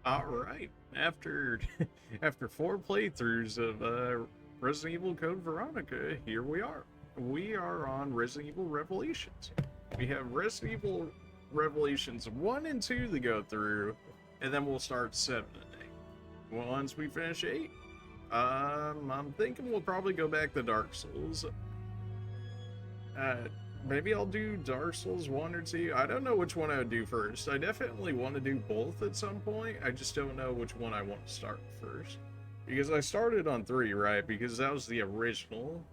All right. After after four playthroughs of Resident Evil Code Veronica, here we are. We are on Resident Evil Revelations. We have Resident Evil Revelations 1 and 2 to go through, and then we'll start 7 today. Once we finish 8, I'm thinking we'll probably go back to Dark Souls. Uh, Maybe I'll do Dark Souls 1 or 2. I don't know which one I would do first. I definitely want to do both at some point. I just don't know which one I want to start first. Because I started on 3, right? Because that was the original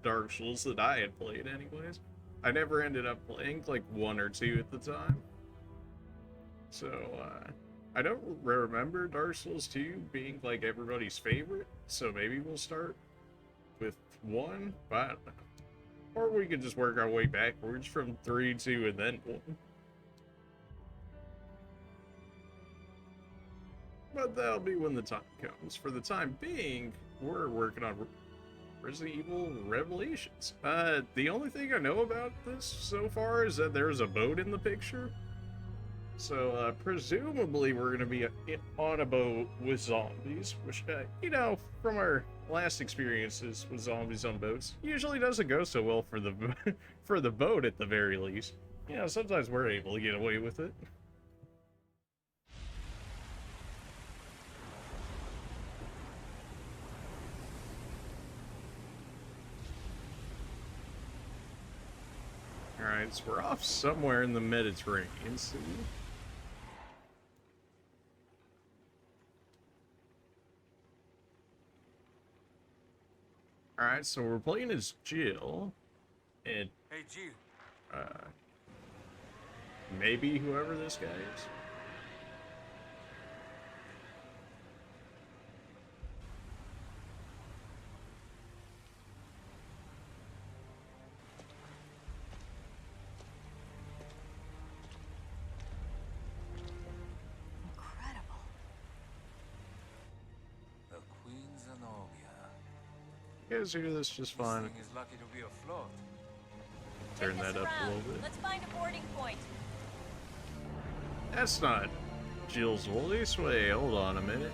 Dark Souls that I had played anyways. I never ended up playing like 1 or 2 at the time. So, I don't remember Dark Souls 2 being like everybody's favorite. So maybe we'll start with 1, but I don't know. Or we could just work our way backwards from 3, 2, and then 1. But that'll be when the time comes. For the time being, we're working on Resident Evil Revelations. The only thing I know about this so far is that there's a boat in the picture. So, presumably we're going to be on a boat with zombies, which, you know, from our last experiences with zombies on boats, usually doesn't go so well for the for the boat at the very least. You know, sometimes we're able to get away with it. Alright, so we're off somewhere in the Mediterranean Sea. Alright, so we're playing as Jill. And, Hey, Jill. uh, maybe whoever this guy is. Incredible. The Queen Zenobia. You guys hear this just This fine. thing is lucky to be afloat. Turn Take us that up a around. little bit. Let's find a boarding point. That's not Jill's voice. Wait, hold on a minute.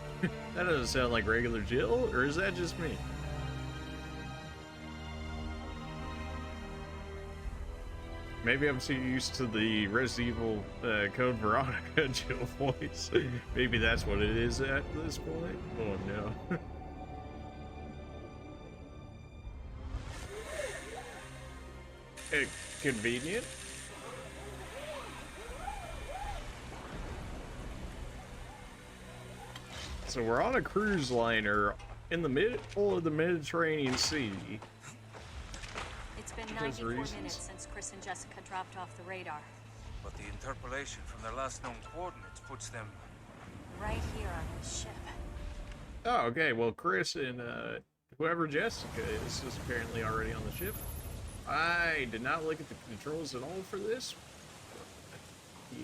That doesn't sound like regular Jill, or is that just me? Maybe I'm too used to the Resident Evil Code Veronica Jill voice. Maybe that's what it is at this point. Oh no. Convenient. So we're on a cruise liner in the middle of the Mediterranean Sea. It's been Because 94 reasons. minutes since Chris and Jessica dropped off the radar. But the interpolation from their last known coordinates puts them... Right here on this ship. Oh, okay. Well, Chris and whoever Jessica is apparently already on the ship. I did not look at the controls at all for this. Yeah.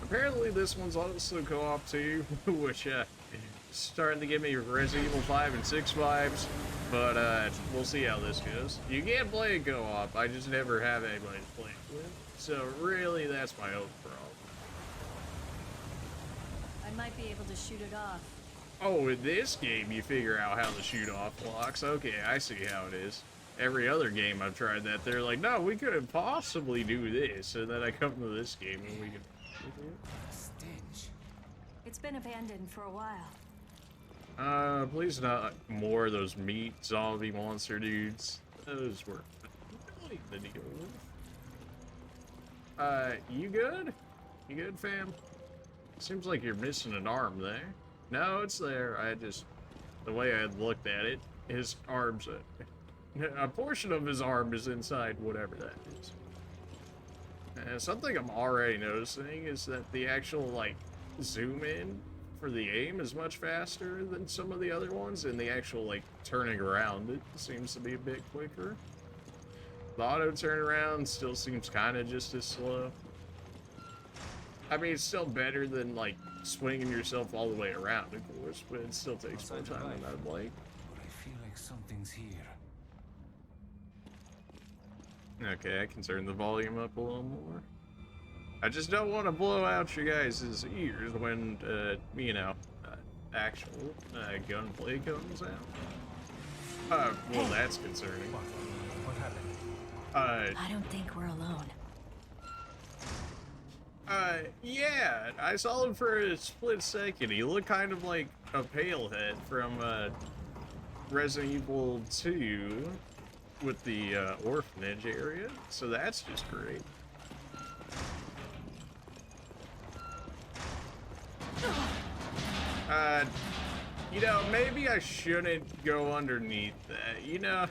Apparently, this one's also co-op too, which starting to give me Resident Evil 5 and 6 vibes. But we'll see how this goes. You can play co-op. I just never have anybody to play it with. So really, that's my own problem. I might be able to shoot it off. Oh, in this game, you figure out how the shoot-off blocks. Okay, I see how it is. Every other game I've tried that, they're like, no, we couldn't possibly do this. And then I come to this game and we can... stench. It's been abandoned for a while. Please not more of those meat zombie monster dudes. Those were annoying to deal with. You good? You good, fam? Seems like you're missing an arm there. No, it's there. The way I looked at it, his arm's a portion of his arm is inside whatever that is. Something I'm already noticing is that the actual, like, zoom in for the aim is much faster than some of the other ones, and the actual, like, turning around, it seems to be a bit quicker. The auto turnaround still seems kind of just as slow. I mean, it's still better than, like, swinging yourself all the way around, of course, but it still takes more time than I'd like. But I feel like something's here. Okay, I can turn the volume up a little more. I just don't want to blow out you guys' ears when, you know, actual gunplay comes out. Well, that's concerning. What happened? I don't think we're alone. Yeah, I saw him for a split second. He looked kind of like a Palehead from, Resident Evil 2 with the, orphanage area, so that's just great. You know, maybe I shouldn't go underneath that. You know,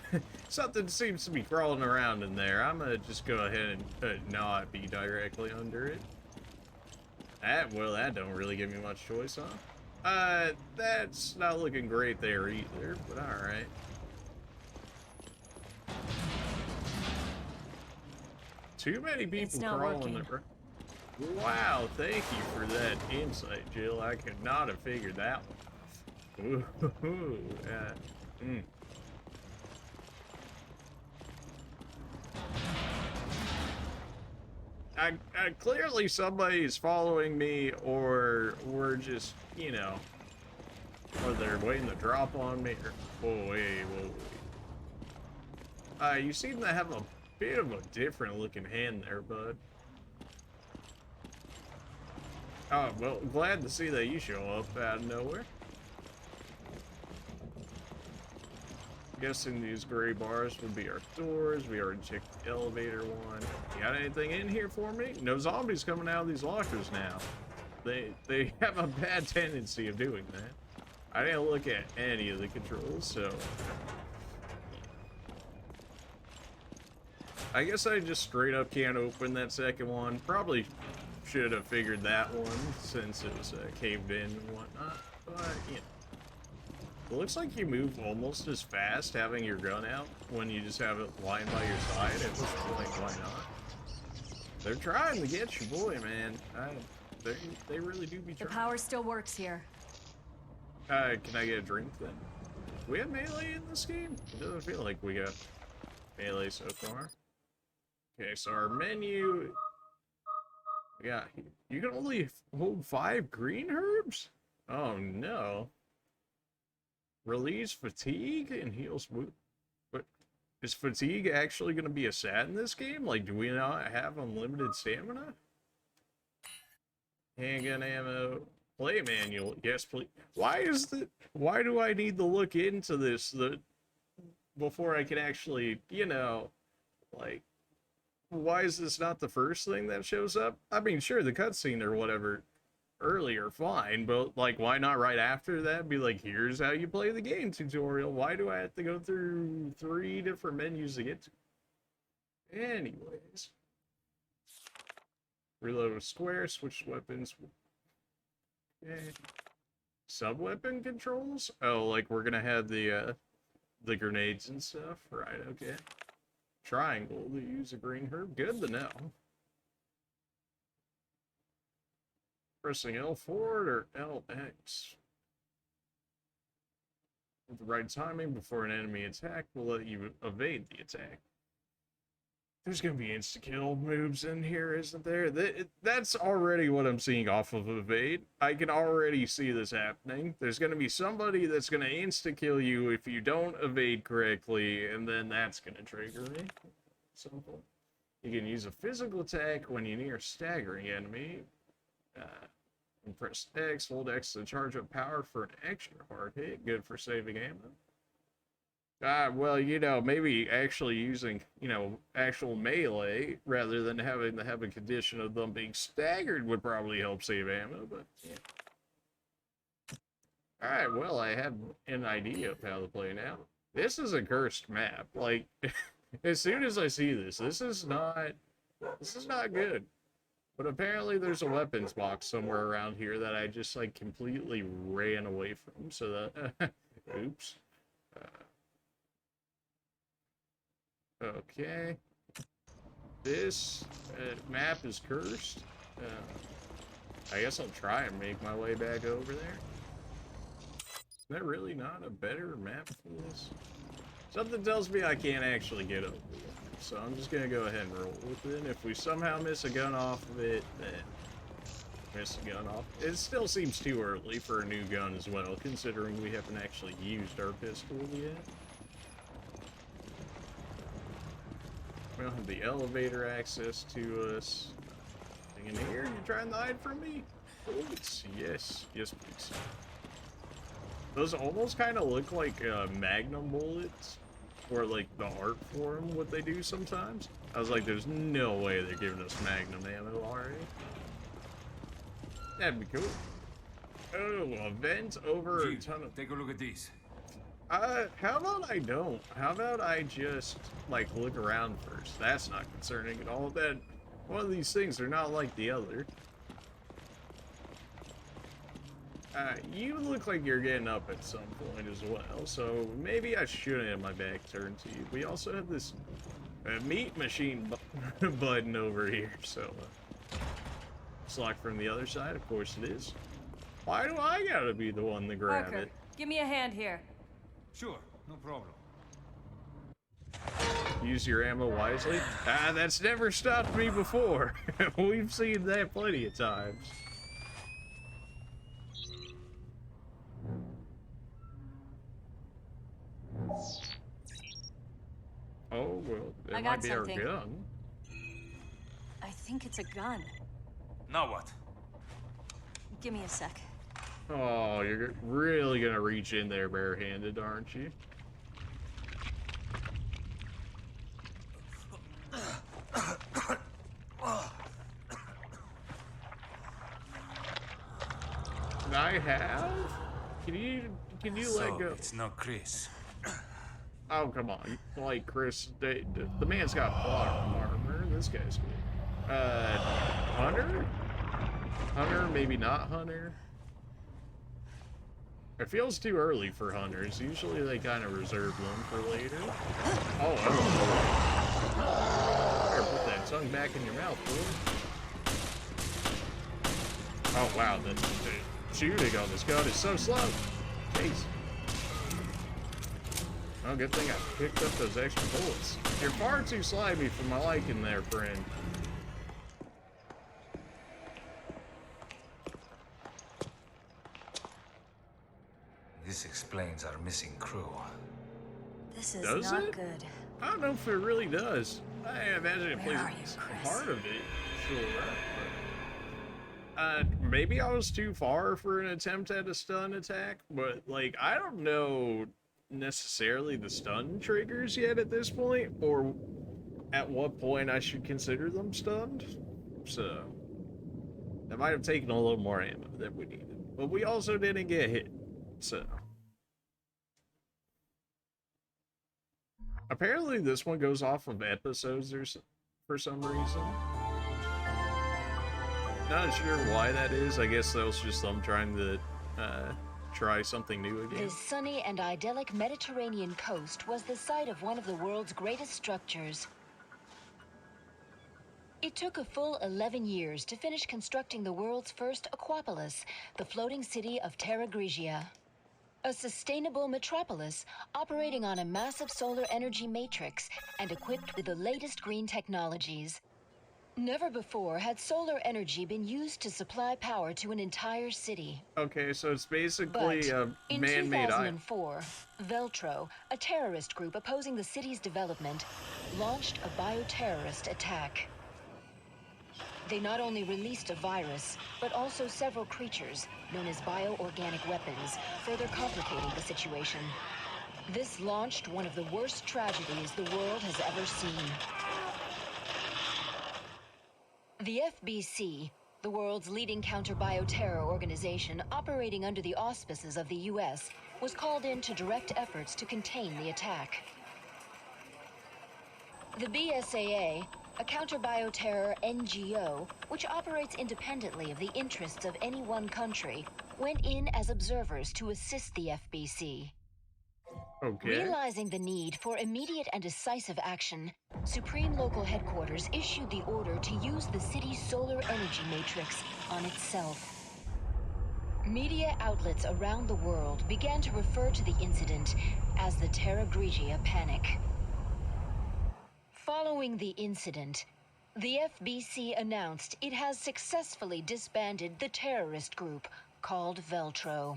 something seems to be crawling around in there. I'm gonna just go ahead and not be directly under it. Well, that don't really give me much choice, huh? That's not looking great there either, but alright. Too many people crawling around. Wow, thank you for that insight, Jill. I could not have figured that one. Ooh, clearly somebody's following me, or we're just, you know, or they're waiting to drop on me, or, whoa, wait. You seem to have a bit of a different looking hand there, bud. Oh, well, glad to see that you show up out of nowhere. Guessing these gray bars would be our doors. We already checked the elevator one. You got anything in here for me? No zombies coming out of these lockers now. They have a bad tendency of doing that. I didn't look at any of the controls, so... I guess I just straight up can't open that second one. Probably should have figured that one since it was caved in and whatnot. But, you know. It looks like you move almost as fast having your gun out when you just have it lying by your side. At this point, why not? They're trying to get you, boy, man. They really do be trying. The power still works here. Can I get a drink then? Do we have melee in this game? It doesn't feel like we got melee so far. Okay, so our menu... Yeah, you can only hold 5 green herbs? Oh, no. Release fatigue and heals wound. But is fatigue actually going to be a stat in this game? Like, do we not have unlimited stamina? Handgun ammo. Play manual. Yes, please. Why do I need to look into this before I can actually, you know, like, why is this not the first thing that shows up? I mean, sure, the cutscene or whatever earlier, fine, but like, why not right after that be like, here's how you play the game tutorial? Why do I have to go through 3 different menus to get to? Anyways, reload with square, switch weapons. Okay. Sub-weapon controls? Oh, like we're gonna have the grenades and stuff, right? Okay. Triangle to use a green herb, good to know. Pressing L forward or LX. With the right timing before an enemy attack will let you evade the attack. There's gonna be insta-kill moves in here, isn't there? That's already what I'm seeing off of evade. I can already see this happening. There's gonna be somebody that's gonna insta-kill you if you don't evade correctly, and then that's gonna trigger me. Simple. You can use a physical attack when you're near a staggering enemy. And press X, hold X to charge up power for an extra hard hit. Good for saving ammo. Well, you know, maybe actually using, you know, actual melee rather than having to have a condition of them being staggered would probably help save ammo, but yeah. Alright, well, I have an idea of how to play now. This is a cursed map. Like, as soon as I see this, this is not good. But apparently there's a weapons box somewhere around here that I just, like, completely ran away from, so that... Oops. Okay. This map is cursed. I guess I'll try and make my way back over there. Is there really not a better map for this? Something tells me I can't actually get over there. so I'm just gonna go ahead and roll with it. If we somehow miss a gun off of it, then miss a gun off. It still seems too early for a new gun as well, considering we haven't actually used our pistol yet. We don't have the elevator access to us. Nothing in here? You're trying to hide from me? Bullets. Yes. Yes, please. Those almost kind of look like Magnum bullets. Or like the art form, what they do sometimes. I was like, there's no way they're giving us Magnum ammo already. That'd be cool. Oh, a vent over a ton of... Take a look at these. How about I don't? How about I just, like, look around first? That's not concerning at all. That one of these things are not like the other. You look like you're getting up at some point as well, so maybe I shouldn't have my back turned to you. We also have this meat machine button over here, so it's locked from the other side. Of course it is. Why do I gotta be the one to grab Parker, it? give me a hand here. Sure, no problem. Use your ammo wisely. That's never stopped me before. We've seen that plenty of times. Oh, well, it I might got be something. our gun. I think it's a gun. Now what? Give me a sec. Oh, you're really gonna reach in there barehanded, aren't you? Can I have? Can you So, let go? it's not Chris. Oh, come on. Like, Chris, the man's got plot armor. This guy's good. Hunter? Hunter, maybe not Hunter. It feels too early for hunters. Usually they kind of reserve them for later. Oh, better put that tongue back in your mouth, boy. Oh, wow. The shooting on this gun is so slow. Jeez. Oh, good thing I picked up those extra bullets. You're far too slimy for my liking there, friend. This explains our missing crew. This is Does not it? good. I don't know if it really does. I imagine it Where plays are you, Chris? part of it, sure. But, maybe I was too far for an attempt at a stun attack, but, like, I don't know necessarily the stun triggers yet at this point, or at what point I should consider them stunned. So, that might have taken a little more ammo than we needed. But we also didn't get hit, so. Apparently this one goes off of episodes for some reason. Not sure why that is. I guess that was just them trying to try something new again. The sunny and idyllic Mediterranean coast was the site of one of the world's greatest structures. It took a full 11 years to finish constructing the world's first aquapolis, the floating city of Terra Grigia. A sustainable metropolis operating on a massive solar energy matrix and equipped with the latest green technologies. Never before had solar energy been used to supply power to an entire city. Okay, so it's basically a In man-made island. 2004, Veltro, a terrorist group opposing the city's development, launched a bioterrorist attack. They not only released a virus, but also several creatures, known as bioorganic weapons, further complicating the situation. This launched one of the worst tragedies the world has ever seen. The FBC, the world's leading counter-bioterror organization operating under the auspices of the US, was called in to direct efforts to contain the attack. The BSAA, a counter-bioterror NGO, which operates independently of the interests of any one country, went in as observers to assist the FBC. Okay. Realizing the need for immediate and decisive action, Supreme Local Headquarters issued the order to use the city's solar energy matrix on itself. Media outlets around the world began to refer to the incident as the Terra Grigia Panic. Following the incident, the FBC announced it has successfully disbanded the terrorist group called Veltro.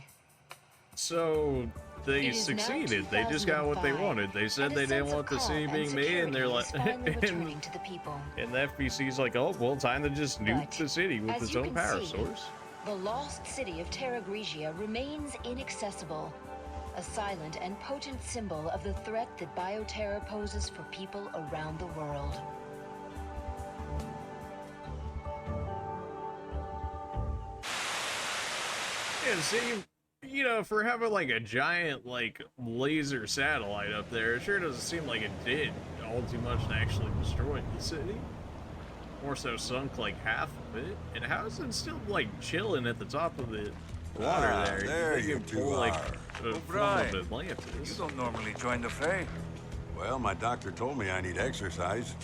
So they It is now succeeded. They just got what they 2005, wanted. They said and a they didn't sense of want the calm city and being made, and they're like, security is finally and, returning to the people. and the FBC's like, oh well, time to just nuke But, the city with as its you own can power see, source. The lost city of Terra Grigia remains inaccessible, a silent and potent symbol of the threat that bioterror poses for people around the world. Yeah, see, you know, for having like a giant like laser satellite up there, it sure doesn't seem like it did all too much to actually destroy the city. More so sunk like half of it. And how is it still like chilling at the top of the water there? There You you think it'd two pull, like, are. a form O'Brien, of Atlantis. You don't normally join the fray. Well, my doctor told me I need exercise.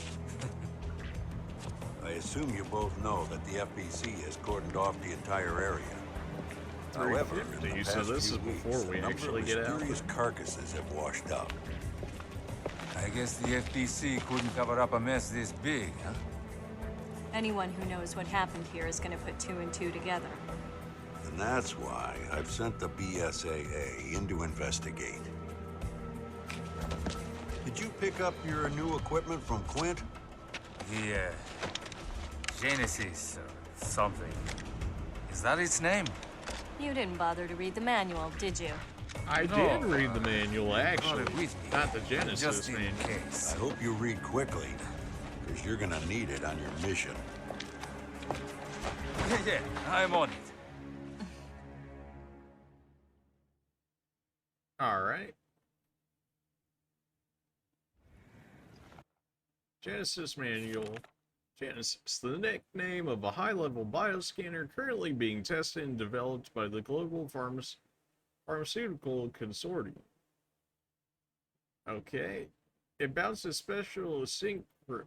I assume you both know that the FBC has cordoned off the entire area. However, in the 350, so past this few is before weeks, we a number actually of get out. mysterious carcasses have washed up. I guess the FBC couldn't cover up a mess this big, huh? Anyone who knows what happened here is gonna put two and two together. And that's why I've sent the BSAA in to investigate. Did you pick up your new equipment from Quint? The, Genesis or something. Is that its name? You didn't bother to read the manual, did you? I No, did read the manual, brought actually. it with me. Not the Genesis Just in manual. I case. hope you read quickly, because you're gonna need it on your mission. Yeah, I'm on it. Alright. Genesis Manual. Genesis, the nickname of a high-level bioscanner currently being tested and developed by the Global Pharmaceutical Consortium. Okay. It bounces special synchrotron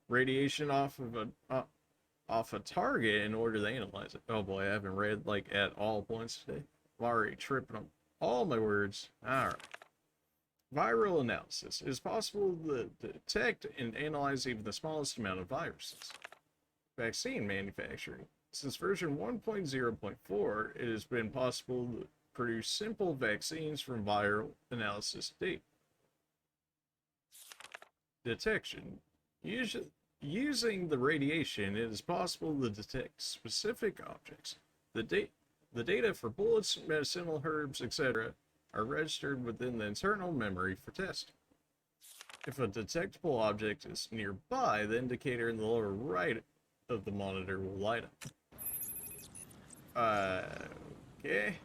radiation off a target in order to analyze it. Oh boy, I haven't read like at all points today. I'm already tripping on all my words. Alright. Viral analysis. It is possible to detect and analyze even the smallest amount of viruses. Vaccine manufacturing. Since version 1.0.4, it has been possible to produce simple vaccines from viral analysis data. Detection. Using the radiation, it is possible to detect specific objects. The data for bullets, medicinal herbs, etc. are registered within the internal memory for testing. If a detectable object is nearby, the indicator in the lower right of the monitor will light up. Okay.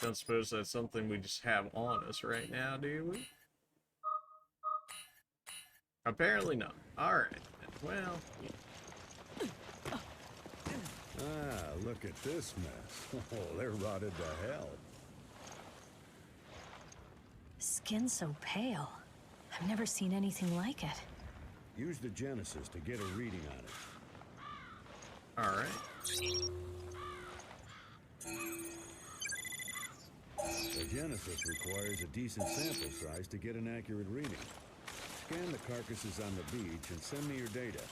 Don't suppose that's something we just have on us right now, do we? Apparently not. Alright. Well, look at this mess. Oh, they're rotted to hell. Skin so pale. I've never seen anything like it. Use the Genesis to get a reading on it. alright. The Genesis requires a decent sample size to get an accurate reading. Scan the carcasses on the beach and send me your data.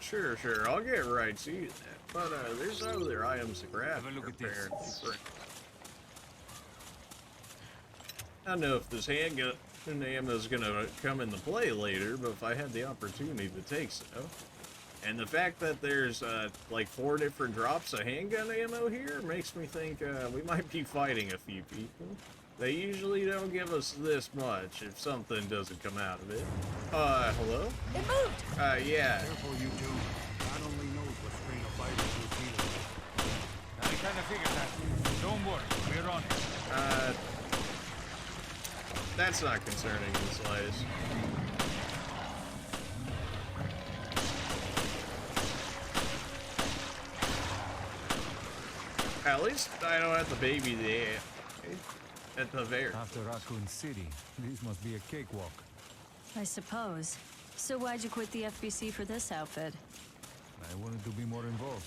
Sure, I'll get right to you then. But there's other items to grab. Have a look at this. I don't know if this handgun ammo is gonna come into play later, but if I had the opportunity to take so. And the fact that there's like 4 different drops of handgun ammo here makes me think we might be fighting a few people. They usually don't give us this much if something doesn't come out of it. Hello? It moved! Yeah. Careful, you two. God only knows what strain of virus we're dealing with. I kind of figured that. Don't worry, we're on it. That's not concerning in the slightest. At least I don't have to baby at the very. After Raccoon City, this must be a cakewalk. I suppose. So why'd you quit the FBC for this outfit? I wanted to be more involved.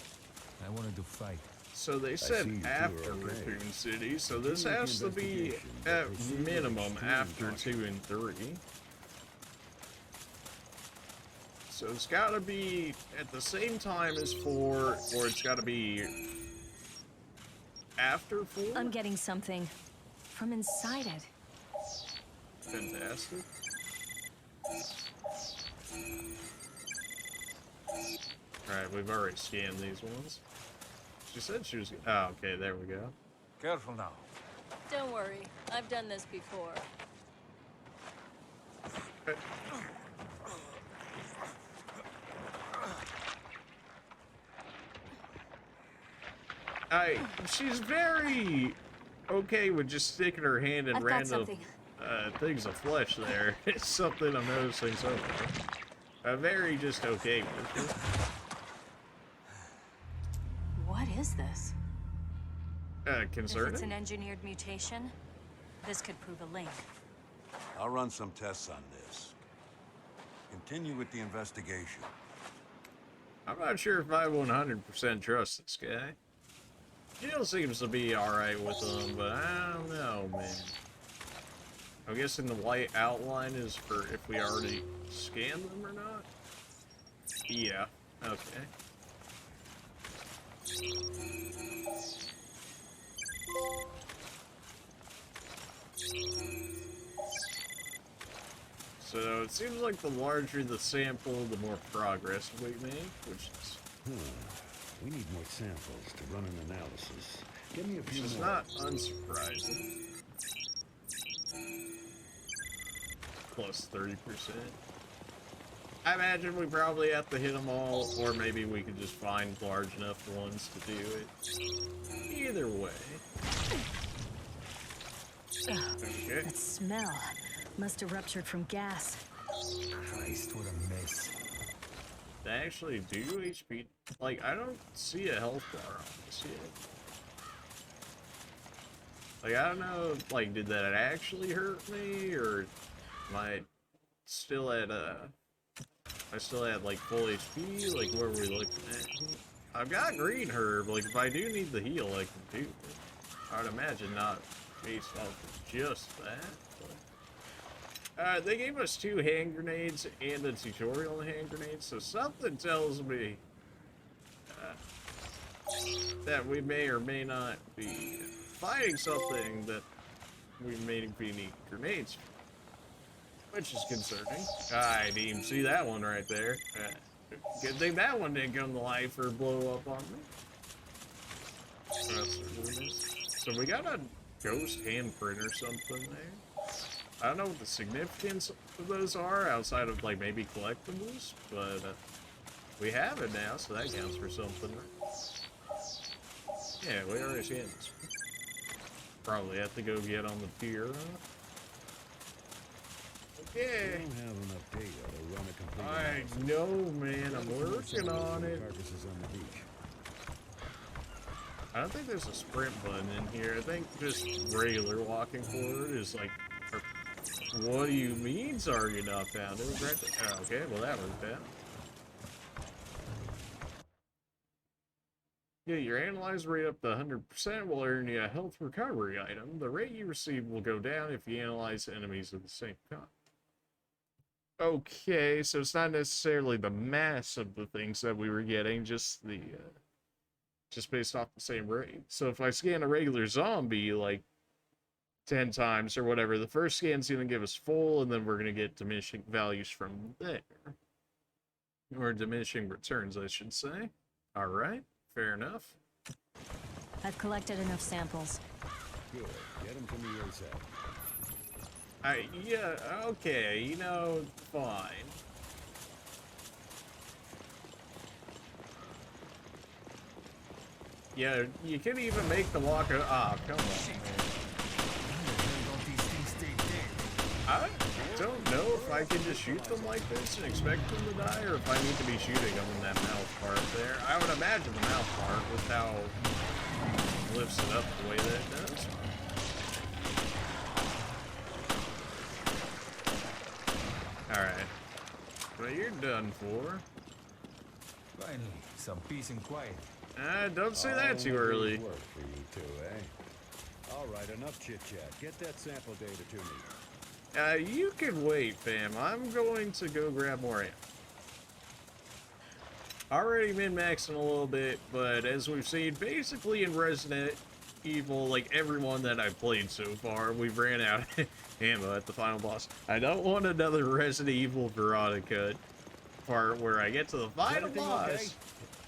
I wanted to fight. So they said see you two after are okay. Raccoon City, so this Continue with has the to be investigation, but at proceed with minimum extreme after caution. 2 and 3. So it's gotta be at the same time as 4, or it's gotta be after 4? I'm getting something from inside it. Fantastic. Alright, we've already scanned these ones. She said she was... Oh, okay, there we go. Careful now. Don't worry, I've done this before. She's very okay with just sticking her hand in I've got random something. things of flesh there. It's something I'm noticing so far. Very just okay with it. What is this? If Concerning? it's an engineered mutation, this could prove a link. I'll run some tests on this. Continue with the investigation. I'm not sure if I 100% trust this guy. Jill seems to be alright with them, but I don't know, man. I'm guessing the white outline is for if we already scanned them or not? Yeah, okay. So it seems like the larger the sample, the more progress we make, which is... We need more samples to run an analysis. Give me a Which few is more. not unsurprising. Plus 30%. I imagine we probably have to hit them all, or maybe we could just find large enough ones to do it. Either way. Okay. That smell must have ruptured from gas. Christ, what a mess. They actually do HP. Like, I don't see a health bar on this yet. Like, I don't know, like, did that actually hurt me, or am I still at, I still had, like, full HP? Like, what are we looking at? I've got green herb, like, if I do need the heal, I can do it. I would imagine not based off of just that, but... they gave us 2 hand grenades and a tutorial on hand grenades, so something tells me that we may or may not be fighting something that we may be needing grenades for, which is concerning. I didn't even see that one right there. Good thing that one didn't come to life or blow up on me. So we got a ghost handprint or something there. I don't know what the significance of those are outside of, like, maybe collectibles, but we have it now, so that counts for something. Yeah, we already seen this. Probably have to go get on the pier. We Okay. don't have enough data to run a complete I analysis. know, man. I'm working on it. Carcasses on the beach. I don't think there's a sprint button in here. I think just regular walking forward is like... What do you mean, sorry you're not found? It was right there. Oh, okay, well that worked out. Yeah, your analyzer rate up to 100% will earn you a health recovery item. The rate you receive will go down if you analyze enemies of the same kind. Okay, so it's not necessarily the mass of the things that we were getting, just the, just based off the same rate. So if I scan a regular zombie, like, 10 times or whatever, the first scan's gonna give us full, and then we're gonna get diminishing values from there. Or diminishing returns, I should say. Alright, fair enough. I've collected enough samples. Good. Get them to me ASAP. Yeah, okay, you know, fine. Yeah, you can even make the walker. Ah, come on, man. I don't know if I can just shoot them like this and expect them to die, or if I need to be shooting them in that mouth part there. I would imagine the mouth part with how it lifts it up the way that it does. Alright. Well, you're done for. Finally, some peace and quiet. Don't say that too early. Work for you two, eh? All right, enough chit-chat. Get that sample data to me. You can wait, fam. I'm going to go grab more ammo. Already min-maxing a little bit, but as we've seen, basically in Resident Evil, like everyone that I've played so far, we've ran out of ammo at the final boss. I don't want another Resident Evil Veronica part where I get to the final boss okay?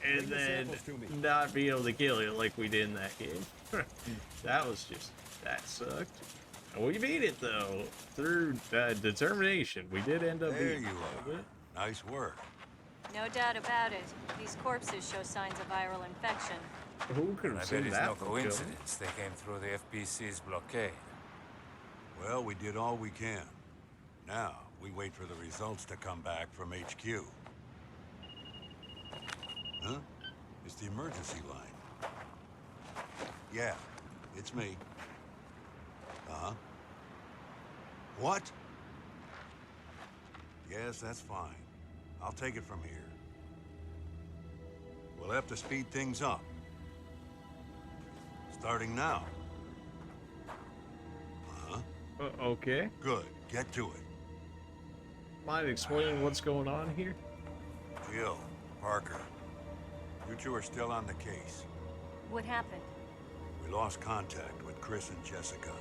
and Bring the then samples to me. not be able to kill it like we did in that game. That sucked. We beat it though through determination. We did end up There beating you it. are. Nice work. No doubt about it. These corpses show signs of viral infection. Who could I have bet seen it's that? no one coincidence they came through the FBC's blockade. Well, we did all we can. Now, we wait for the results to come back from HQ. Huh? It's the emergency line. Yeah, it's me. Uh-huh. What? Yes, that's fine. I'll take it from here. We'll have to speed things up. Starting now. Uh-huh. Okay. Good. Get to it. Mind explaining what's going on here? Jill, Parker, you two are still on the case. What happened? We lost contact with Chris and Jessica.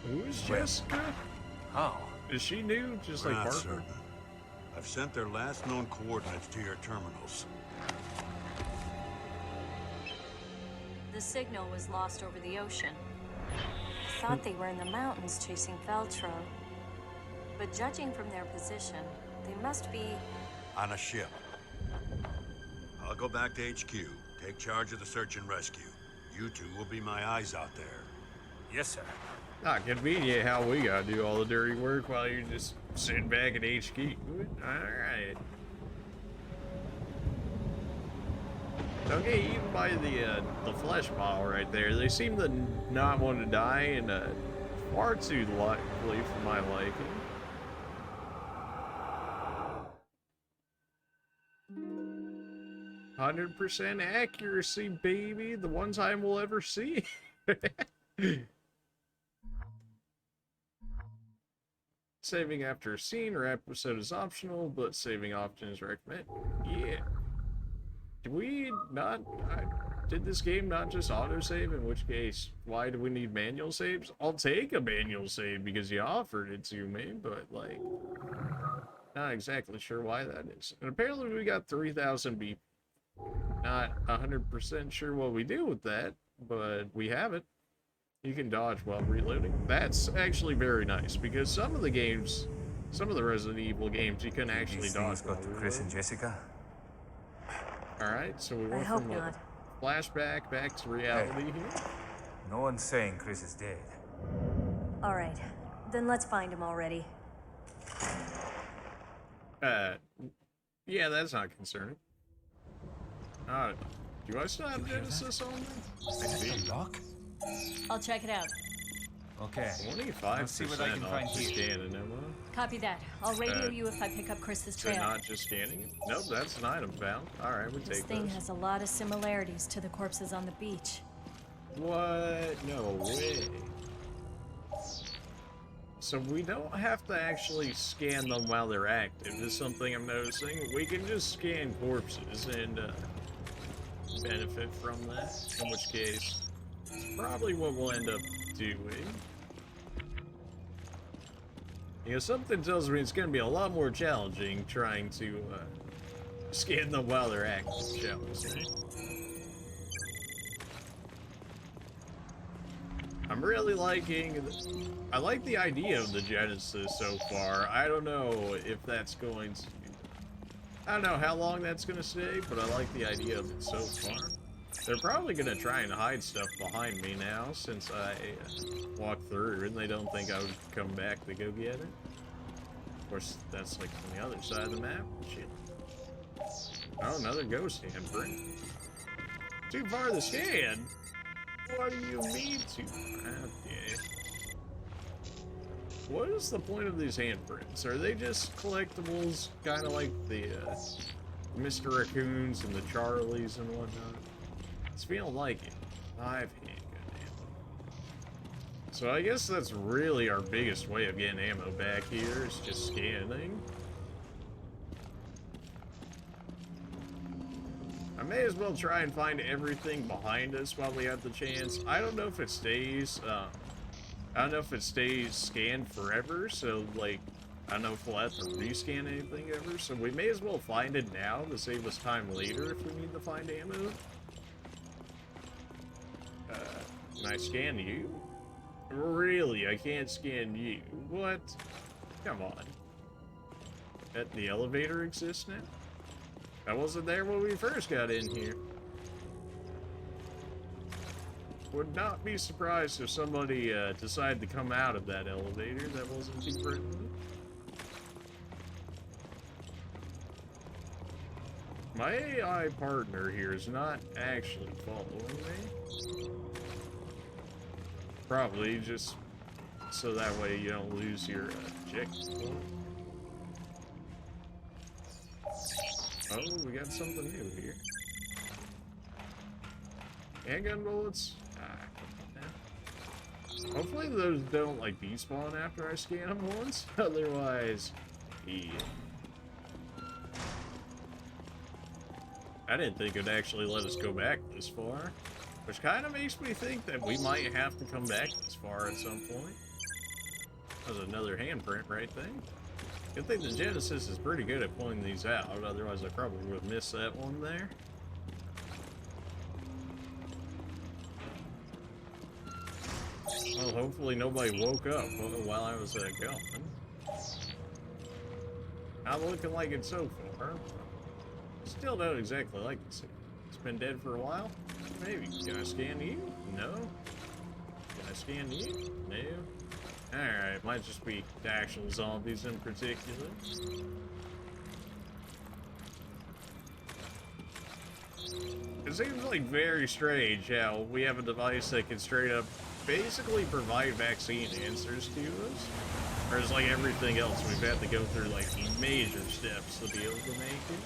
Who's Jessica? How? Is she new, just We're like not Parker? certain. I've sent their last known coordinates to your terminals. The signal was lost over the ocean. I thought they were in the mountains chasing Veltro. But judging from their position, they must be... On a ship. I'll go back to HQ, take charge of the search and rescue. You two will be my eyes out there. Yes, sir. Not convenient how we gotta do all the dirty work while you're just sitting back at HQ. Alright. Okay, even by the flesh pile right there, they seem to not want to die, and far too likely for my liking. %100% accuracy, baby. The one time we'll ever see. Saving after a scene or episode is optional, but saving often is recommended. Yeah. Did we not... did this game not just autosave? In which case, why do we need manual saves? I'll take a manual save because you offered it to me, but, like... not exactly sure why that is. And apparently we got 3,000 BP. Not 100% sure what we do with that, but we have it. You can dodge while reloading. That's actually very nice, because some of the games, some of the Resident Evil games, you can actually These dodge things while got to Chris and reloading. Jessica? Alright, so we I went hope from a not. flashback back to reality here. No one's saying Chris is dead. All right, then let's find him already. Yeah, that's not concerning. Do I still have Genesis on me? I do. Lock? I'll check it out. Okay. 25% see what I can off find the here. scanning ammo. Copy that. I'll radio you if I pick up Chris's So trail. not just scanning it? Nope, that's an item found. Alright, we This take thing those. has a lot of similarities to the corpses on the beach. What? No way. So we don't have to actually scan them while they're active, is something I'm noticing. We can just scan corpses and benefit from that, in which case, it's probably what we'll end up doing. You know, something tells me it's going to be a lot more challenging trying to scan them while they're active, shall we say. I'm really liking... I like the idea of the Genesis so far. I don't know if that's going to... I don't know how long that's going to stay, but I like the idea of it so far. They're probably going to try and hide stuff behind me now, since I walked through, and they don't think I would come back to go get it. Of course, that's like on the other side of the map. Shit. Oh, another ghost handprint. Too far to scan? What do you mean to? Okay. What is the point of these handprints? Are they just collectibles, kind of like the Mr. Raccoons and the Charlies and whatnot? It's feeling like it. 5 handgun ammo. So I guess that's really our biggest way of getting ammo back here, is just scanning. I may as well try and find everything behind us while we have the chance. I don't know if it stays, scanned forever, so, like, I don't know if we'll have to rescan anything ever, so we may as well find it now to save us time later if we need to find ammo. Can I scan you? Really? I can't scan you? What? Come on. The elevator exists now? I wasn't there when we first got in here. Would not be surprised if somebody decided to come out of that elevator that wasn't too friendly. My AI partner here is not actually following me. Probably just so that way you don't lose your checkpoint. Oh, we got something new here. Handgun bullets? Hopefully those don't, like, despawn after I scan them once. Otherwise, yeah. I didn't think it'd actually let us go back this far. Which kind of makes me think that we might have to come back this far at some point. There's another handprint right there. Good thing the Genesis is pretty good at pulling these out, otherwise I probably would have missed that one there. Well, hopefully nobody woke up while I was going. Not looking like it so far. Still don't exactly like this. It's been dead for a while? Maybe. Can I scan you? No. Can I scan you? No. Alright, might just be the actual zombies in particular. It seems like very strange how we have a device that can straight up basically provide vaccine answers to us. Whereas like everything else, we've had to go through like major steps to be able to make it.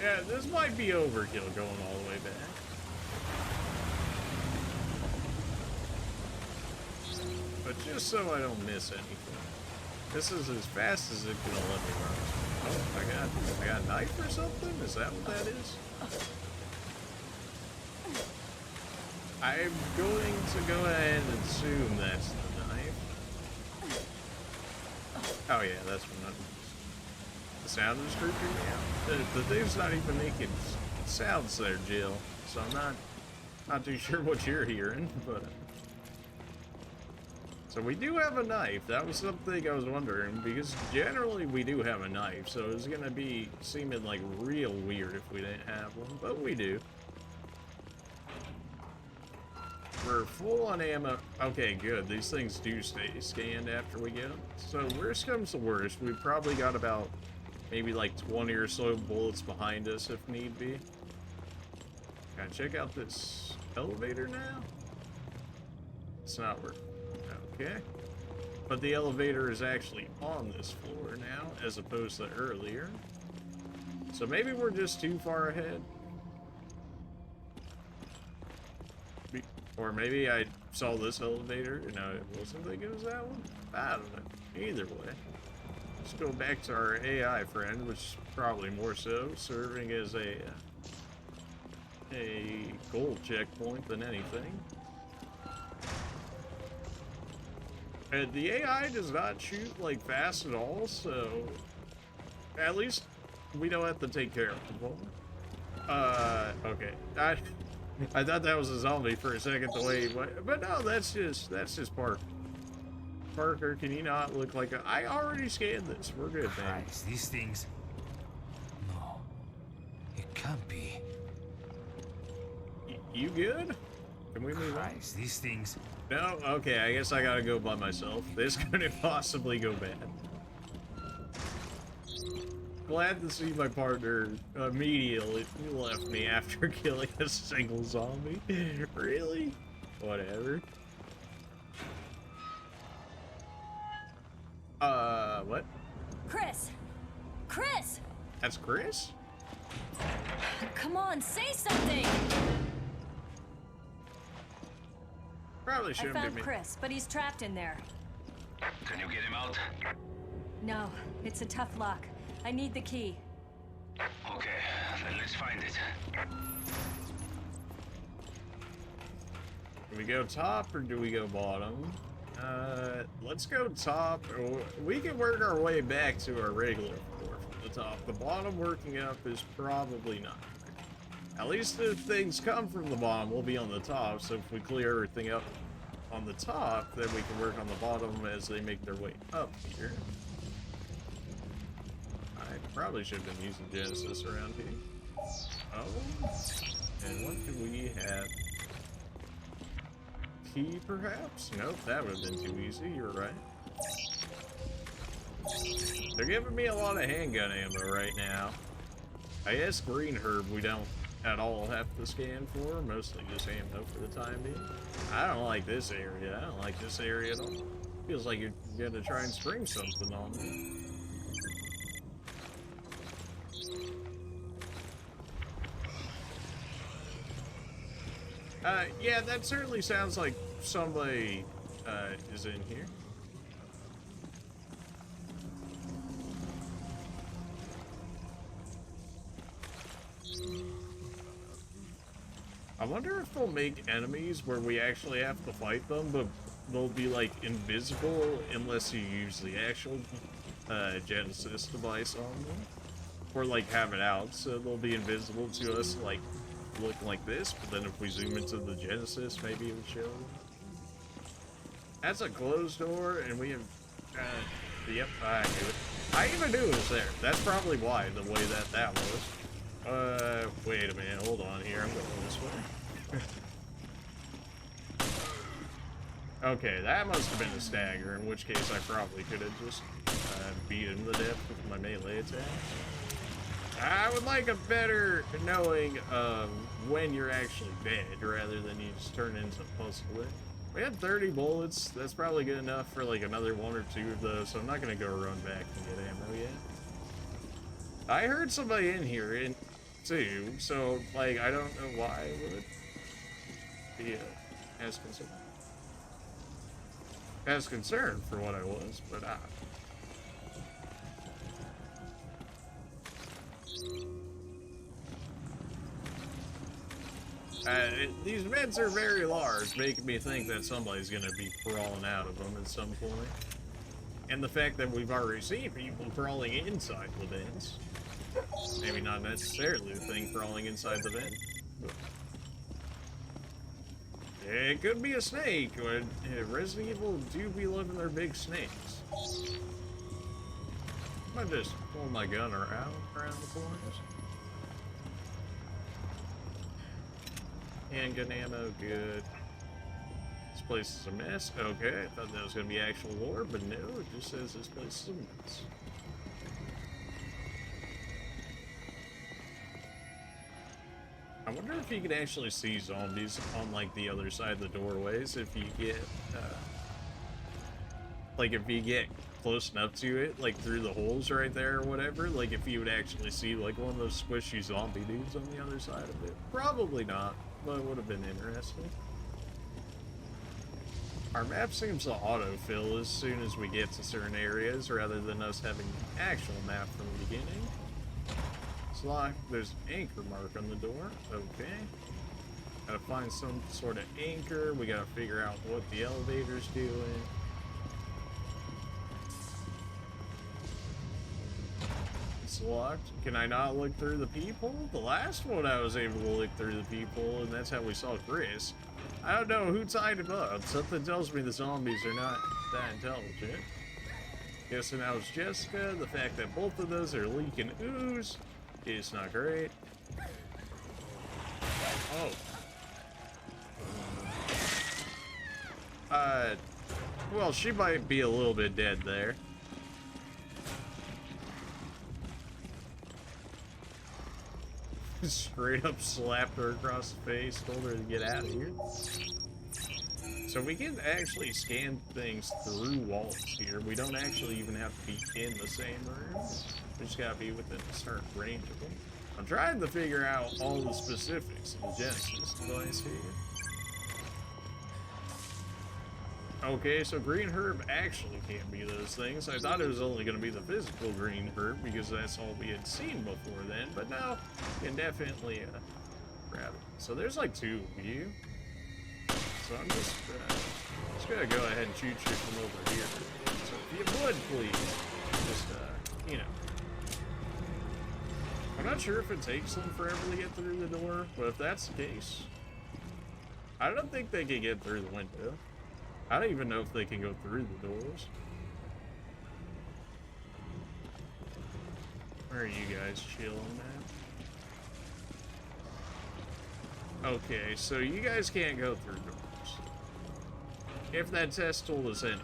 Yeah, this might be overkill going all the way back. But just so I don't miss anything. This is as fast as it can let me run. Oh, I got a knife or something? Is that what that is? I'm going to go ahead and assume that's the knife. Oh yeah, that's what the sound is creeping me out. The thing's not even making sounds there, Jill. So I'm not too sure what you're hearing, but so we do have a knife. That was something I was wondering, because generally we do have a knife, so it's gonna be seeming like real weird if we didn't have one, but we do. We're full on ammo. Okay, good. These things do stay scanned after we get them. So worst comes to worst, we've probably got about maybe like 20 or so bullets behind us if need be. Can I check out this elevator now? It's not working. Okay. But the elevator is actually on this floor now, as opposed to earlier. So maybe we're just too far ahead. Or maybe I saw this elevator, and it wasn't think it was that one? I don't know. Either way. Let's go back to our AI friend, which is probably more so, serving as a gold checkpoint than anything. And the AI does not shoot like fast at all, so at least we don't have to take care of them. Okay. I thought that was a zombie for a second the way he went, but no, that's just Parker. Parker, can you not look like a... I already scanned this. We're good, man. Christ, these things... No. It can't be. You good? Can we move on? Christ, these things... No? Okay, I guess I gotta go by myself. This couldn't possibly go bad. Glad to see my partner immediately left me after killing a single zombie. Really? Whatever. What? Chris! Chris! That's Chris? Come on, say something! Probably I shouldn't be found me. Chris, but he's trapped in there. Can you get him out? No, it's a tough lock. I need the key. Okay, then let's find it. Do we go top or do we go bottom? Let's go top. We can work our way back to our regular floor from the top. The bottom working up is probably not. At least if things come from the bottom, we'll be on the top. So if we clear everything up on the top, then we can work on the bottom as they make their way up here. I probably should have been using Genesis around here. Oh, and what do we have? Key, perhaps? Nope, that would have been too easy. You're right. They're giving me a lot of handgun ammo right now. I guess green herb we don't at all have to scan for, mostly just ammo for the time being. I don't like this area. I don't like this area at all. Feels like you're gonna try and spring something on me. Yeah, that certainly sounds like somebody is in here. I wonder if they'll make enemies where we actually have to fight them, but they'll be like invisible unless you use the actual Genesis device on them. Or like have it out, so they'll be invisible to us, like looking like this, but then if we zoom into the Genesis, maybe it would show them. That's a closed door, and we have, yep, I knew it. I even knew it was there. That's probably why, the way that was. Wait a minute, hold on here, I'm going this way. Okay, that must have been a stagger, in which case I probably could have just beat him to death with my melee attack. I would like a better knowing of when you're actually dead, rather than you just turn into a puzzle. We had 30 bullets. That's probably good enough for like another 1 or 2 of those, so I'm not going to go run back and get ammo yet. I heard somebody in here too, so like I don't know why it would be as concerned. As concerned for what I was, but these vents are very large, making me think that somebody's gonna be crawling out of them at some point. And the fact that we've already seen people crawling inside the vents. Maybe not necessarily the thing crawling inside the vent. But it could be a snake. Resident Evil do be loving their big snakes. I might just pull my gun around the corners. Handgun ammo, good. This place is a mess. Okay, I thought that was going to be actual lore, but no, it just says this place is a mess. I wonder if you could actually see zombies on, like, the other side of the doorways if you get, like, if you get close enough to it, like, through the holes right there or whatever, like, if you would actually see, like, one of those squishy zombie dudes on the other side of it. Probably not, but it would have been interesting. Our map seems to autofill as soon as we get to certain areas, rather than us having an actual map from the beginning. It's locked. There's an anchor mark on the door. Okay. Gotta find some sort of anchor. We gotta figure out what the elevator's doing. It's locked. Can I not look through the people? The last one I was able to look through the people, and that's how we saw Chris. I don't know who tied him up. Something tells me the zombies are not that intelligent. Guessing that was Jessica. The fact that both of those are leaking ooze is not great. Oh. Well, she might be a little bit dead there. Straight up slapped her across the face, told her to get out of here. So we can actually scan things through walls here. We don't actually even have to be in the same room. We just gotta be within a certain range of them. I'm trying to figure out all the specifics of the Genesis device here. Okay, so green herb actually can't be those things. I thought it was only going to be the physical green herb because that's all we had seen before then, but now you can definitely grab it. So there's like 2 of you. So I'm just gonna go ahead and shoot you from over here. So if you would, please, just, you know. I'm not sure if it takes them forever to get through the door, but if that's the case, I don't think they can get through the window. I don't even know if they can go through the doors. Where are you guys chilling at? Okay, so you guys can't go through doors. If that test told us anything.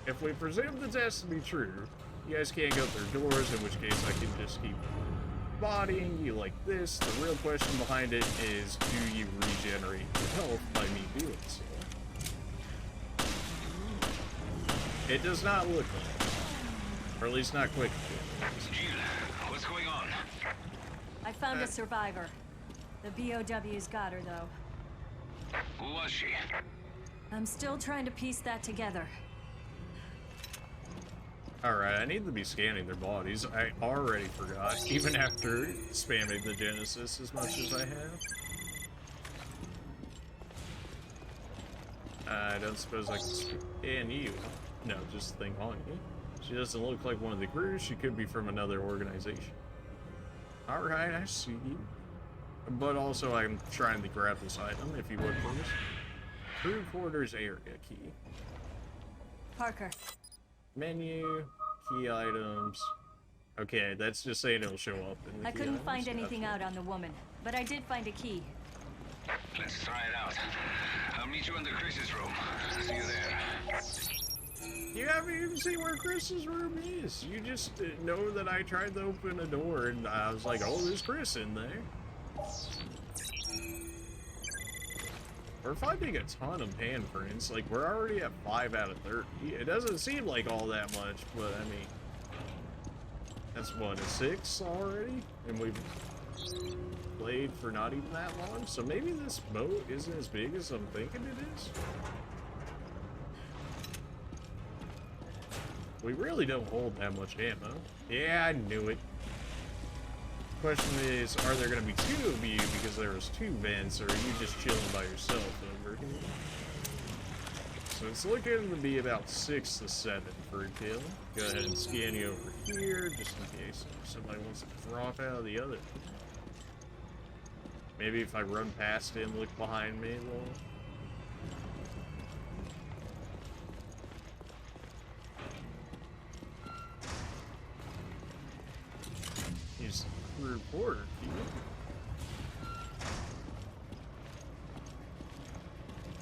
If we presume the test to be true, you guys can't go through doors, in which case I can just keep bodying you like this. The real question behind it is, do you regenerate your health by me doing so? It does not look like it. Or at least not quick. Jill, what's going on? I found a survivor. The BOW's got her, though. Who was she? I'm still trying to piece that together. Alright, I need to be scanning their bodies. I already forgot, even after spamming the Genesis as much as I have. I don't suppose I can scan you. No, just the thing on you. She doesn't look like one of the crew. She could be from another organization. Alright, I see you. But also, I'm trying to grab this item, if you would, please. Crew quarters area key. Parker. Menu, key items. Okay, that's just saying it'll show up in the I key couldn't items. find anything Gotcha. out on the woman, but I did find a key. Let's try it out. I'll meet you in the Chris's room. See you there. You haven't even seen where Chris's room is. You just know that I tried to open a door and I was like, oh, there's Chris in there. We're finding a ton of handprints. Like, we're already at 5 out of 30. It doesn't seem like all that much, but I mean, that's what, a 6 already? And we've played for not even that long. So maybe this boat isn't as big as I'm thinking it is. We really don't hold that much ammo. Yeah, I knew it. Question is, are there going to be 2 of you because there was 2 vents, or are you just chilling by yourself over here? So it's looking to be about 6 to 7 for a kill. Go ahead and scan you over here, just in case somebody wants to drop out of the other. Maybe if I run past him, look behind me, well... He's reporter key.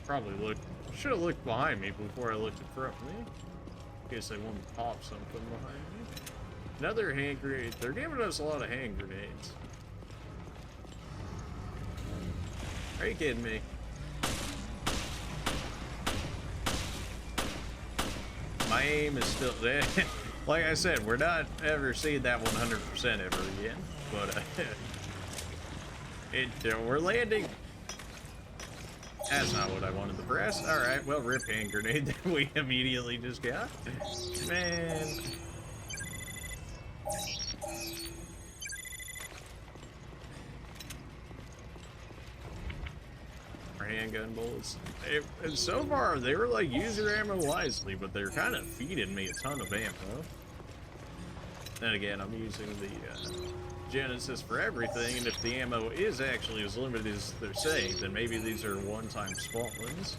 Probably should have looked behind me before I looked in front of me. In case they want to pop something behind me. Another hand grenade. They're giving us a lot of hand grenades. Are you kidding me? My aim is still there. Like I said, we're not ever seeing that 100% ever again, but we're landing. That's not what I wanted to press. All right, well, rip hand grenade that we immediately just got. Man. Handgun bullets. And so far, they were like, use your ammo wisely, but they're kind of feeding me a ton of ammo. Then again, I'm using the Genesis for everything, and if the ammo is actually as limited as they're saying, then maybe these are one-time spawns.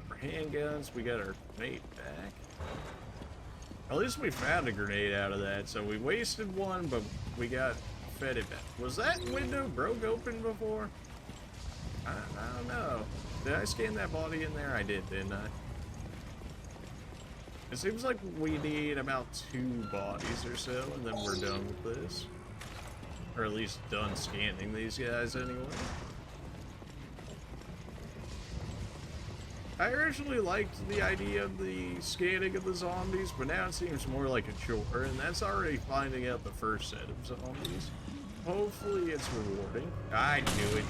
For handguns, we got our mate back. At least we found a grenade out of that, so we wasted one, but we got fed it back. Was that window broke open before? I don't know. Did I scan that body in there? I did, didn't I? It seems like we need about 2 bodies or so, and then we're done with this. Or at least done scanning these guys anyway. I originally liked the idea of the scanning of the zombies, but now it seems more like a chore, and that's already finding out the first set of zombies. Hopefully it's rewarding. I knew it.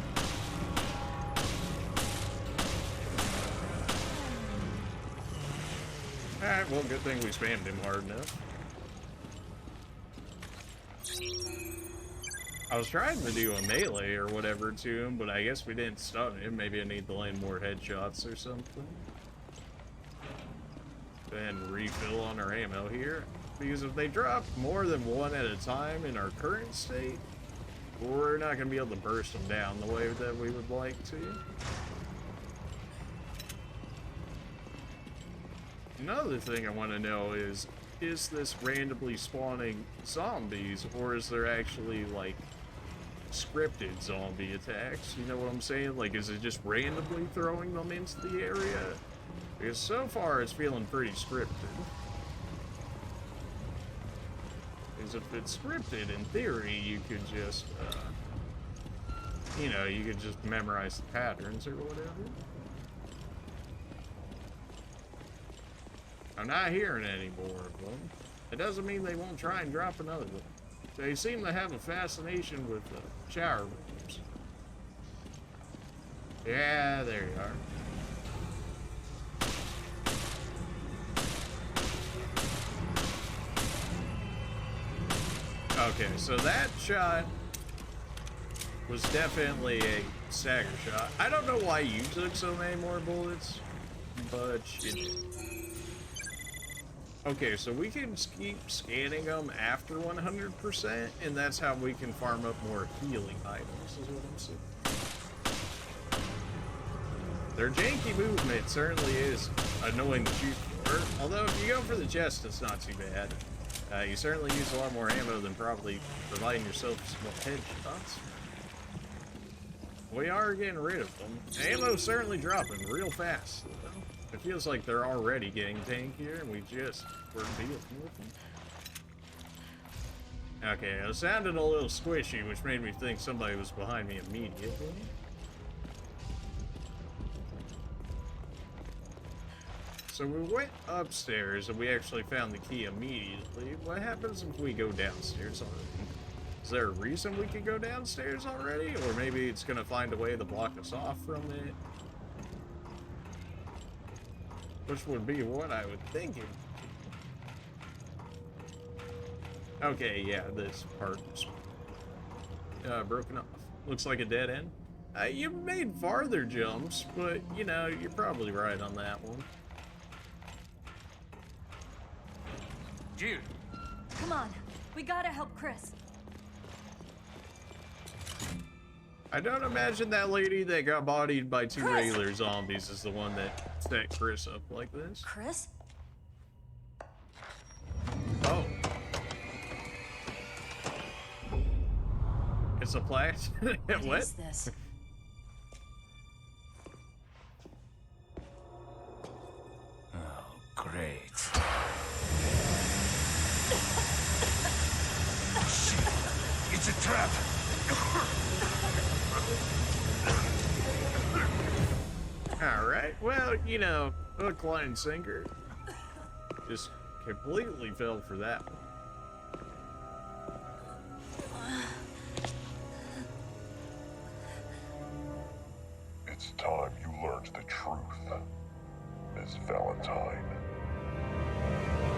Alright, well, good thing we spammed him hard enough. I was trying to do a melee or whatever to him, but I guess we didn't stun him. Maybe I need to land more headshots or something. And refill on our ammo here. Because if they drop more than one at a time in our current state, we're not going to be able to burst them down the way that we would like to. Another thing I want to know is this randomly spawning zombies, or is there actually, like, scripted zombie attacks? You know what I'm saying? Like, is it just randomly throwing them into the area? Because so far it's feeling pretty scripted. Because if it's scripted, in theory, you could just, you know, you could just memorize the patterns or whatever. I'm not hearing any more of them. It doesn't mean they won't try and drop another one. They seem to have a fascination with shower rooms. Yeah, there you are. Okay, so that shot was definitely a stagger shot. I don't know why you took so many more bullets, but you did. Okay, so we can keep scanning them after 100%, and that's how we can farm up more healing items, is what I'm saying. Their janky movement certainly is annoying to shoot for, although if you go for the chest, it's not too bad. You certainly use a lot more ammo than probably providing yourself some headshots. We are getting rid of them. Ammo's certainly dropping real fast, though. It feels like they're already getting tankier, and we just were dealing with them. Okay, it sounded a little squishy, which made me think somebody was behind me immediately. So we went upstairs, and we actually found the key immediately. What happens if we go downstairs already? Is there a reason we could go downstairs already? Or maybe it's going to find a way to block us off from it? Which would be what I would think. Okay, yeah, this part is broken off. Looks like a dead end. You made farther jumps, but, you know, you're probably right on that one. Jill! Come on, we gotta help Chris. I don't imagine that lady that got bodied by two regular zombies is the one that set Chris up like this. Chris? Oh. It's a plant? What is this? Oh, great. Shit! It's a trap! Alright, well, you know, hook, line, sinker. Just completely fell for that one. It's time you learned the truth, Miss Valentine.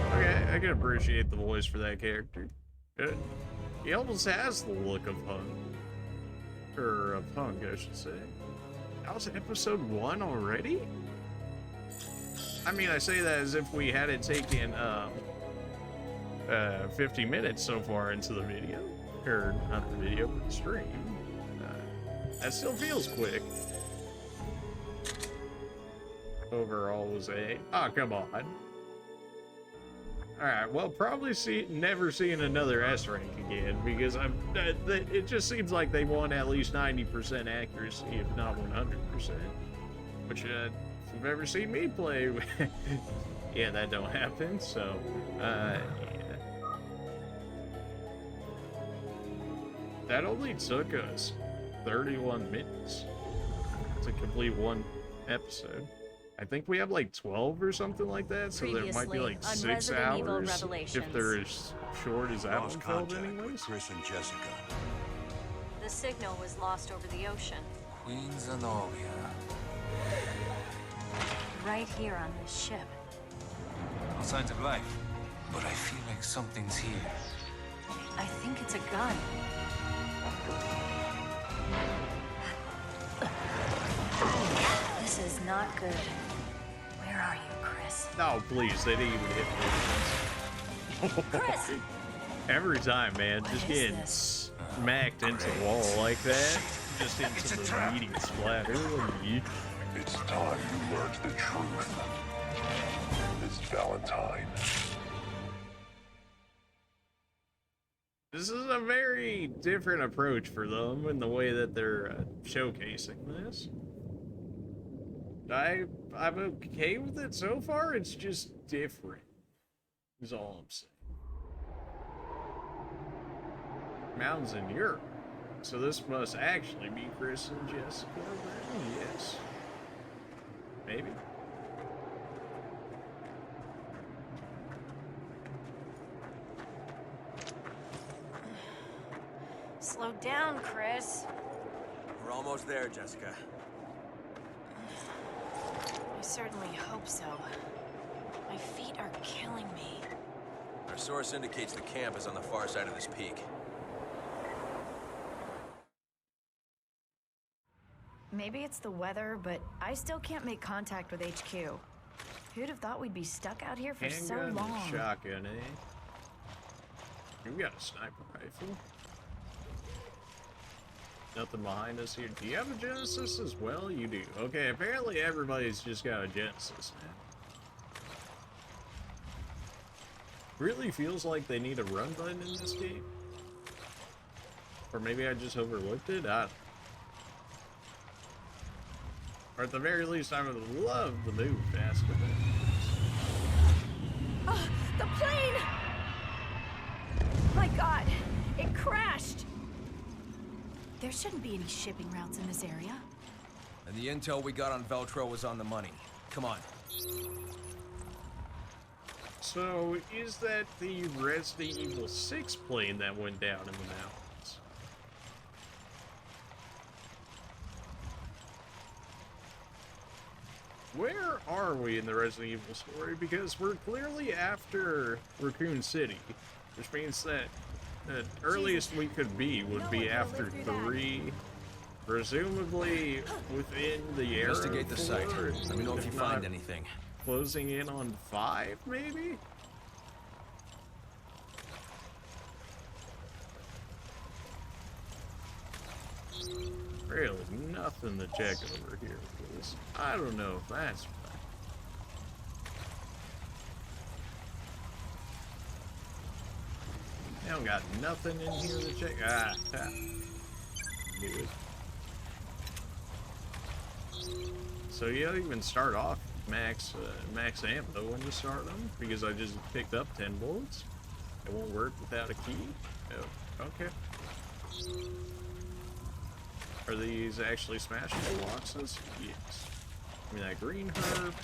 Okay, I can appreciate the voice for that character. He almost has the look of Hunk. Or of Hunk, I should say. That was episode 1 already? I mean, I say that as if we hadn't taken 50 minutes so far into the video. Or, not the video, but the stream. That still feels quick. Overall was a... Oh, come on. Alright, well, probably never seeing another S rank again, because it just seems like they want at least 90% accuracy, if not 100%. Which, if you've ever seen me play, yeah, that don't happen, so, yeah. That only took us 31 minutes to complete one episode. I think we have like 12 or something like that, so there might be Previously like on 6 Resident Evil hours Revelations. if they're as short as that one Lost felt contact with anyways. Chris and Jessica. The signal was lost over the ocean. Queen Zenobia. Right here on this ship. No signs of life. But I feel like something's here. I think it's a gun. This is not good. Where are you, Chris? No, please, they didn't even hit me. Chris! Every time, man, What just is getting this? smacked into the wall like that, just into the immediate splatter. It's time you learned the truth, Miss Valentine. This is a very different approach for them in the way that they're showcasing this. I'm okay with it so far. It's just different, is all I'm saying. Mountains in Europe. So this must actually be Chris and Jessica. Yes. Maybe. Slow down, Chris. We're almost there, Jessica. I certainly hope so. My feet are killing me. Our source indicates the camp is on the far side of this peak. Maybe it's the weather, but I still can't make contact with HQ. Who'd have thought we'd be stuck out here for so Handgun long? and shotgun, eh? You've got a sniper rifle. Nothing behind us here. Do you have a Genesis as well? You do. Okay, apparently everybody's just got a Genesis now. Really feels like they need a run button in this game. Or maybe I just overlooked it? I don't know. Or at the very least, I would love to move faster than Oh, the plane! My God, it crashed! There shouldn't be any shipping routes in this area. And the intel we got on Veltro was on the money. Come on. So, is that the Resident Evil 6 plane that went down in the mountains? Where are we in the Resident Evil story? Because we're clearly after Raccoon City, which means that the earliest we could be would be after 3, presumably within the era. Investigate the site. Let me know if you find anything. Closing in on 5, maybe? Really, nothing to check over here, please. I don't know if that's right. I don't got nothing in here to check. Ah, knew it. So you don't even start off max ammo when you start them, because I just picked up 10 bullets. It won't work without a key. Oh, okay. Are these actually smashable boxes? Yes. I mean, that green herb.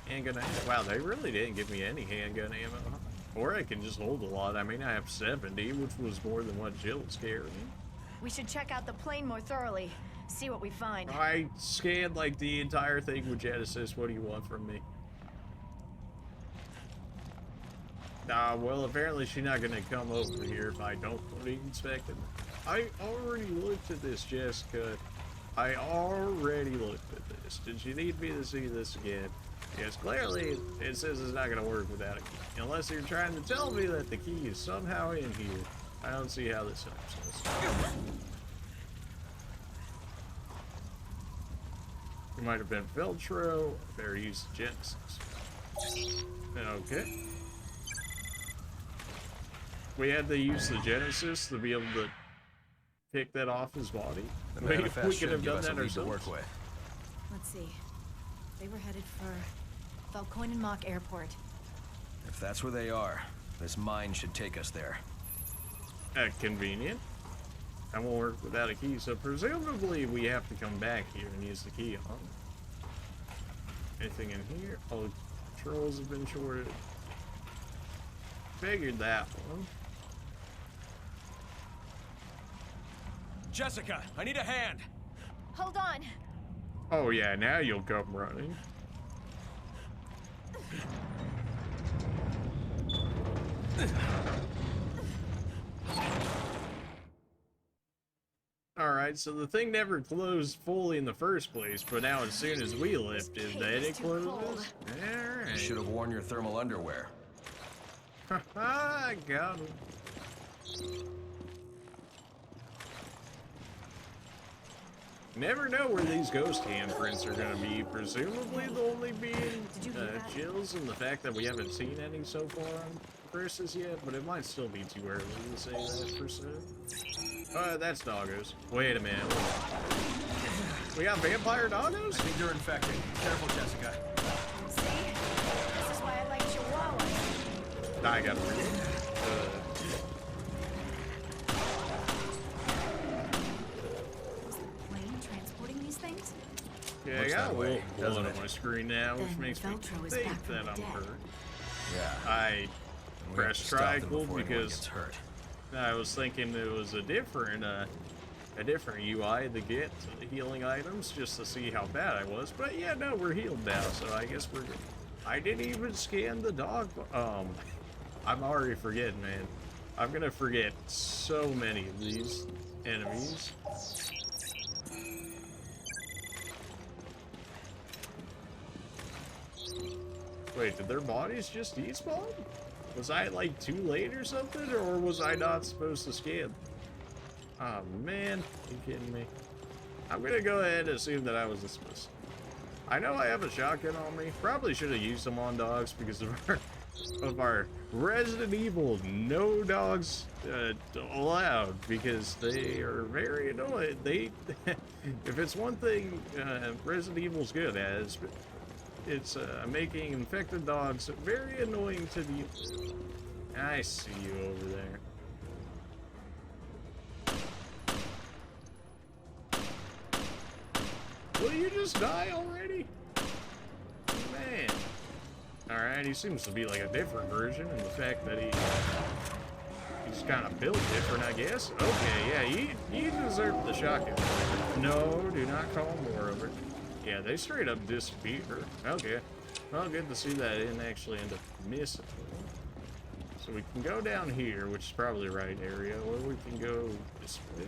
Handgun ammo. Wow, they really didn't give me any handgun ammo. Or I can just hold a lot. I mean, I have 70, which was more than what Jill's carrying. We should check out the plane more thoroughly. See what we find. I scanned like the entire thing with Genesis. What do you want from me? Well, apparently she's not gonna come over here if I don't inspect it. I already looked at this, Jessica. I already looked at this. Did you need me to see this again? Yes, clearly it says it's not gonna work without a key. Unless you're trying to tell me that the key is somehow in here. I don't see how this helps us. It might have been Veltro. Better use the Genesis. Okay. We had to use the Genesis to be able to pick that off his body. The We manifest could have should give done us a that lead to ourselves. work with. Let's see. They were headed for Valentine Airport. If that's where they are, this mine should take us there. Convenient. That won't work without a key, so presumably we have to come back here and use the key on. Anything in here? Oh, controls have been shorted. Figured that one. Jessica, I need a hand. Hold on. Oh yeah, now you'll come running. Alright, so the thing never closed fully in the first place, but now as soon as we lifted, then it closes. Alright. You should have worn your thermal underwear. Haha, I got him. Never know where these ghost handprints are gonna be. Presumably they'll only be in chills, and the fact that we haven't seen any so far on Chris's yet, but it might still be too early to say that per se. That's doggos. Wait a minute. We got vampire doggos? I think you're infected. Careful, Jessica. See? This is why I like Chihuahuas. I gotta read it. Transporting these things? Yeah, I got a little blood on my screen now, which makes me think that I'm hurt. Yeah. I pressed triangle because hurt. I was thinking it was a different UI to get the healing items just to see how bad I was. But yeah, no, we're healed now, so I guess we're good. I didn't even scan the dog. I'm already forgetting, man. I'm gonna forget so many of these enemies. Wait, did their bodies just despawn? Was I like too late or something, or was I not supposed to scan? Oh man, are you kidding me? I'm gonna go ahead and assume that I was supposed to. I know I have a shotgun on me. Probably should have used them on dogs because of our Resident Evil no dogs allowed, because they are very annoying. If it's one thing Resident Evil's good at, it's making infected dogs very annoying to the... I see you over there. Will you just die already? Man. Alright, he seems to be like a different version, and the fact that he's kind of built different, I guess. Okay, yeah, you deserve the shotgun. No, do not call more of it. Yeah, they straight up disappear. Okay. Well, good to see that I didn't actually end up missing. So we can go down here, which is probably the right area, or we can go this way.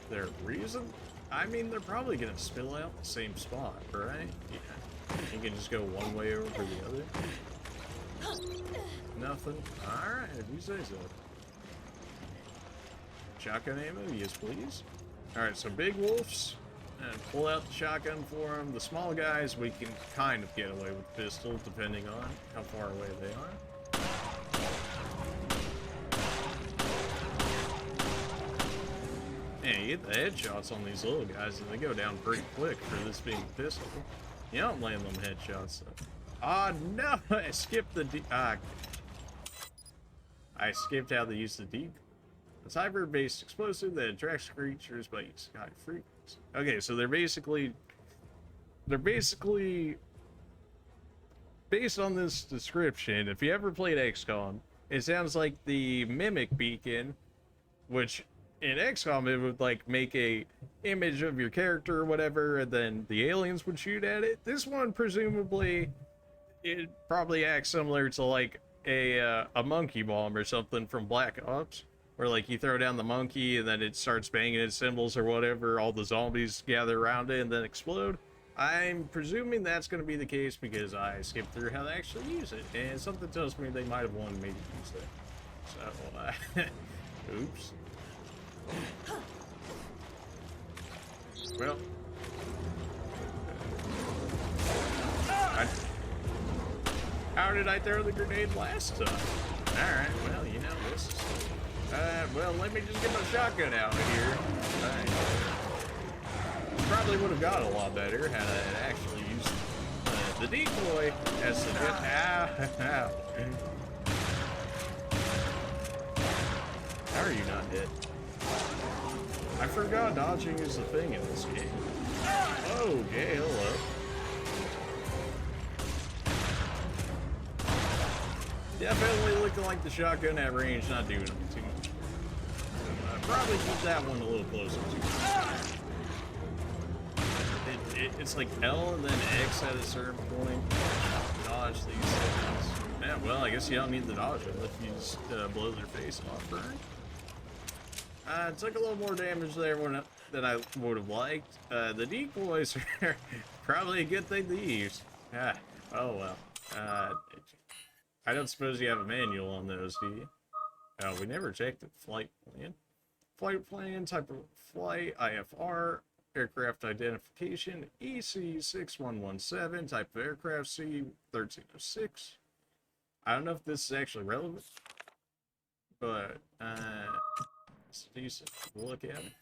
There a reason? I mean, they're probably gonna spill out the same spot, right? Yeah. You can just go one way over the other. Nothing. Alright, if you say so. Shotgun ammo? Yes, please. Alright, so big wolves. And pull out the shotgun for them. The small guys, we can kind of get away with pistol, depending on how far away they are. Yeah, you get the headshots on these little guys, and they go down pretty quick for this being a pistol. You don't land them headshots, though. Ah, no! I skipped the I skipped how they use the decoy. It's hyper-based explosive that attracts creatures by high frequency. Okay, so they're basically based on this description. If you ever played XCOM, it sounds like the mimic beacon, which in XCOM it would like make a image of your character or whatever, and then the aliens would shoot at it. This one, presumably, it probably acts similar to like a monkey bomb or something from Black Ops, where like you throw down the monkey and then it starts banging its cymbals or whatever, all the zombies gather around it and then explode. I'm presuming that's going to be the case because I skipped through how they actually use it, and something tells me they might have wanted me to use it. So, oops. Well, how did I throw the grenade last time? Alright, well, you know, this is... well, let me just get my shotgun out of here. Probably would have got a lot better had I actually used the decoy as the good... Ow! How are you not dead? I forgot dodging is a thing in this game. Okay, hello. Definitely looking like the shotgun at range, not doing too much. Probably keep that one a little closer to it's like L and then X at a certain point. Dodge these things. Yeah, well, I guess you don't need the dodge if you just blow their face off, right? Took a little more damage there than I would have liked. The decoys are probably a good thing to use. Ah, oh well. I don't suppose you have a manual on those, do you? Oh, we never checked the flight plan. Flight plan, type of flight, IFR, aircraft identification, EC6117, type of aircraft, C1306. I don't know if this is actually relevant, but it's decent. We'll look at it.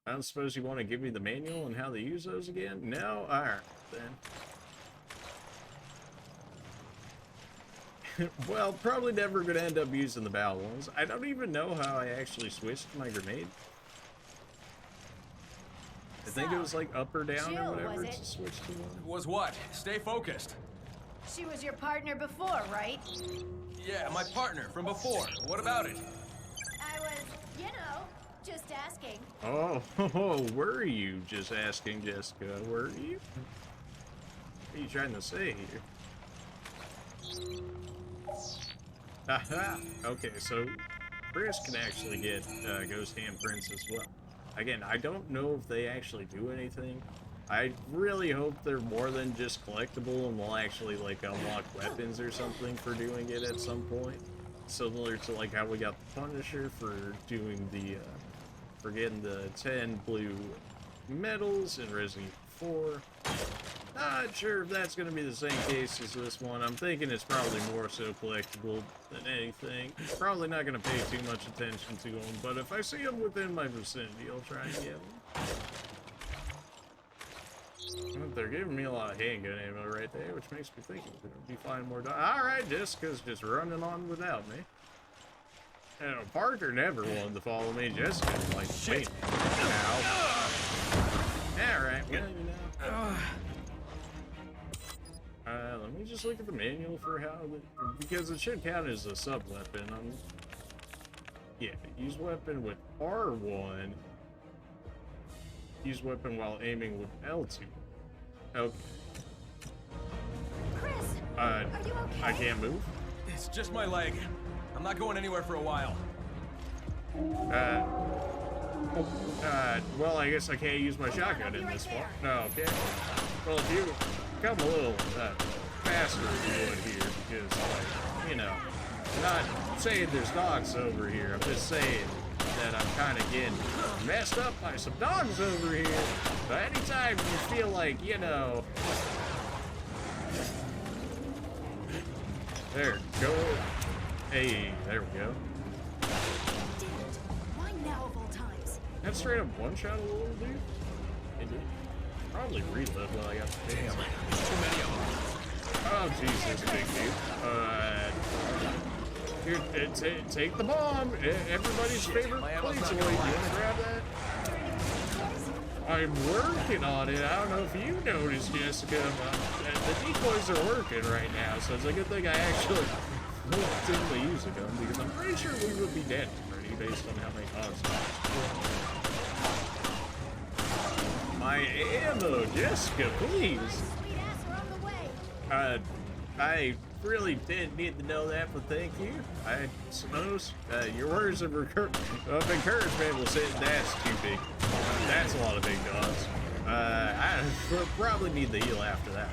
I don't suppose you want to give me the manual and how to use those again? No? Alright, then. Well, probably never going to end up using the bow ones. I don't even know how I actually switched my grenade. I think it was like up or down Jill, or whatever was it? to switch to one. Was what? Stay focused. She was your partner before, right? Yeah, my partner from before. What about it? I was, you know, just asking. Oh, were you just asking, Jessica? Were you? What are you trying to say here? Aha! Okay, so Chris can actually get ghost handprints as well. Again, I don't know if they actually do anything. I really hope they're more than just collectible and we'll actually like unlock weapons or something for doing it at some point. Similar to like how we got the Punisher for doing the for getting the 10 blue medals in Resident Evil 4. Not sure if that's going to be the same case as this one. I'm thinking it's probably more so collectible than anything. Probably not going to pay too much attention to them, but if I see them within my vicinity, I'll try and get them. Well, they're giving me a lot of handgun ammo right there, which makes me think we're going to be finding more. Alright, Jessica's just running on without me. And Parker never wanted to follow me. Jessica's like, wait. Ow. Alright, well, you know. Let me just look at the manual for how because it should count as a sub-weapon. Yeah, use weapon with R1. Use weapon while aiming with L2. Okay. Chris, are you okay? I can't move? It's just my leg. I'm not going anywhere for a while. Well, I guess I can't use my shotgun in this one. No, okay. Well, if you come a little faster if you would here, because, like, you know, I'm not saying there's dogs over here. I'm just saying that I'm kind of getting messed up by some dogs over here. But anytime you feel like, you know, there, go. Hey, there we go. Why now of all times? That straight up one-shot a little dude? It did. Probably reload while I got the damn. Too many of them. Oh, jeez, there's a big dude. Here, take the bomb. Everybody's favorite play toy. You wanna grab that? I'm working on it. I don't know if you noticed, Jessica, but the decoys are working right now, so it's a good thing I actually didn't use a gun, because I'm pretty sure we would be dead already based on how many dogs. My ammo, Jessica, please. I really didn't need to know that, but thank you. I suppose your words of encouragement will say that's too big. That's a lot of big dogs. I probably need the heal after that.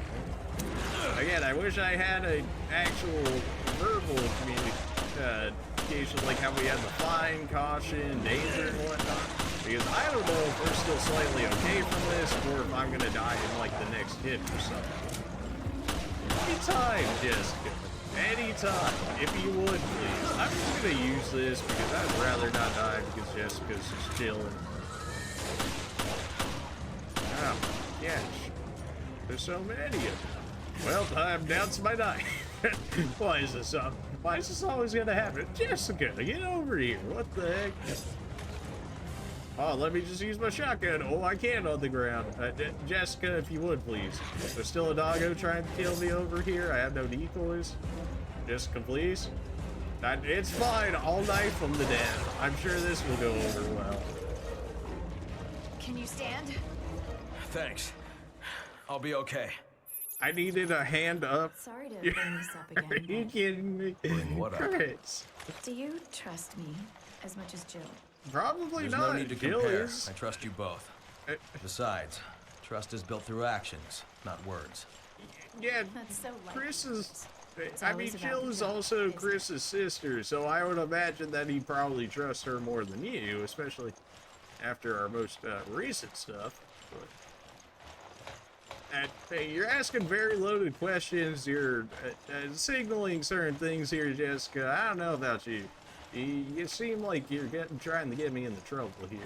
Again, I wish I had an actual verbal communication, like how we had the flying, caution, danger, and whatnot. Because I don't know if we're still slightly okay from this, or if I'm gonna die in like the next hit or something. Anytime, Jessica. Anytime. If you would, please. I'm just gonna use this because I'd rather not die because Jessica's just chilling. Oh, gosh. There's so many of them. Well, I'm down to my knife. Why is this up? Why is this always gonna happen? Jessica, get over here. What the heck? Oh, let me just use my shotgun. Oh, I can on the ground. Jessica, if you would, please. There's still a doggo trying to kill me over here. I have no decoys. Jessica, please. It's fine. I'll knife him to death. I'm sure this will go over well. Can you stand? Thanks. I'll be okay. I needed a hand up. Sorry to bring this up again. Are you kidding me? Bring what up? Chris. Do you trust me as much as Jill? Probably There's not. no need to Jill compare. is. I trust you both. Besides, trust is built through actions, not words. Yeah, That's so light. Chris is. It's I mean, always about Jill the is job, also isn't it? Chris's sister, so I would imagine that he probably trusts her more than you, especially after our most recent stuff. But, hey, you're asking very loaded questions. You're signaling certain things here, Jessica. I don't know about you. You seem like you're trying to get me into trouble here.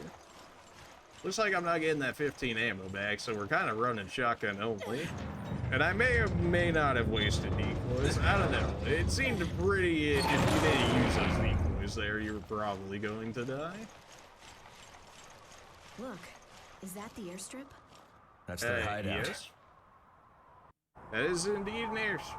Looks like I'm not getting that 15 ammo back, so we're kind of running shotgun only. And I may or may not have wasted decoys. I don't know. It seemed pretty, if you didn't use those decoys there, you were probably going to die. Look, is that the airstrip? That's their hideout. Yes. That is indeed an airstrip.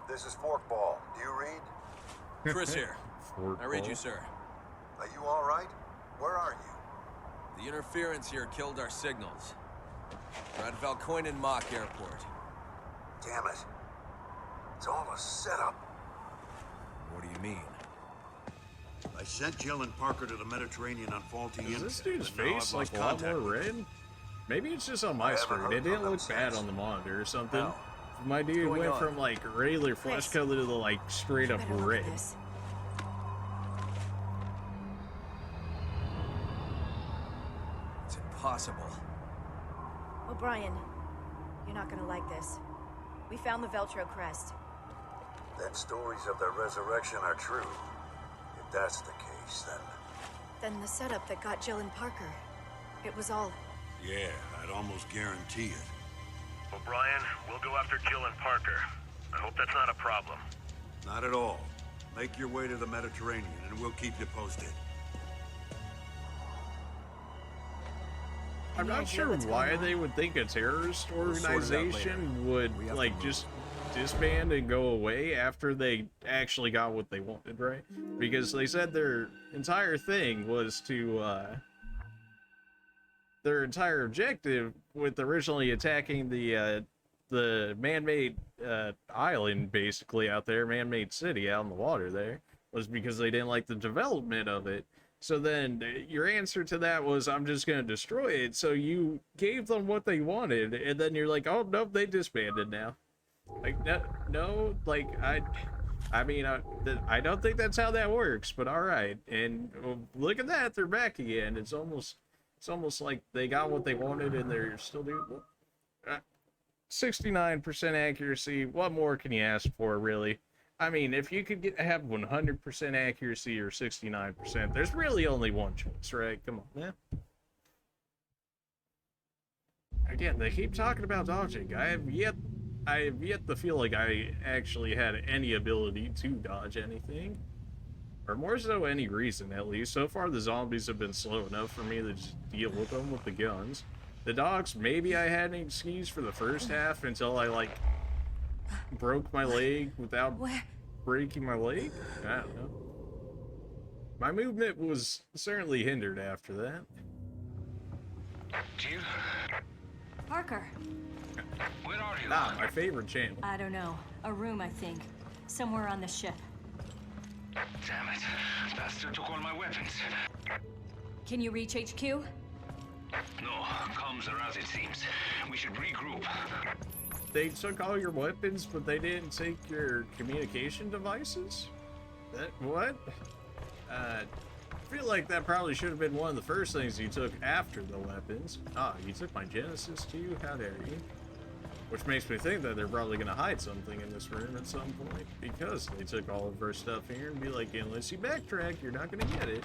This is Forkball. Do you read? Chris here. I read you, sir. Are you all right? Where are you? The interference here killed our signals. We're at Valentine Mock Airport. Damn it. It's all a setup. What do you mean? I sent Jill and Parker to the Mediterranean on faulty Is this internet, dude's but now face I've like lost a lot contact more with red? Maybe it's just on my I haven't screen. heard It didn't from look them bad since. on the monitor or something. How? My dude going went on? from like regular flesh color to like straight up Better look at red. this. It's impossible. O'Brien, you're not gonna like this. We found the Veltro crest. Then stories of their resurrection are true. If that's the case, then... Then the setup that got Jill and Parker. It was all... Yeah, I'd almost guarantee it. O'Brien, we'll go after Jill and Parker. I hope that's not a problem. Not at all. Make your way to the Mediterranean, and we'll keep you posted. I'm not sure why they would think a terrorist organization would like just disband and go away after they actually got what they wanted, right? Because they said their entire thing was to their entire objective with originally attacking the man-made island basically out there, man-made city out in the water there, was because they didn't like the development of it. So then your answer to that was, I'm just going to destroy it. So you gave them what they wanted, and then you're like, oh, nope, they disbanded now. Like, no, like, I mean, I don't think that's how that works, but all right. And look at that, they're back again. It's almost like they got what they wanted, and they're still doing 69% accuracy. What more can you ask for, really? I mean, if you could have 100% accuracy or 69%, there's really only one choice, right? Come on, man. Again, they keep talking about dodging. I have yet to feel like I actually had any ability to dodge anything. Or more so, any reason, at least. So far, the zombies have been slow enough for me to just deal with them with the guns. The dogs, maybe I had an excuse for the first half until I, like, broke my leg without breaking my leg? I don't know. My movement was certainly hindered after that. Jill? Parker. Where are you? Ah, my favorite channel. I don't know. A room, I think. Somewhere on the ship. Damn it. Bastard took all my weapons. Can you reach HQ? No, comms are as it seems. We should regroup. They took all your weapons, but they didn't take your communication devices? What? I feel like that probably should have been one of the first things you took after the weapons. Ah, you took my Genesis too? How dare you? Which makes me think that they're probably going to hide something in this room at some point, because they took all of our stuff here and be like, unless you backtrack, you're not going to get it.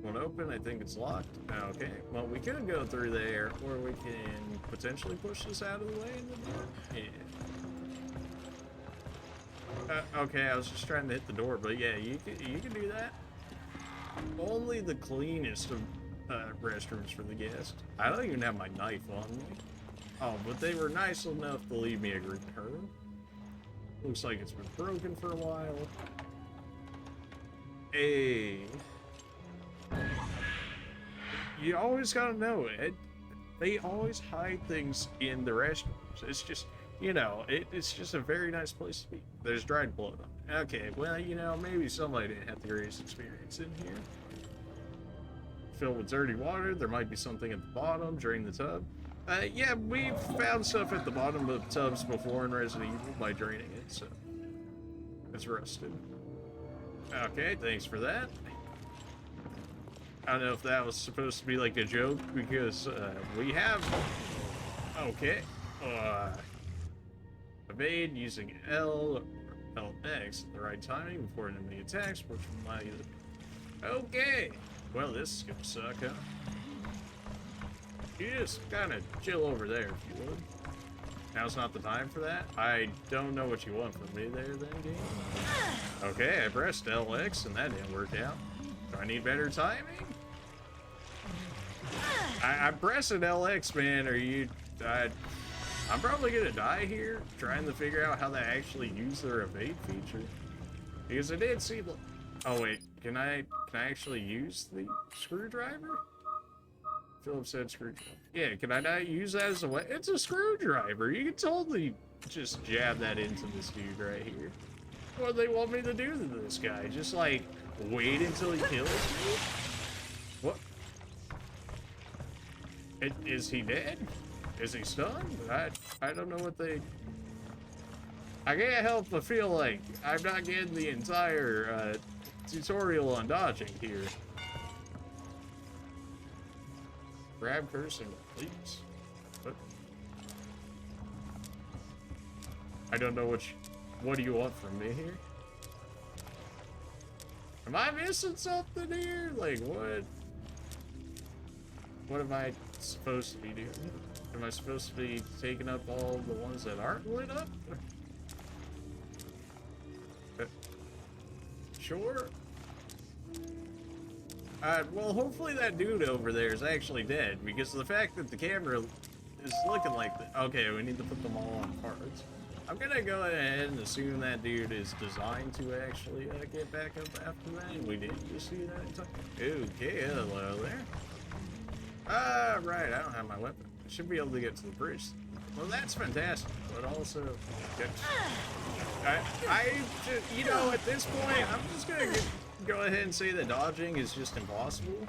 Won't open. I think it's locked. Okay. Well, we could go through there, or we can potentially push this out of the way in the door. Yeah. Okay, I was just trying to hit the door, but yeah, you can do that. Only the cleanest of restrooms for the guest. I don't even have my knife on me. Oh, but they were nice enough to leave me a green herb. Looks like it's been broken for a while. Hey. You always gotta know it. They always hide things in the restrooms. It's just, you know, it's just a very nice place to be. There's dried blood on it. Okay, well, you know, maybe somebody didn't have the greatest experience in here. Filled with dirty water. There might be something at the bottom. Drain the tub. Yeah, we've found stuff at the bottom of tubs before in Resident Evil by draining it, so it's rusted. Okay, thanks for that. I don't know if that was supposed to be like a joke, because we have... Okay. Evade using L or LX at the right timing before enemy attacks, which might... Okay. Well, this is gonna suck, huh? You just kind of chill over there, if you would. Now's not the time for that. I don't know what you want from me there, then, game. Okay, I pressed LX, and that didn't work out. Do I need better timing? I'm pressing LX, man. Are you... I'm probably gonna die here, trying to figure out how to actually use their evade feature. Because I did see... Oh, wait. Can I actually use the screwdriver? Philip said screwdriver. Yeah, can I not use that as a way? It's a screwdriver. You can totally just jab that into this dude right here. What do they want me to do to this guy? Just like wait until he kills me? What? Is he dead? Is he stunned? I don't know what they... I can't help but feel like I'm not getting the entire tutorial on dodging here. Grab cursing, please. What? I don't know what do you want from me here? Am I missing something here? Like, what? What am I supposed to be doing? Am I supposed to be taking up all the ones that aren't lit up? Sure. Well, hopefully that dude over there is actually dead, because the fact that the camera is looking like that. Okay, we need to put them all on parts. I'm gonna go ahead and assume that dude is designed to actually get back up after that, and we didn't just see that in time. Okay, hello there. Right, I don't have my weapon. I should be able to get to the bridge. Well, that's fantastic, but also... you know, at this point, I'm just gonna go ahead and say that dodging is just impossible.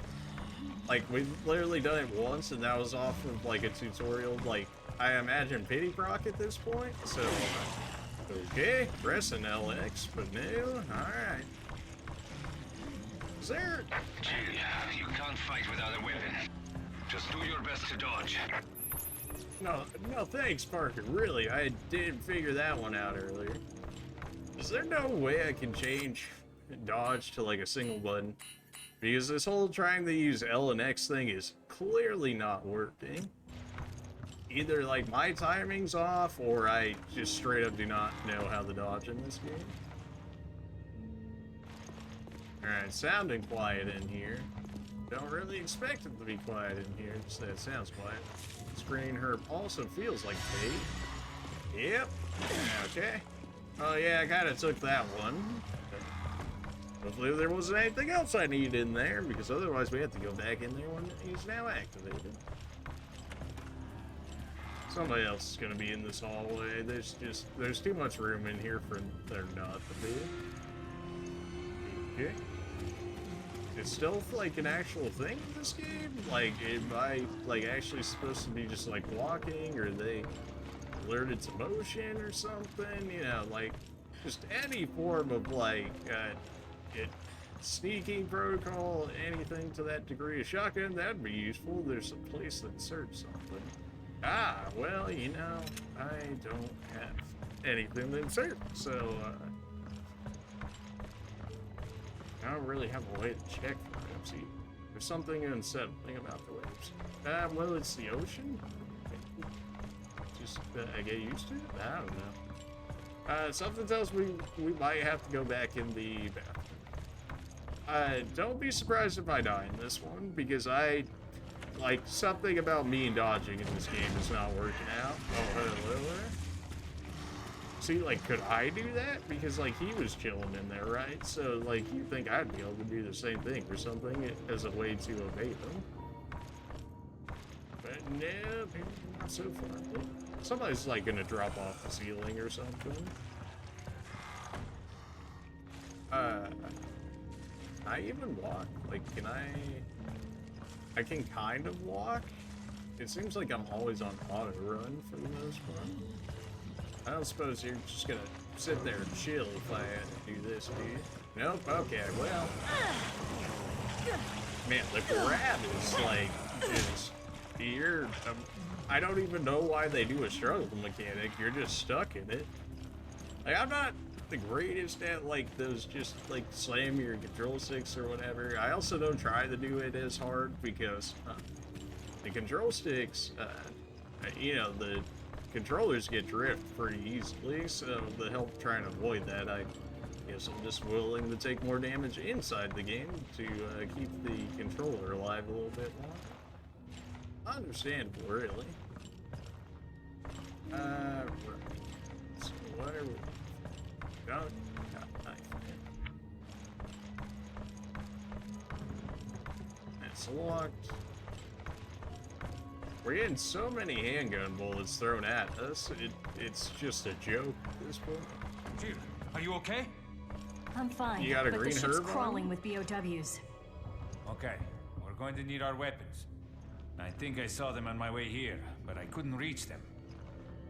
Like, we've literally done it once, and that was off of, like, a tutorial, like, I imagine Pity Proc at this point, so... Okay, press an LX, but no, alright. Is there... Jill, you can't fight without a weapon. Just do your best to dodge. No, thanks, Parker. Really, I did figure that one out earlier. Is there no way I can change dodge to like a single button? Because this whole trying to use L and X thing is clearly not working. Either like my timing's off, or I just straight up do not know how to dodge in this game. Alright, sounding quiet in here. Don't really expect it to be quiet in here, just that it sounds quiet. Screen herb also feels like bait. Yep. Okay. Oh yeah, I kind of took that one. Hopefully there wasn't anything else I needed in there, because otherwise we have to go back in there when he's now activated. Somebody else is gonna be in this hallway. There's too much room in here for there not to be. Okay. Is stealth like an actual thing in this game? Like, am I like actually supposed to be just like walking, or are they alerted to motion or something? You know, like just any form of like sneaking protocol, anything to that degree. A shotgun, that'd be useful. There's a place that inserts something. Ah, well, you know, I don't have anything to insert, so I don't really have a way to check for it. See, There's something unsettling about the waves. Well, it's the ocean? Just get used to it? I don't know. Something tells me we might have to go back in the bathroom. Don't be surprised if I die in this one, because like, something about me dodging in this game is not working out. Oh, hello there. See, like, could I do that? Because, like, he was chilling in there, right? So, like, you think I'd be able to do the same thing or something as a way to evade them. But no, not so far. Somebody's, like, gonna drop off the ceiling or something. Can I even walk? Like, can I can kind of walk? It seems like I'm always on auto run for the most part. I don't suppose you're just gonna sit there and chill if I had to do this, do you? Nope, okay, well. Man, the grab is like, just, you're, I don't even know why they do a struggle mechanic, you're just stuck in it. Like, I'm not the greatest at, like, those just, like, slam your control sticks or whatever. I also don't try to do it as hard because the control sticks, you know, the controllers get drift pretty easily, so to help try and avoid that, I guess I'm just willing to take more damage inside the game to keep the controller alive a little bit longer. Understandable, really. Right. So what are we... Got a knife. That's locked. We're getting so many handgun bullets thrown at us, it's just a joke at this point. Jill, are you okay? I'm fine, you got a but green the ship's herb crawling with BOWs. Okay, we're going to need our weapons. I think I saw them on my way here, but I couldn't reach them.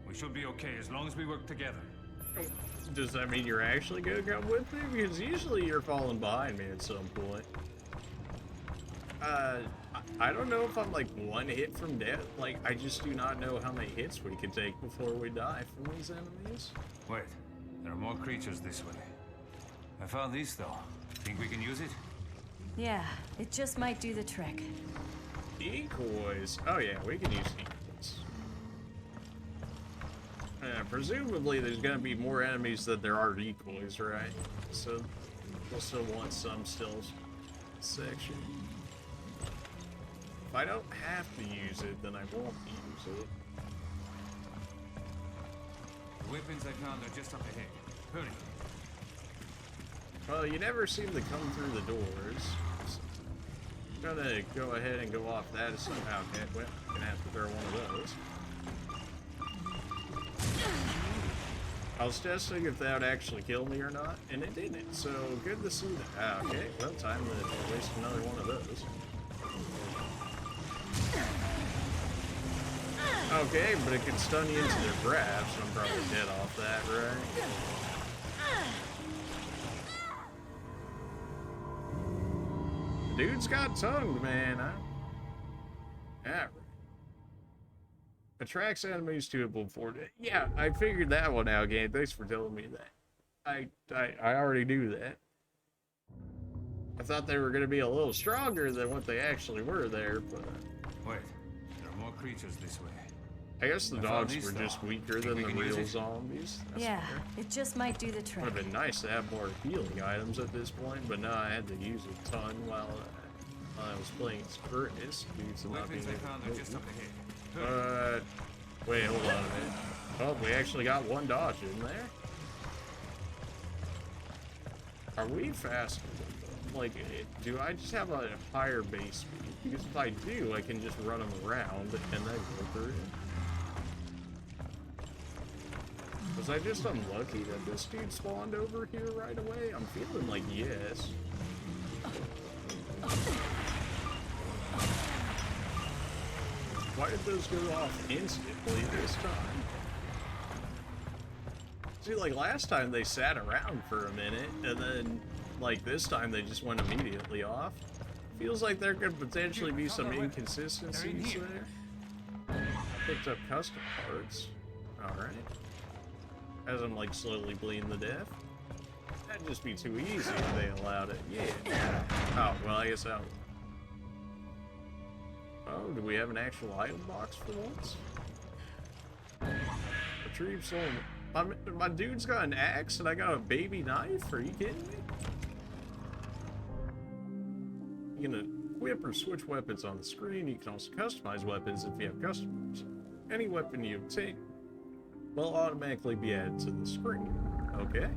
We should be okay as long as we work together. Does that mean you're actually gonna come with me? Because usually you're falling behind me at some point. I don't know if I'm like one hit from death. Like, I just do not know how many hits we can take before we die from these enemies. Wait, there are more creatures this way. I found this though. Think we can use it? Yeah, it just might do the trick. Decoys. Oh yeah, we can use decoys. Presumably there's gonna be more enemies than there are decoys, right? So we'll still want some stealth section. If I don't have to use it, then I won't use it. The weapons I found are just up ahead. Hurry. Well, you never seem to come through the doors. So I'm gonna go ahead and go off that somehow. Okay, well, I'm gonna have to throw one of those. I was testing if that would actually kill me or not, and it didn't, so good to see that. Okay, well, time to waste another one of those. Okay, but it can stun you into their grabs, so I'm probably dead off that, right? The dude's got tongued, man. Alright. Attracts enemies to it before. Yeah, I figured that one out, game. Thanks for telling me that. I already knew that. I thought they were going to be a little stronger than what they actually were there, but... Wait, there are more creatures this way. I guess the dogs were just weaker than the real zombies. That's yeah, fair. it just might do the trick. Would have been nice to have more healing items at this point, but no, I had to use a ton while I was playing Curtis due to not being able to move. Wait, hold on a minute. Oh, we actually got one dodge in there. Are we faster? Like, do I just have a higher base speed? Because if I do, I can just run them around and then go through. Was I just unlucky that this dude spawned over here right away? I'm feeling like yes. Why did those go off instantly this time? See, like last time they sat around for a minute, and then, like this time they just went immediately off. Feels like there could potentially be some inconsistencies there. I picked up custom parts. Alright. As I'm like slowly bleeding to death. That'd just be too easy if they allowed it. Yeah. Oh, well, I guess I'll... Oh, do we have an actual item box for once? Retrieve stolen. My dude's got an axe and I got a baby knife? Are you kidding me? You can equip or switch weapons on the screen. You can also customize weapons if you have customers. Any weapon you obtain will automatically be added to the screen. Okay.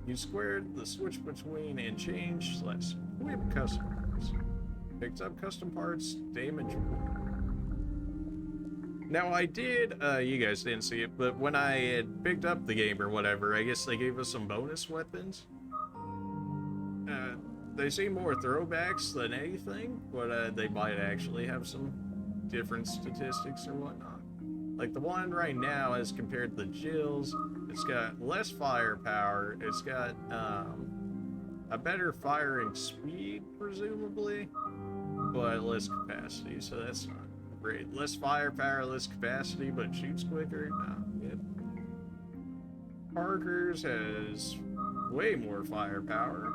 Use square to switch between and change / equip custom parts. Picked up custom parts, damage. Now I did, you guys didn't see it, but when I had picked up the game or whatever, I guess they gave us some bonus weapons. They seem more throwbacks than anything, but they might actually have some different statistics or whatnot. Like the one right now, as compared to the Jills, it's got less firepower, it's got a better firing speed, presumably, but less capacity, so that's not great. Less firepower, less capacity, but shoots quicker. No, yep. Parker's has way more firepower.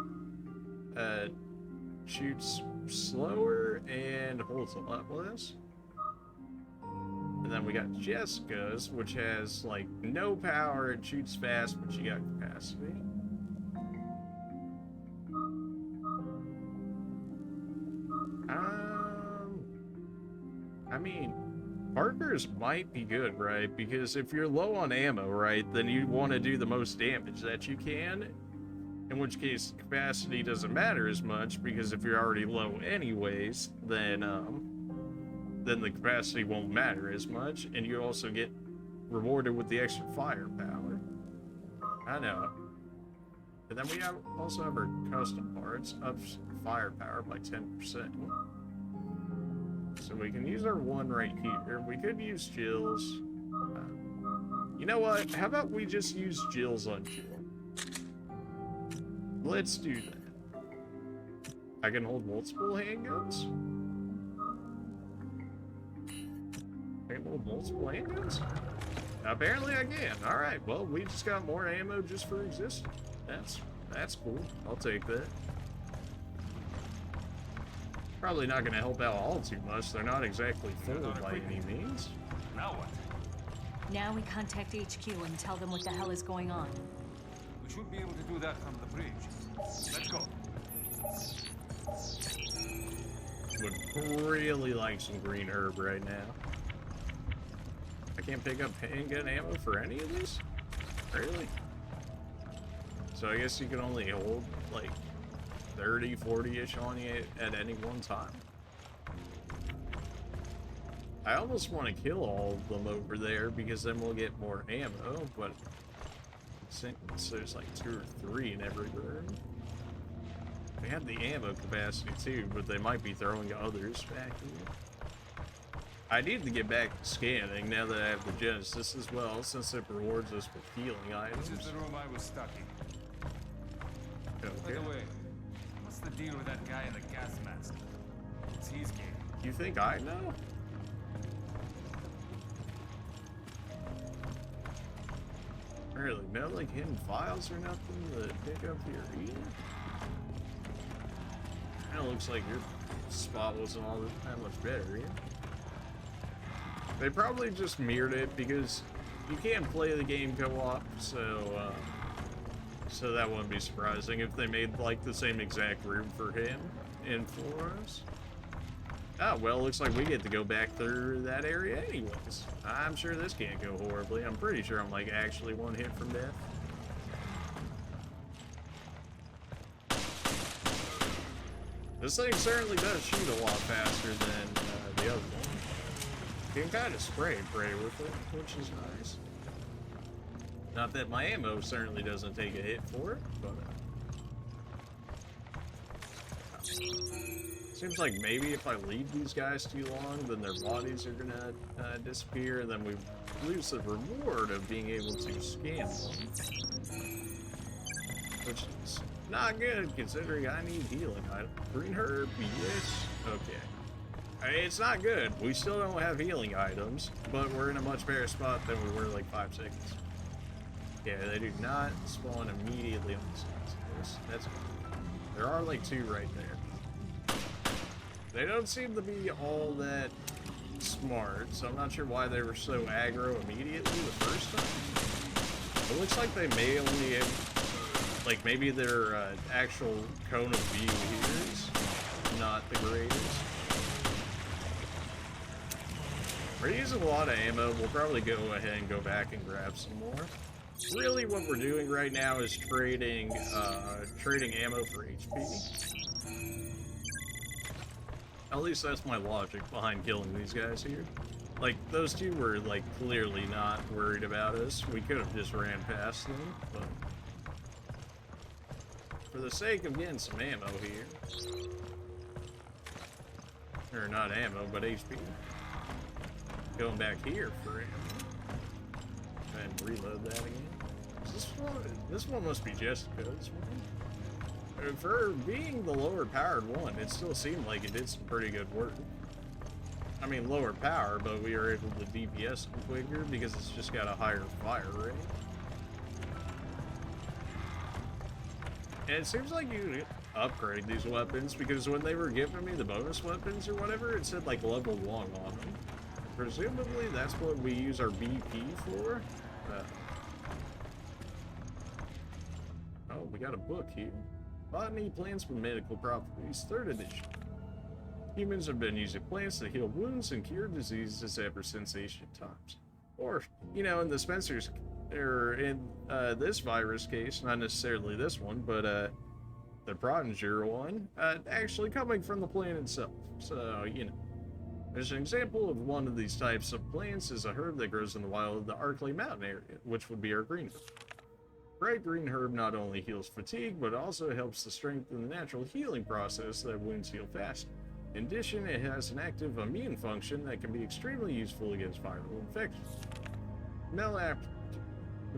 Shoots slower and holds a lot less. And then we got Jessica's, which has like no power and shoots fast, but she got capacity. I mean, Parker's might be good, right? Because if you're low on ammo, right, then you want to do the most damage that you can. In which case, capacity doesn't matter as much, because if you're already low anyways, then the capacity won't matter as much, and you also get rewarded with the extra firepower. I know. And then we also have our custom parts, ups firepower by 10%. So we can use our one right here. We could use Jill's. You know what? How about we just use Jill's on Jill? Let's do that. I can hold multiple handguns? I can hold multiple handguns? Apparently I can. Alright, well, we just got more ammo just for existing. That's cool. I'll take that. Probably not going to help out all too much. They're not exactly full by any means. Now what? Now we contact HQ and tell them what the hell is going on. We should be able to do that from the bridge. Let's go. Would really like some green herb right now. I can't pick up handgun ammo for any of these? Really? So I guess you can only hold like 30, 40-ish on you at any one time. I almost want to kill all of them over there because then we'll get more ammo, but since there's like 2 or 3 in every room. They have the ammo capacity too, but they might be throwing others back here. I need to get back to scanning now that I have the Genesis as well, since it rewards us with healing items. This is the room I was stuck in. Okay. By the way, what's the deal with that guy in the gas mask? It's his game. You think I know? Really, no like hidden files or nothing to pick up here either? Kinda looks like your spot wasn't all that much better, yeah? They probably just mirrored it because you can't play the game co-op, so that wouldn't be surprising if they made like the same exact room for him and for us. Oh, well, looks like we get to go back through that area anyways. I'm sure this can't go horribly. I'm pretty sure I'm like actually one hit from death. This thing certainly does shoot a lot faster than the other one. You can kind of spray and pray with it, which is nice. Not that my ammo certainly doesn't take a hit for it, but seems like maybe if I leave these guys too long, then their bodies are gonna disappear, and then we lose the reward of being able to scan them. Which is not good, considering I need healing. Green herb, yes. Okay. It's not good. We still don't have healing items, but we're in a much better spot than we were like 5 seconds. Yeah, they do not spawn immediately on the sides. That's there are like 2 right there. They don't seem to be all that smart, so I'm not sure why they were so aggro immediately the first time. It looks like they may only have, like, maybe their actual cone of view here is not the greatest. We're using a lot of ammo. We'll probably go ahead and go back and grab some more. Really, what we're doing right now is trading ammo for HP. At least that's my logic behind killing these guys here. Like, those two were, like, clearly not worried about us. We could have just ran past them, but for the sake of getting some ammo here, or not ammo, but HP, going back here for ammo, and reload that again. This one must be Jessica's one. For being the lower powered one, it still seemed like it did some pretty good work. I mean, lower power, but we were able to DPS it quicker because it's just got a higher fire rate. And it seems like you upgrade these weapons because when they were giving me the bonus weapons or whatever, it said like level 1 on them. Presumably that's what we use our BP for. Oh, we got a book here. Botany, Plants with Medical Properties, 3rd edition. Humans have been using plants to heal wounds and cure diseases ever since ancient times. Or, you know, in the Spencer's, or in this virus case, not necessarily this one, but the Prodiger one, actually coming from the plant itself. So, you know. There's an example of one of these types of plants is a herb that grows in the wild of the Arklay Mountain area, which would be our green herb. Bright green herb not only heals fatigue, but also helps to strengthen the natural healing process so that wounds heal faster. In addition, it has an active immune function that can be extremely useful against viral infections. The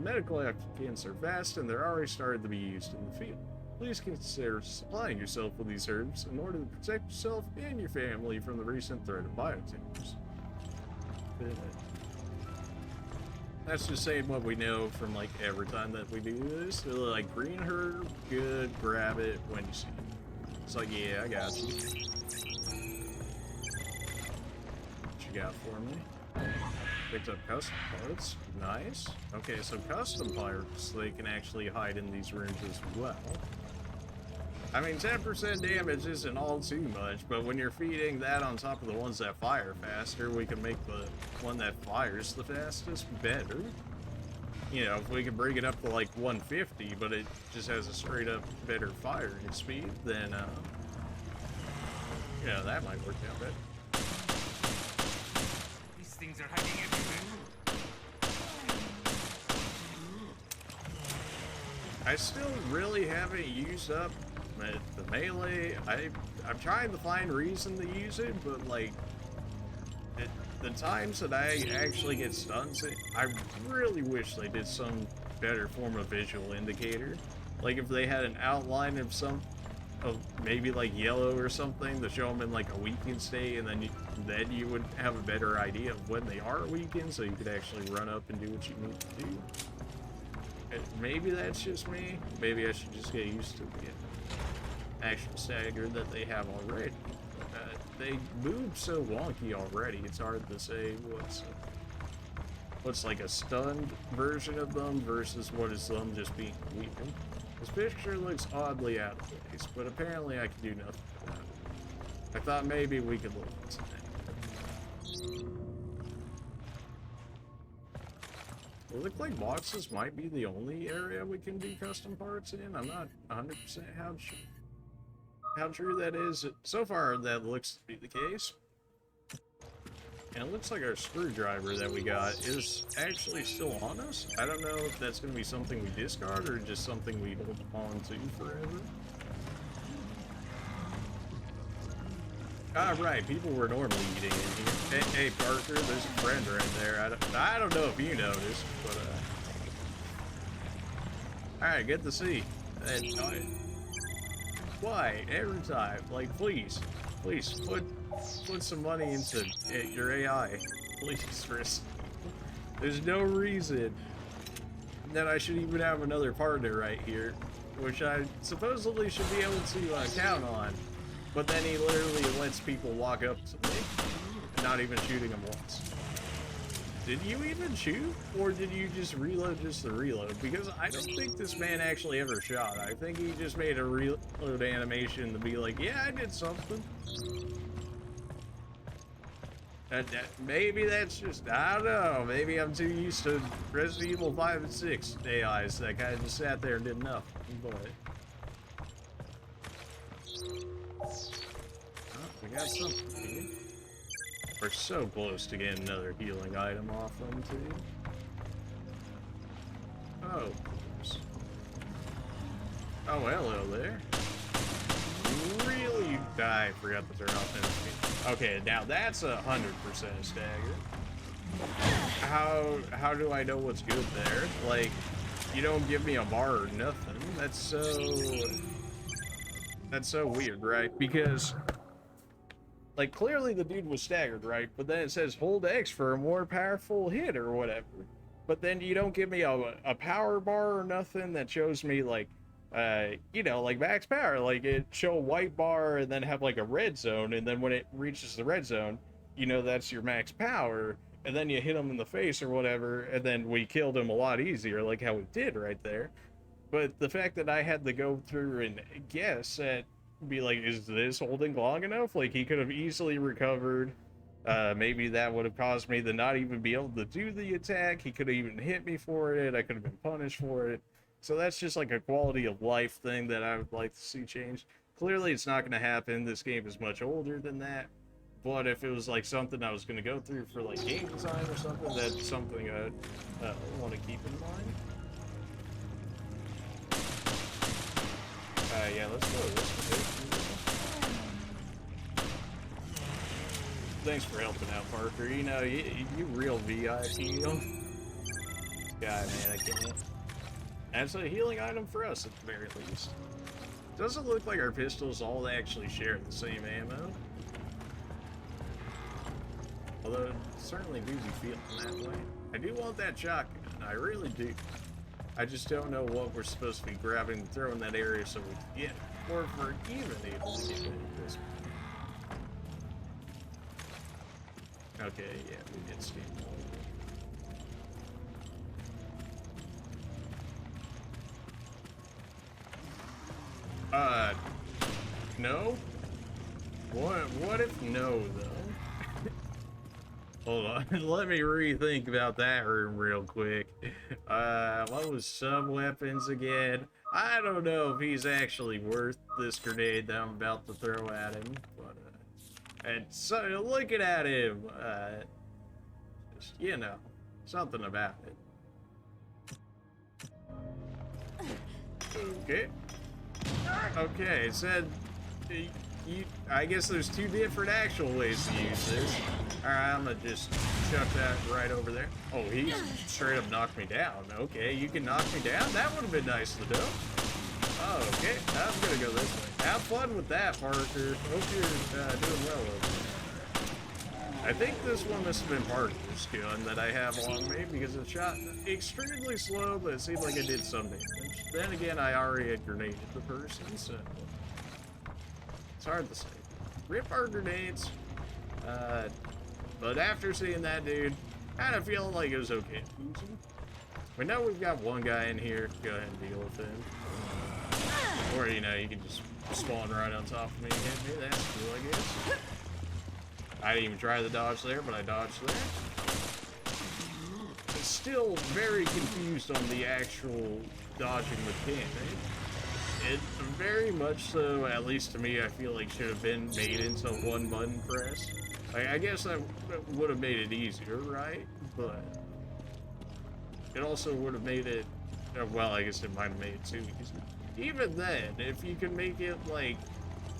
medical applicants are vast and they're already started to be used in the field. Please consider supplying yourself with these herbs in order to protect yourself and your family from the recent threat of bioterrorists. That's just saying what we know from like every time that we do this. They're like, green herb, good, grab it when you see it. It's like, yeah, I got you. What you got for me? Picked up custom parts. Nice. Okay, so custom parts, they can actually hide in these rooms as well. I mean, 10% damage isn't all too much, but when you're feeding that on top of the ones that fire faster, we can make the one that fires the fastest better. You know, if we can bring it up to like 150, but it just has a straight up better firing speed, then, yeah, that might work out better. These things are hiding everywhere. I still really haven't used up the melee. I'm trying to find reason to use it, but like the times that I actually get stuns, I really wish they did some better form of visual indicator. Like if they had an outline of maybe like yellow or something to show them in like a weakened state, and then you would have a better idea of when they are weakened, so you could actually run up and do what you need to do. Maybe that's just me. Maybe I should just get used to the actual stagger that they have already. They move so wonky already, it's hard to say what's like a stunned version of them versus what is them just being weakened. This picture looks oddly out of place, but apparently I can do nothing about it. I thought maybe we could look into that. It looked like boxes might be the only area we can do custom parts in. I'm not 100% how true that is. So far, that looks to be the case. And it looks like our screwdriver that we got is actually still on us. I don't know if that's going to be something we discard or just something we hold on to forever. Ah, right, people were normally eating in here. Hey, Parker, there's a friend right there. I don't know if you noticed, but, alright, good to see. Why? Every time. Like, please, put some money into your AI. Please, Chris. There's no reason that I should even have another partner right here, which I supposedly should be able to count on. But then he literally lets people walk up to me, not even shooting them once. Did you even shoot? Or did you just reload just to reload? Because I don't think this man actually ever shot. I think he just made a reload animation to be like, yeah, I did something. Maybe that's just, I don't know. Maybe I'm too used to Resident Evil 5 and 6 AIs that kind of just sat there and did nothing. But we got something here. We're so close to getting another healing item off them, too. Oh. Oh, hello there. Really? I forgot to turn off enemy. Okay, now that's 100% stagger. How do I know what's good there? Like, you don't give me a bar or nothing. That's so weird, right? Because, like, clearly the dude was staggered, right? But then it says hold X for a more powerful hit or whatever. But then you don't give me a power bar or nothing that shows me, like, you know, like max power. Like, it show a white bar and then have, like, a red zone. And then when it reaches the red zone, you know that's your max power. And then you hit him in the face or whatever. And then we killed him a lot easier, like how we did right there. But the fact that I had to go through and guess at, be like, is this holding long enough? Like, he could have easily recovered. Maybe that would have caused me to not even be able to do the attack. He could have even hit me for it. I could have been punished for it. So that's just like a quality of life thing that I would like to see changed. Clearly it's not going to happen. This game is much older than that. But if it was like something I was going to go through for like game design or something, that's something I want to keep in mind. Yeah, let's go this way. Thanks for helping out, Parker. You know, you real VIP. God, man, I can't. That's a healing item for us, at the very least. Doesn't look like our pistols all actually share the same ammo. Although, it certainly do be feeling that way. I do want that shotgun. I really do. I just don't know what we're supposed to be grabbing and throwing in that area so we can get it. Or if we're even able to get it at this point. Okay, yeah, we did skip. No? What if no, though? Hold on, let me rethink about that room real quick. What was sub-weapons again? I don't know if he's actually worth this grenade that I'm about to throw at him, but, and so, looking at him, just, you know, something about it. Okay. Okay, it said, I guess there's two different actual ways to use this. Alright, I'm gonna just chuck that right over there. Oh, he straight up knocked me down. Okay, you can knock me down? That would have been nice to know. Oh, okay, I'm gonna go this way. Have fun with that, Parker. Hope you're doing well over there. I think this one must have been Parker's gun that I have on me because it shot extremely slow, but it seemed like it did some damage. Then again, I already had grenaded the person, so it's hard to say. Rip our grenades. But after seeing that dude, kind of feeling like it was okay. We know we've got one guy in here. Go ahead and deal with him. Or, you know, you can just spawn right on top of me and hit me. That's cool, I guess. I didn't even try the dodge there, but I dodged there. I'm still very confused on the actual dodging mechanic. It very much so, at least to me, I feel like should have been made into one button press. Like, I guess that would have made it easier, right? But it also would have made it, well, I guess it might have made it too easy. Even then, if you can make it like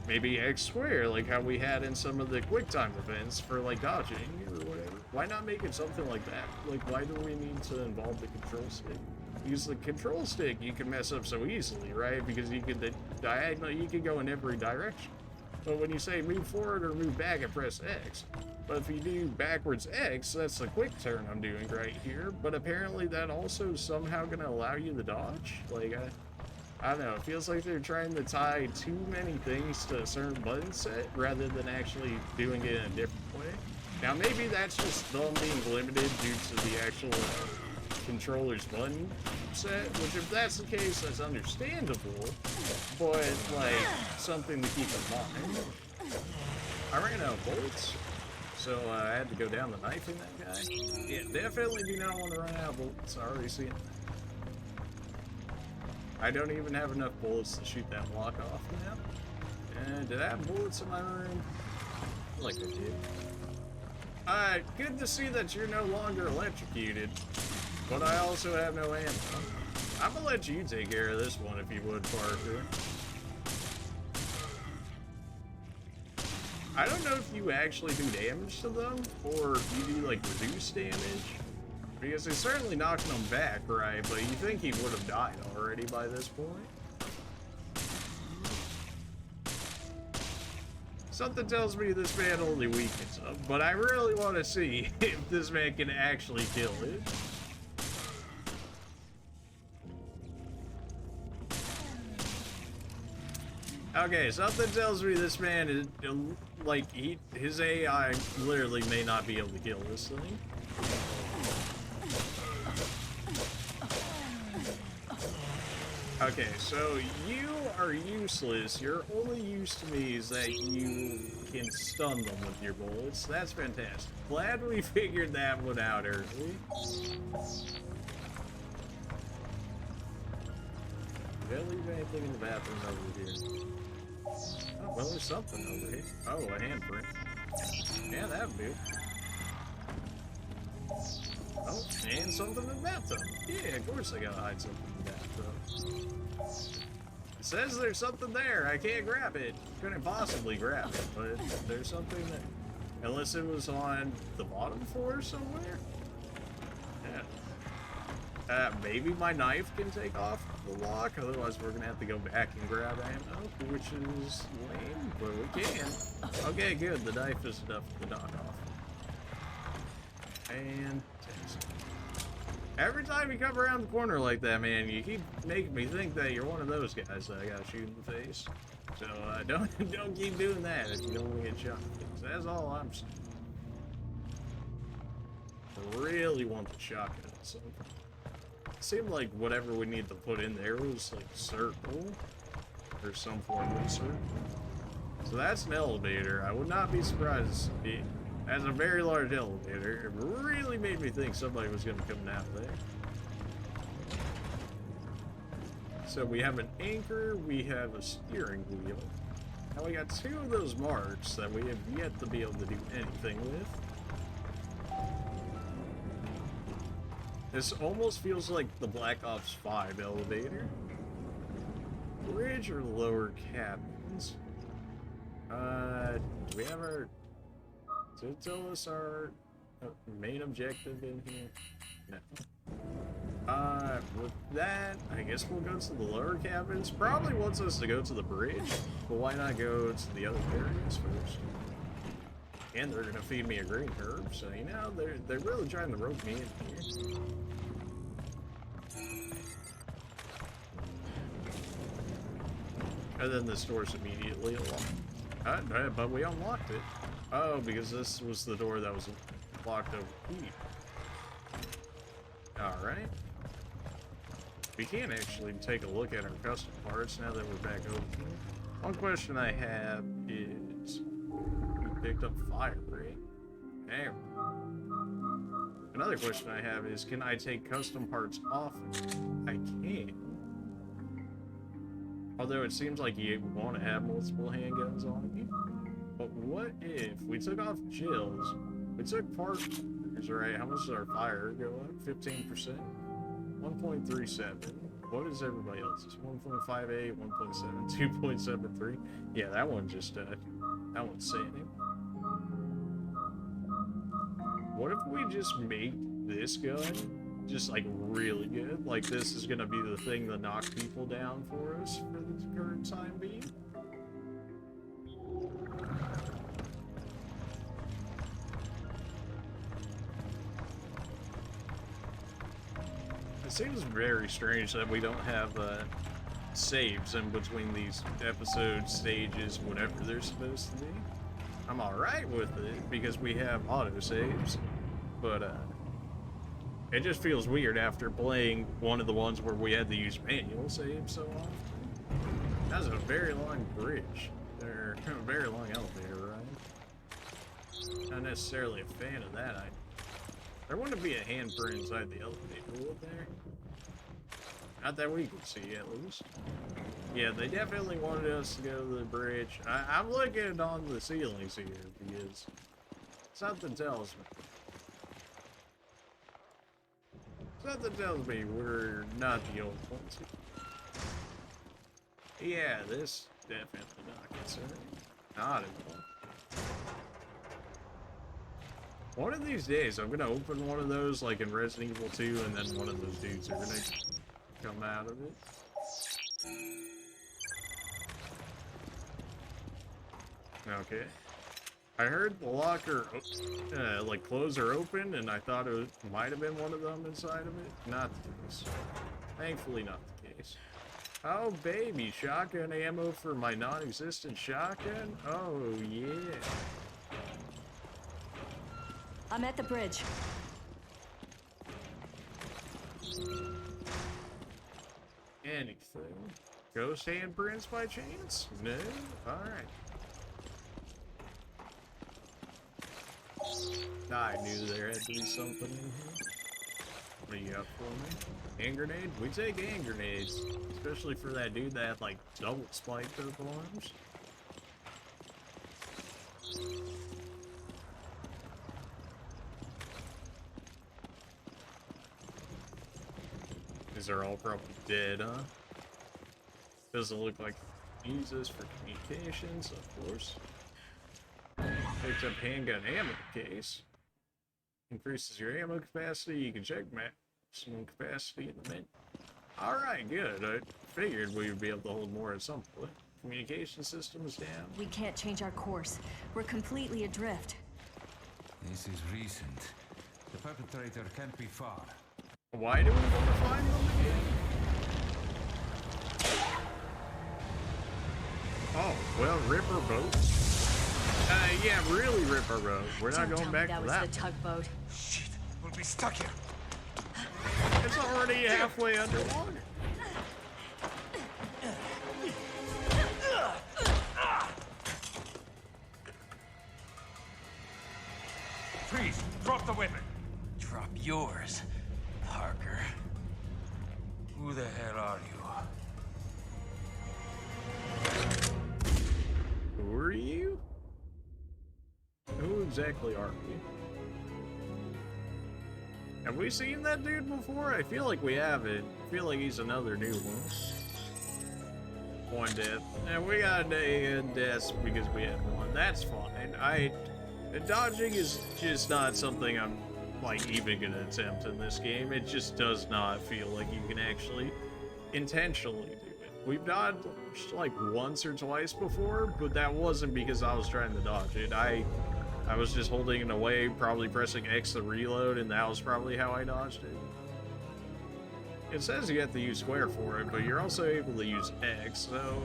maybe X square, like how we had in some of the quick time events for like dodging or whatever, why not make it something like that? Like, why do we need to involve the control stick? Because the control stick you can mess up so easily, right? Because you can diagonal, you can go in every direction. But when you say move forward or move back, I press X. But if you do backwards X, that's the quick turn I'm doing right here. But apparently that also is somehow going to allow you to dodge. Like, I don't know, it feels like they're trying to tie too many things to a certain button set rather than actually doing it in a different way. Now maybe that's just them being limited due to the actual controller's button set, which if that's the case, that's understandable, but like something to keep in mind. I ran out of bullets, so I had to go down the knifing that guy. Yeah, definitely do not want to run out of bullets. I already see it. I don't even have enough bullets to shoot that block off now. And did I have bullets in my room? Like I did. Alright, good to see that you're no longer electrocuted. But I also have no ammo. I'm gonna let you take care of this one if you would, Parker. I don't know if you actually do damage to them, or if you do, like, reduced damage. Because he's certainly knocking them back, right? But you think he would have died already by this point? Something tells me this man only weakens them, but I really want to see if this man can actually kill it. Okay, something tells me this man is, like, his AI literally may not be able to kill this thing. Okay, so you are useless. Your only use to me is that you can stun them with your bullets. That's fantastic. Glad we figured that one out early. Did I leave anything in the bathroom over here? Oh, well, there's something over here. Oh, a handprint. Yeah, that'd be it. Oh, and something in the bathtub. Yeah, of course I gotta hide something in the bathtub. It says there's something there. I can't grab it. Couldn't possibly grab it, but there's something there. Unless it was on the bottom floor somewhere? Yeah. Maybe my knife can take off the lock, otherwise we're gonna have to go back and grab ammo, which is lame, but we can. Okay, good. The knife is enough to knock off. And every time you come around the corner like that, man, you keep making me think that you're one of those guys that I gotta shoot in the face. So don't keep doing that if you don't want to get shot in the face. That's all I'm saying. I really want the shotgun. So it seemed like whatever we need to put in there was like circle or some form of circle. So that's an elevator. I would not be surprised if it has a very large elevator. It really made me think somebody was going to come down there. So we have an anchor, we have a steering wheel. Now we got two of those marks that we have yet to be able to do anything with. This almost feels like the Black Ops 5 elevator. Bridge or lower cabins? Do we have our... Does it tell us our main objective in here? No. With that, I guess we'll go to the lower cabins. Probably wants us to go to the bridge, but why not go to the other areas first? And they're gonna feed me a green herb, so you know, they're really trying to rope me in here. And then this door's immediately unlocked. But we unlocked it. Oh, because this was the door that was locked over here. Alright. We can actually take a look at our custom parts now that we're back over here. One question I have is... We picked up fire, right? Damn. Another question I have is, can I take custom parts off? I can. Although it seems like you want to have multiple handguns on you. But what if we took off Jill's, we took parts, right? How much does our fire go up? 15%? 1.37. What is everybody else's? 1.58, 1.7, 2.73. Yeah, that one just, that one's sitting. What if we just make this gun just like really good? Like this is gonna be the thing that knocks people down for us for the current time being? It seems very strange that we don't have saves in between these episode stages, whatever they're supposed to be. I'm alright with it because we have autosaves, but it just feels weird after playing one of the ones where we had to use manual saves so often. That was a very long bridge, or a very long elevator ride. Not necessarily a fan of that. There wouldn't be a handprint inside the elevator, would there? Not that we could see, at least. Yeah, they definitely wanted us to go to the bridge. I'm looking on the ceilings here because something tells me we're not the old ones. Yeah, this definitely not concerning. Not at all. One of these days, I'm gonna open one of those, like in Resident Evil 2, and then one of those dudes are gonna come out of it. Okay. I heard the locker, like, clothes are open, and I thought it might have been one of them inside of it. Not the case. Thankfully, not the case. Oh, baby, shotgun ammo for my non-existent shotgun? Oh, yeah. I'm at the bridge. Anything? Ghost handprints by chance? No? Alright. I knew there had to be something in here. What do you got for me? Hand grenade? We take hand grenades. Especially for that dude that had like double spiked up arms. These are all probably dead, huh? Doesn't look like use this for communications, of course. Picked up handgun ammo case. Increases your ammo capacity. You can check maximum capacity in the menu. Alright, good. I figured we would be able to hold more at some point. Communication system is down. We can't change our course. We're completely adrift. This is recent. The perpetrator can't be far. Why do we want to find them again? Oh, well, rip our boat. Yeah, really rip our boat. We're not going back to that. That was the tugboat. Shit, we'll be stuck here. It's already halfway underwater. Freeze! Drop the weapon! Drop yours, Parker. Who the hell are you? Who are you? Who exactly are we? Have we seen that dude before? I feel like we haven't. I feel like he's another new one. One death. And we got a death because we had one. That's fine. Dodging is just not something I'm like even gonna attempt in this game. It just does not feel like you can actually intentionally do it. We've dodged like once or twice before, but that wasn't because I was trying to dodge it. I was just holding it away, probably pressing X to reload, and that was probably how I dodged it. It says you have to use square for it, but you're also able to use X, so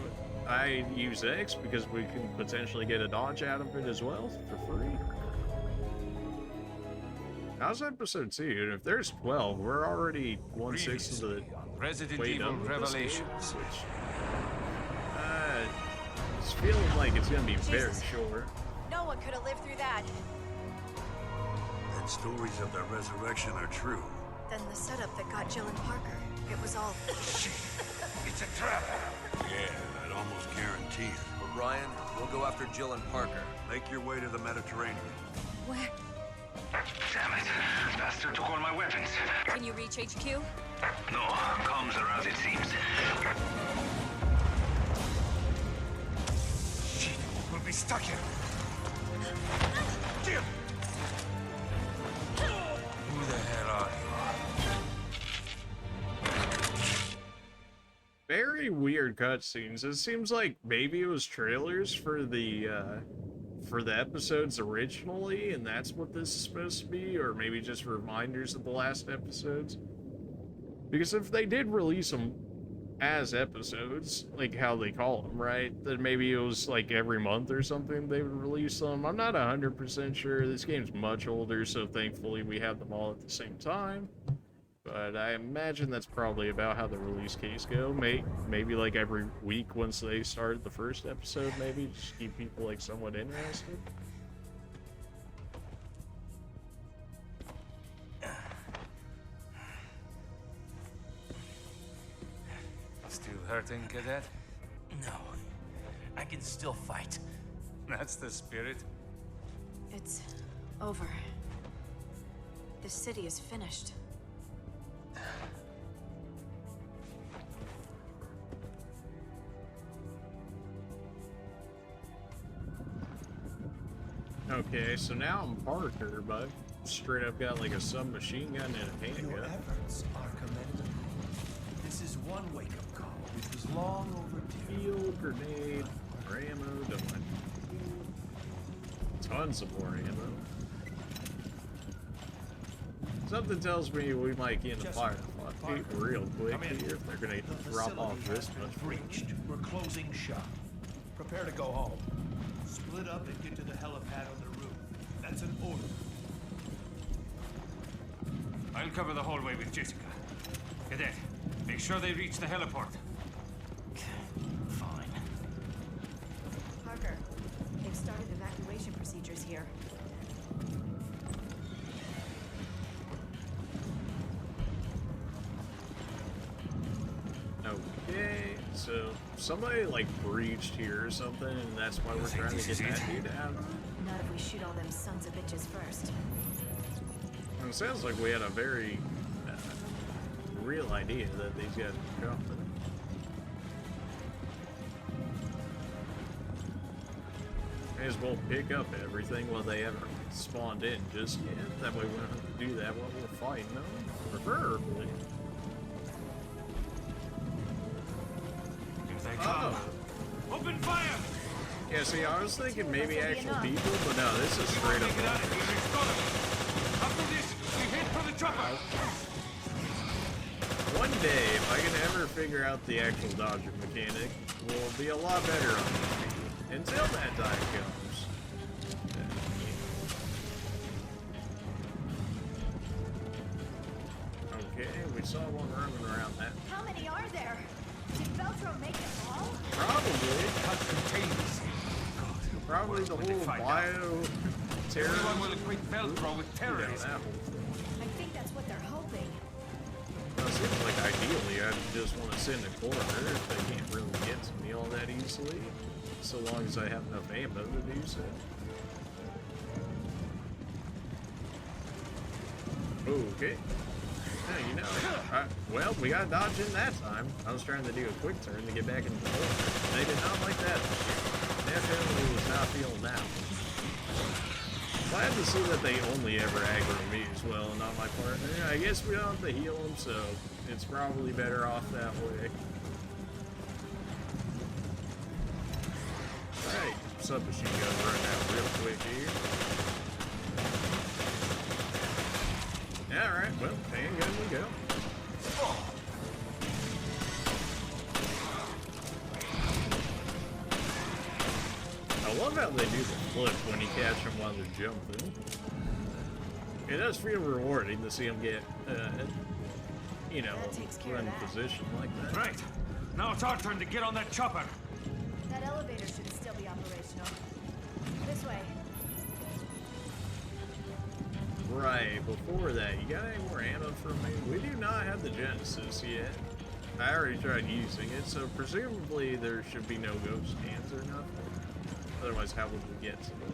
I use X because we can potentially get a dodge out of it as well, for free. How's episode 2? And if there's 12, we're already 1/6 of the Resident way Evil done with this game, Revelations. which, it's feeling like it's gonna be very short. No one could have lived through that. And stories of their resurrection are true. Then the setup that got Jill and Parker, it was all... It's a trap! Yeah, I'd almost guarantee it. O'Brien, we'll go after Jill and Parker. Make your way to the Mediterranean. Where? Damn it. Bastard took all my weapons. Can you reach HQ? No, comms are as it seems. Shit, we'll be stuck here. Jill! Who the hell are you? Very weird cutscenes. It seems like maybe it was trailers for the episodes originally, and that's what this is supposed to be, or maybe just reminders of the last episodes. Because if they did release them as episodes, like how they call them, right? That maybe it was like every month or something they would release them. I'm not 100% sure. This game's much older, so thankfully we have them all at the same time. But I imagine that's probably about how the release case go. Maybe like every week once they started the first episode, maybe just keep people like somewhat interested. Still hurting, Cadet? No. I can still fight. That's the spirit. It's over. The city is finished. Okay, so now I'm Parker, but straight up got like a submachine gun and a handgun. Your efforts are commendable. This is one wake-up call, which was long overdue. Field grenade, more ammo, done. Tons of more ammo. Something tells me we might get in a firefight real quick here if they're gonna drop off this much. Breached. We're closing shop. Prepare to go home. Split up and get to the helipad on the roof. That's an order. I'll cover the hallway with Jessica. Cadet, make sure they reach the heliport. Fine. Parker, they've started evacuation procedures here. Okay, so somebody like breached here or something, and that's why we're trying to get that dude out. Not if we shoot all them sons of bitches first. It sounds like we had a very real idea that these guys were coming. May as well pick up everything while they haven't spawned in just yet. That way we don't have to do that while we're fighting them, preferably. Here they come. Open fire! Yeah, see, I was thinking maybe actual people, but no, this is straight up. After this, we head for the chopper. One day, if I can ever figure out the actual dodging mechanic, we'll be a lot better on this video. Until that time comes. Okay, we saw one running around that. How many are there? Did Veltro make them all? Probably. Cut containers. Probably the whole bio-terrorist. Everyone will equate Velcro with terrorism. I think that's what they're hoping. Well, it seems like ideally I just want to sit in a corner if they can't really get to me all that easily. So long as I have enough ammo to do so. Okay. Yeah, you know, well, we got dodged in that time. I was trying to do a quick turn to get back into the hole. They did not like that. Definitely was not feeling that one. Glad to see that they only ever aggro me as well, and not my partner. I guess we don't have to heal them, so it's probably better off that way. Alright, submachine gun run out real quick here. Alright, well, handgun we go. I love how they do the flip when you catch them while they're jumping. It does feel rewarding to see them get, you know, run in position like that. Right. Now it's our turn to get on that chopper. That elevator should still be operational. This way. Right, before that, you got any more ammo for me? We do not have the Genesis yet. I already tried using it, so presumably there should be no ghost cans or nothing. Otherwise, how would we get to them?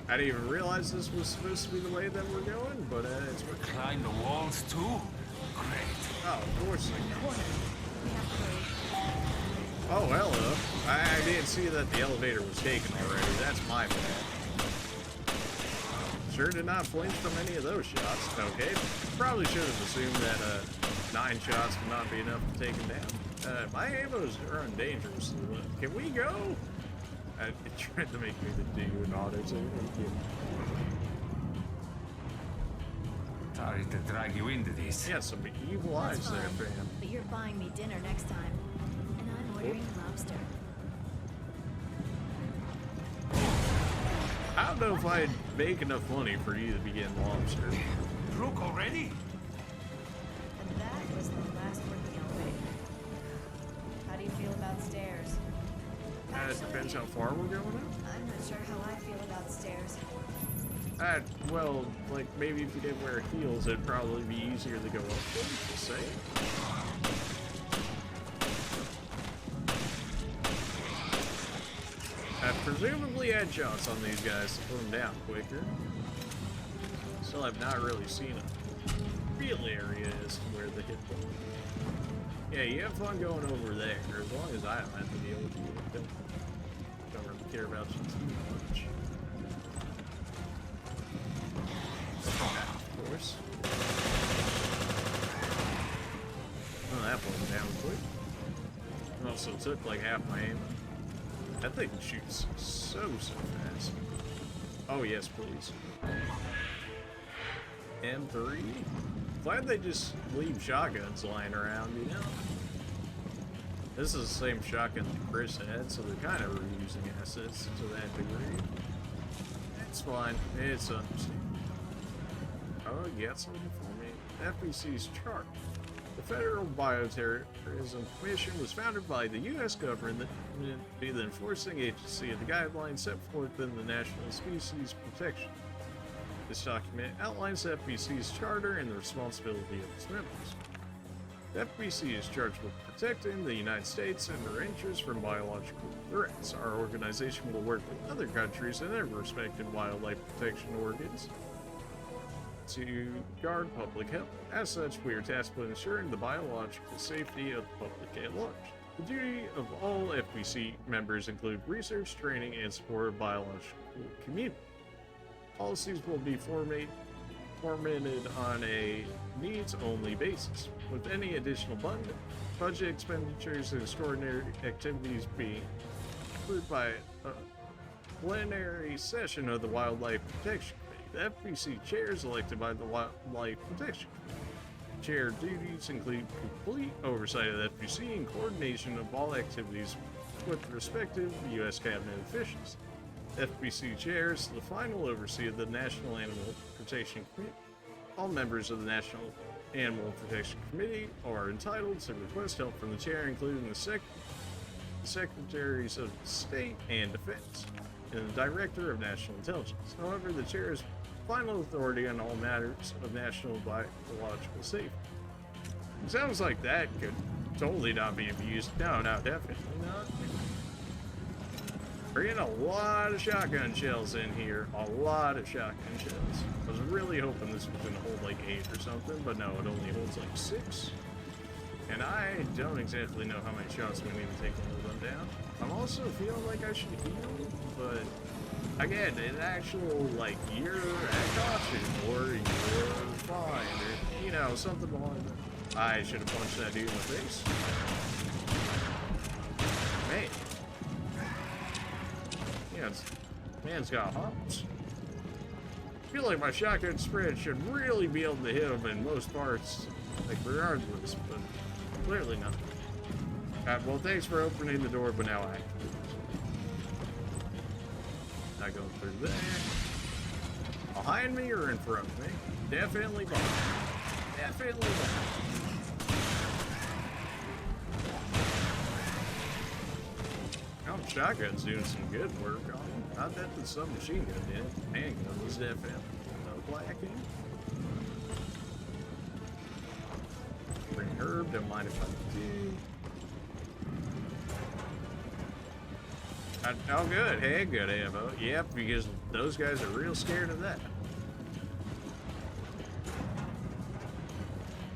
I didn't even realize this was supposed to be the way that we're going, but it's... Climb the walls too? Great. Oh, of course I can. Oh, hello. I didn't see that the elevator was taken already. That's my bad. Sure did not flinch from any of those shots. Okay, probably should have assumed that 9 shots would not be enough to take him down. My ammos are dangerous. Can we go? It tried to make me do an auto too. Sorry to drag you into this. Yeah, some evil eyes there, fam. But you're buying me dinner next time. And I'm ordering lobster. I don't know if I'd make enough money for you to be getting lobster. Drunk already? And that was the last working outfit. How do you feel about stairs? It depends how far we're going up. I'm not sure how I feel about stairs. Well, like, maybe if you didn't wear heels, it'd probably be easier to go up them, just say. I've presumably had shots on these guys to put them down quicker. Still have not really seen a real area as to where they hit them. Yeah, you have fun going over there, as long as I don't have to deal with you. Don't really care about you too much. Of course. Oh, that went down quick. Also took like half my ammo. That thing shoots so fast. Oh yes, please. M3. Glad they just leave shotguns lying around, you know? This is the same shotgun that Chris had, so they're kind of reusing assets to that degree. It's fine. It's understandable. Oh, you got something for me? FBC's chart. The Federal Bioterrorism Commission was founded by the U.S. government to be the enforcing agency of the guidelines set forth in the National Species Protection. This document outlines the FBC's charter and the responsibility of its members. The FBC is charged with protecting the United States and their interests from biological threats. Our organization will work with other countries and their respective wildlife protection organs to guard public health. As such, we are tasked with ensuring the biological safety of the public at large. The duty of all FBC members include research, training, and support of the biological community. Policies will be formatted on a needs-only basis, with any additional budget expenditures and extraordinary activities being approved by a plenary session of the Wildlife Protection Committee. The FBC chair is elected by the Wildlife Protection Committee. Chair duties include complete oversight of the FBC and coordination of all activities with respective U.S. cabinet officials. The FBC chairs the final overseer of the National Animal Protection Committee. All members of the National Animal Protection Committee are entitled to request help from the chair, including the Secretaries of State and Defense, and the Director of National Intelligence. However, the chair is final authority on all matters of national biological safety. It sounds like that could totally not be abused. No, definitely not. We're getting a lot of shotgun shells in here. A lot of shotgun shells. I was really hoping this was going to hold like 8 or something, but no, it only holds like 6. And I don't exactly know how many shots we need to take to hold them down. I'm also feeling like I should heal, but again, an actual, like, you're at caution, or you're fine, or, you know, something along that. I should have punched that dude in the face. Man. Yeah, man's got hops. I feel like my shotgun spread should really be able to hit him in most parts, like, regardless, but clearly not. Well, thanks for opening the door, but now I not going through there. Behind me or in front of me? Definitely behind. Definitely behind. Oh, shotgun's doing some good work on him. Not that the submachine gun did. Handgun was definitely no blacking. Bring herb, don't mind if I do. Oh, good. Hey, good ammo. Yep, because those guys are real scared of that.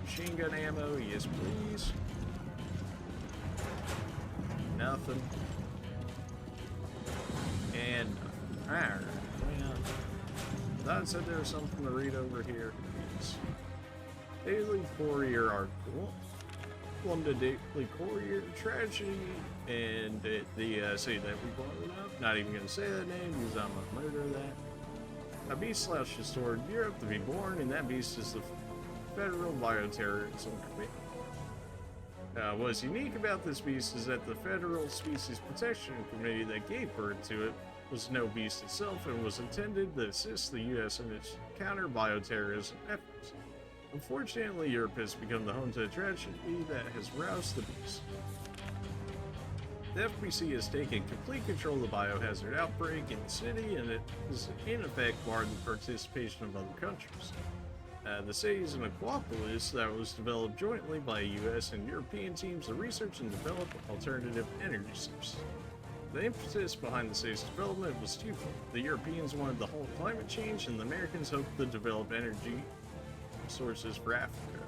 Machine gun ammo, yes, please. Nothing. And alright. I thought it said there was something to read over here. Yes. Daily Courier article. London Daily Courier tragedy, and the city that we brought it up. Not even gonna say that name because I'm a murder of that. a beast slouched toward Europe to be born, and that beast is the Federal Bioterrorism Committee. What's unique about this beast is that the Federal Species Protection Committee that gave birth to it was no beast itself and was intended to assist the U.S. in its counter-bioterrorism efforts. Unfortunately, Europe has become the home to a tragedy that has roused the beast. The FBC has taken complete control of the biohazard outbreak in the city, and it has in effect barred the participation of other countries. The city is an aquapolis that was developed jointly by U.S. and European teams to research and develop alternative energy sources. The impetus behind the city's development was twofold. The Europeans wanted to halt climate change, and the Americans hoped to develop energy sources for Africa.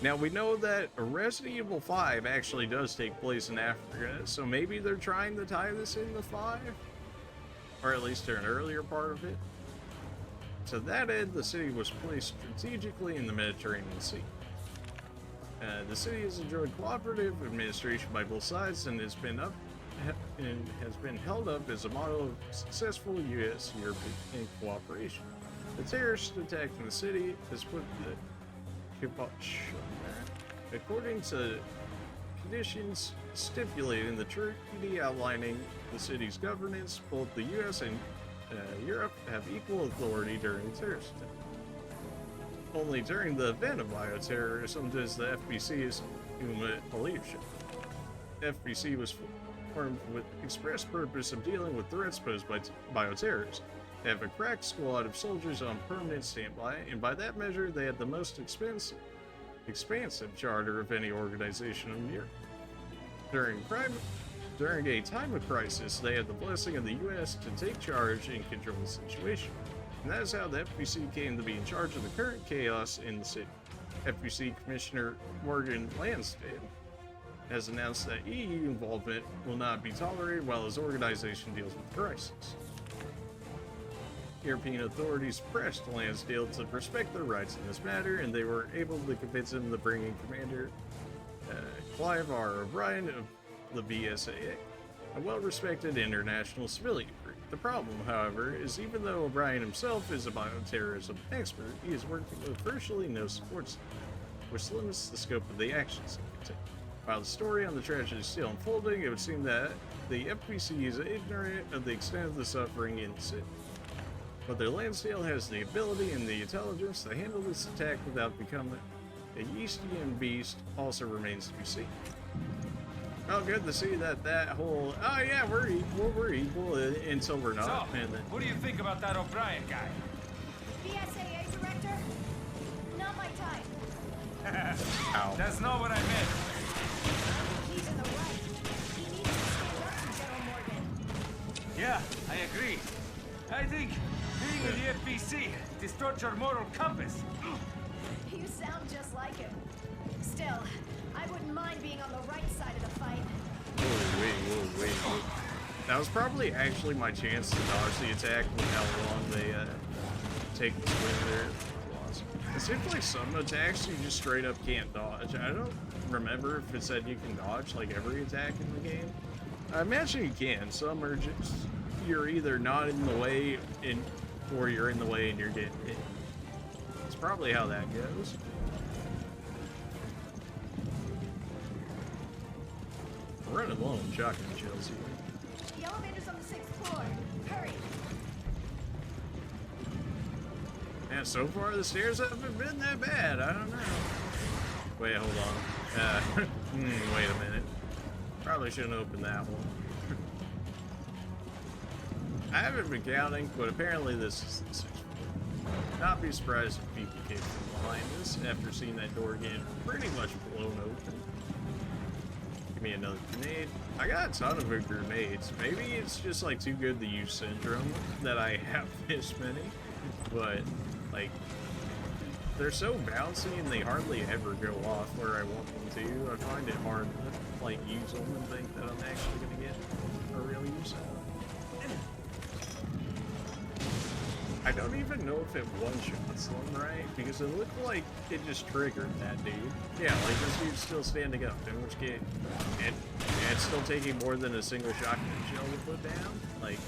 Now, we know that Resident Evil 5 actually does take place in Africa, so maybe they're trying to tie this into 5? Or at least to an earlier part of it. To that end, the city was placed strategically in the Mediterranean Sea. The city has enjoyed cooperative administration by both sides and has been held up as a model of successful U.S.-European cooperation. The terrorist attack in the city has put the kibosh on that. According to conditions stipulated in the treaty outlining the city's governance, both the U.S. and Europe have equal authority during the terrorist attack. Only during the event of bioterrorism does the FBC assume a leadership. FBC was formed with express purpose of dealing with threats posed by bioterrorism. They have a crack squad of soldiers on permanent standby, and by that measure, they have the most expansive charter of any organization in Europe. During a time of crisis, they had the blessing of the U.S. to take charge and control the situation. And that is how the FBC came to be in charge of the current chaos in the city. FBC Commissioner Morgan Lansdale has announced that EU involvement will not be tolerated while his organization deals with the crisis. European authorities pressed Lansdale to respect their rights in this matter, and they were able to convince him to bring in Commander Clive R. O'Brien of the BSAA, a well-respected international civilian group. The problem, however, is even though O'Brien himself is a bioterrorism expert, he is working with virtually no support staff, which limits the scope of the actions he can take. While the story on the tragedy is still unfolding, it would seem that the FBC is ignorant of the extent of the suffering in the city. Whether Lansdale has the ability and the intelligence to handle this attack without becoming a Yeastian beast also remains to be seen. Well, good to see that whole, oh yeah, we're equal until we're not. So, and then, what do you think about that O'Brien guy? BSAA director? Not my type. Ow. That's not what I meant. He's in the right. He needs to stand up to General Morgan. Yeah, I agree. I think being in the FBC distorts your moral compass. You sound just like him. Still, I wouldn't mind being on the right side of the fight. Whoa. That was probably actually my chance to dodge the attack with how long they take the swing there. It seems like some attacks you just straight up can't dodge. I don't remember if it said you can dodge like every attack in the game. I imagine you can. Some are just, you're either not in the way or you're in the way and you're getting hit. It's probably how that goes. We're running low on shotgun shells here. The elevator's on the 6th floor. Hurry. Yeah, so far the stairs haven't been that bad. I don't know. Wait, hold on. Wait a minute. Probably shouldn't open that one. I haven't been counting, but apparently this is the 6th floor. Not be surprised if people came from behind us after seeing that door get pretty much blown open. Give me another grenade. I got a ton of good grenades. Maybe it's just like too good to use syndrome that I have this many, but like they're so bouncy and they hardly ever go off where I want them to. I find it hard to like use them and think that I'm actually gonna get a real use out of them. I don't even know if it one-shots them, right? Because it looked like it just triggered that dude. Yeah, like this dude's still standing up, in which case, and it's still taking more than a single shotgun shell to put down. Like,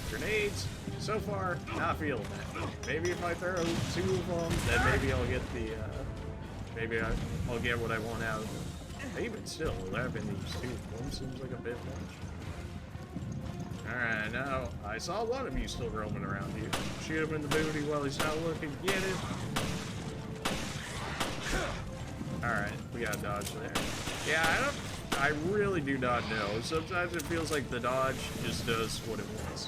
grenades, So far, not feeling that. Maybe if I throw 2 of them, then maybe I'll get the, maybe I'll get what I want out of them. Even still, 11 these 2 of them seems like a bit much. Alright, now, I saw one of you still roaming around here. Shoot him in the booty while he's not looking. Get it. Alright, we got a dodge there. Yeah, I really do not know. Sometimes it feels like the dodge just does what it wants.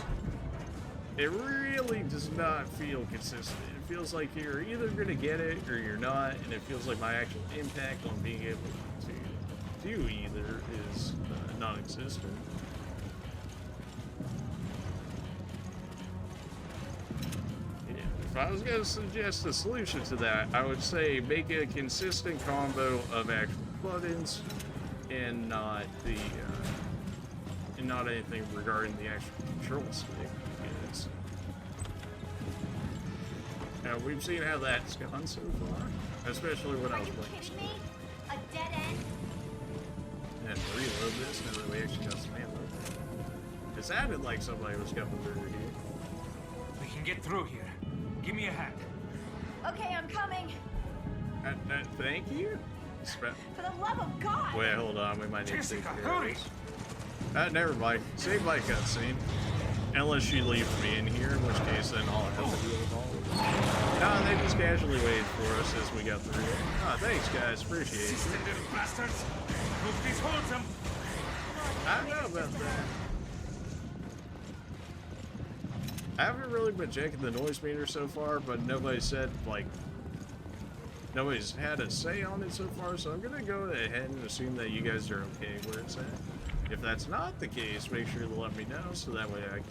It really does not feel consistent. It feels like you're either gonna get it or you're not, and it feels like my actual impact on being able to do either is non-existent. If I was going to suggest a solution to that, I would say make a consistent combo of actual buttons and not the and not anything regarding the actual control stick. Because we've seen how that's gone so far, especially when I was playing. A dead end? And reload this now that we actually got some ammo. It sounded like somebody was coming through here. We can get through here. Give me a hand. Okay, I'm coming. Thank you. For the love of God! Wait, hold on. We might need to take care of hurry! this. Never mind. Save my cutscene. Unless she leaves me in here, in which case then I'll have to deal with all of this. No, they just casually waited for us as we got through it. Oh, thanks, guys. Appreciate it. Little bastards! Move these wholesome! I don't know about that. I haven't really been checking the noise meter so far, but nobody's said, like, nobody's had a say on it so far, so I'm gonna go ahead and assume that you guys are okay where it's at. If that's not the case, make sure to let me know, so that way I can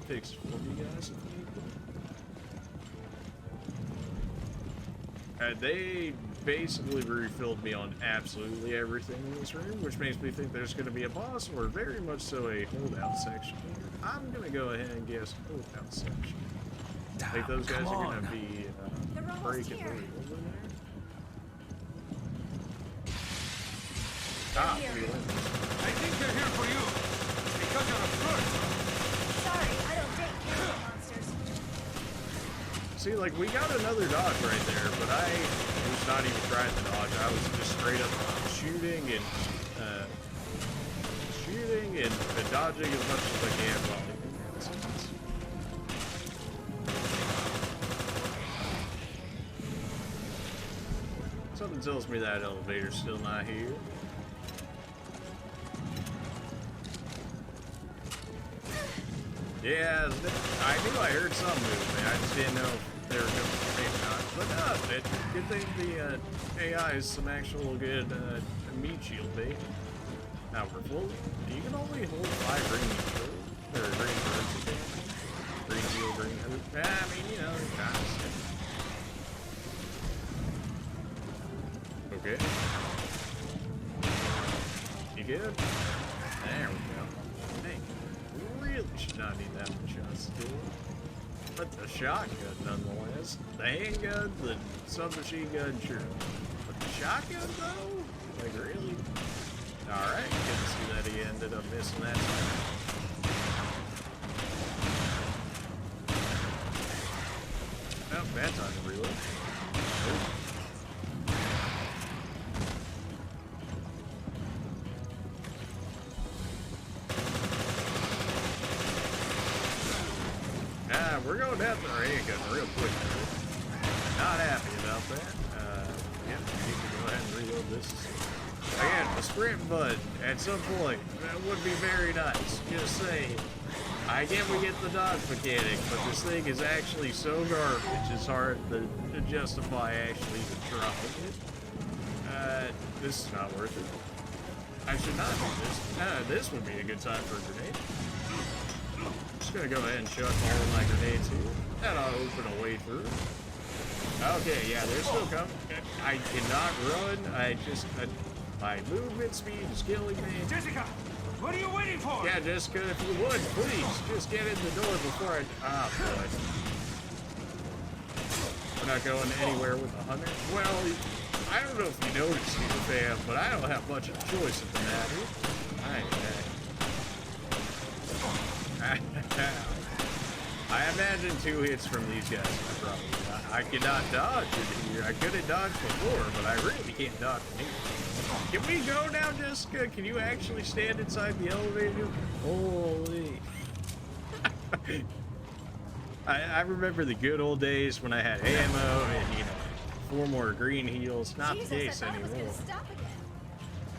fix it for you guys if need be. They basically refilled me on absolutely everything in this room, which makes me think there's going to be a boss, or very much so a holdout section here. I'm going to go ahead and guess holdout section. I think those guys are going to be breaking through over there. Ah, I think they're here for you. Because you're a flirt. Sorry, I don't date camera monsters. See, like, we got another dodge right there, but I was not even trying to dodge. I was just straight up shooting and dodging as much as I can while hitting that. Something tells me that elevator's still not here. Yeah, I knew I heard some movement. I just didn't know if they were going to be not. But no, good thing the AI is some actual good meat shield bait. Now we're full. You can only hold 5 green shield, or green birds again. Green shield, green hood. I mean, you know, kind of stuff. Okay. You good? There we go. Hey. Really should not need that much shots to do it. But the shotgun nonetheless. The handgun, the submachine gun, sure. But the shotgun though? Like really? Alright, good to see that he ended up missing that time. Oh, bad time to reload. Nope. We're going down the handgun real quick. Not happy about that. Yeah, we need to go ahead and reload this. Again, the sprint button at some point that would be very nice. Just saying. I get we get the dodge mechanic, but this thing is actually so garbage it's hard to justify actually even trying it. This is not worth it. I should not do this. This would be a good time for a grenade. Just gonna go ahead and chuck all of my grenades here. That'll open a way through. Okay, yeah, they're still coming. I cannot run. My movement speed is killing me. Jessica, what are you waiting for? Yeah, Jessica, if you would, please, just get in the door before I... Ah, boy. We're not going anywhere with the hunter. Well, I don't know if you noticed, you fam, but I don't have much of a choice in the matter. I I imagine 2 hits from these guys, probably. I cannot dodge it here. I could have dodged before, but I really can't dodge here. Can we go now, Jessica? Can you actually stand inside the elevator? Holy. I remember the good old days when I had ammo and, you know, 4 more green heals. Not the case anymore.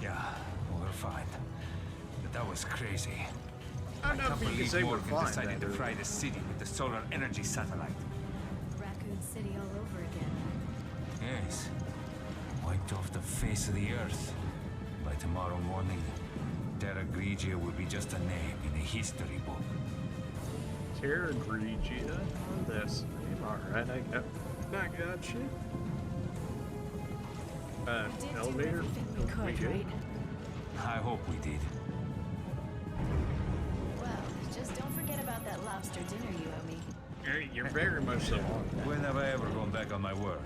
Yeah, we're fine. But that was crazy. I don't know if you can say we're Morgan fine. decided to fry the city with the solar energy satellite. Raccoon City all over again. Yes. Wiped off the face of the earth. By tomorrow morning, Terra Grigia will be just a name in a history book. Terra Grigia on this name. Alright, I got you. Elevator? We could, right? I hope we did. Well, just don't forget about that lobster dinner you owe me. You're very much so on that. When have I ever gone back on my word?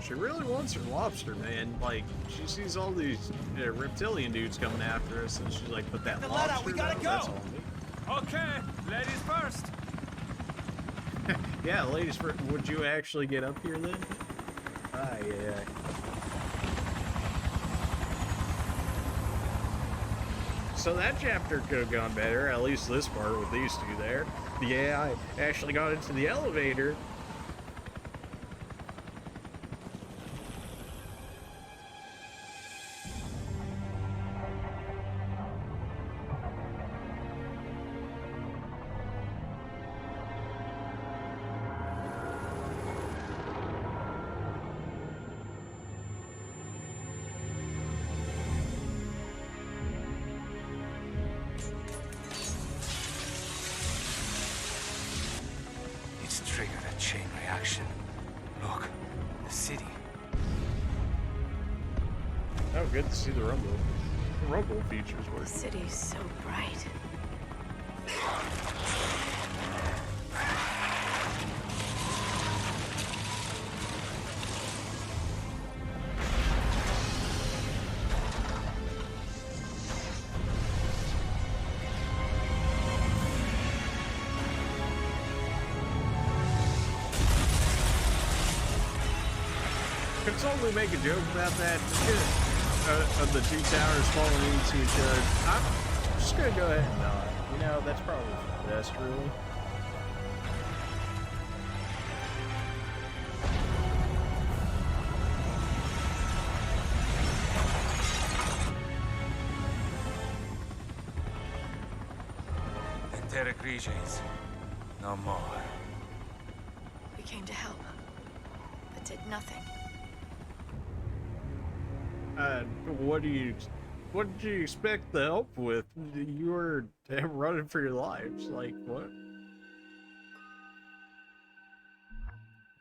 She really wants her lobster, man. Like, she sees all these reptilian dudes coming after us, and she's like, "But that lobster, we gotta go." That's all me." Okay, ladies first. Yeah, ladies first. Would you actually get up here then? Yeah. So that chapter could have gone better, at least this part with these 2 there. Yeah, I actually got into the elevator. It's triggered a chain reaction. Look, the city. Oh, good to see the rumble. The rumble features work. The city's so bright. Could totally make a joke about that. Of the 2 towers falling into each other. I'm just gonna go ahead and nod. You know, that's probably for the best, really. And Terra Grigia is no more. We came to help, but did nothing. What did you expect the help with? You were running for your lives. Like, what?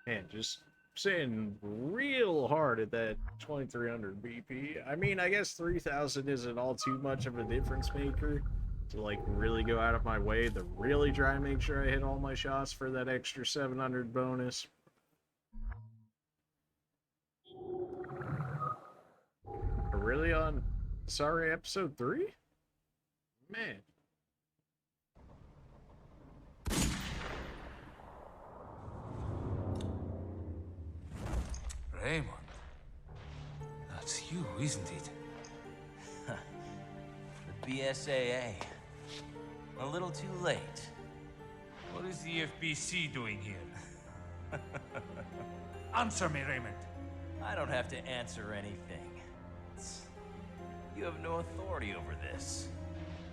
Man, just sitting real hard at that 2300 BP. I mean, I guess 3000 isn't all too much of a difference maker to, like, really go out of my way to really try and make sure I hit all my shots for that extra 700 bonus. Really on Sorry episode 3? Man. Raymond. That's you, isn't it? The BSAA. A little too late. What is the FBC doing here? Answer me, Raymond. I don't have to answer anything. You have no authority over this.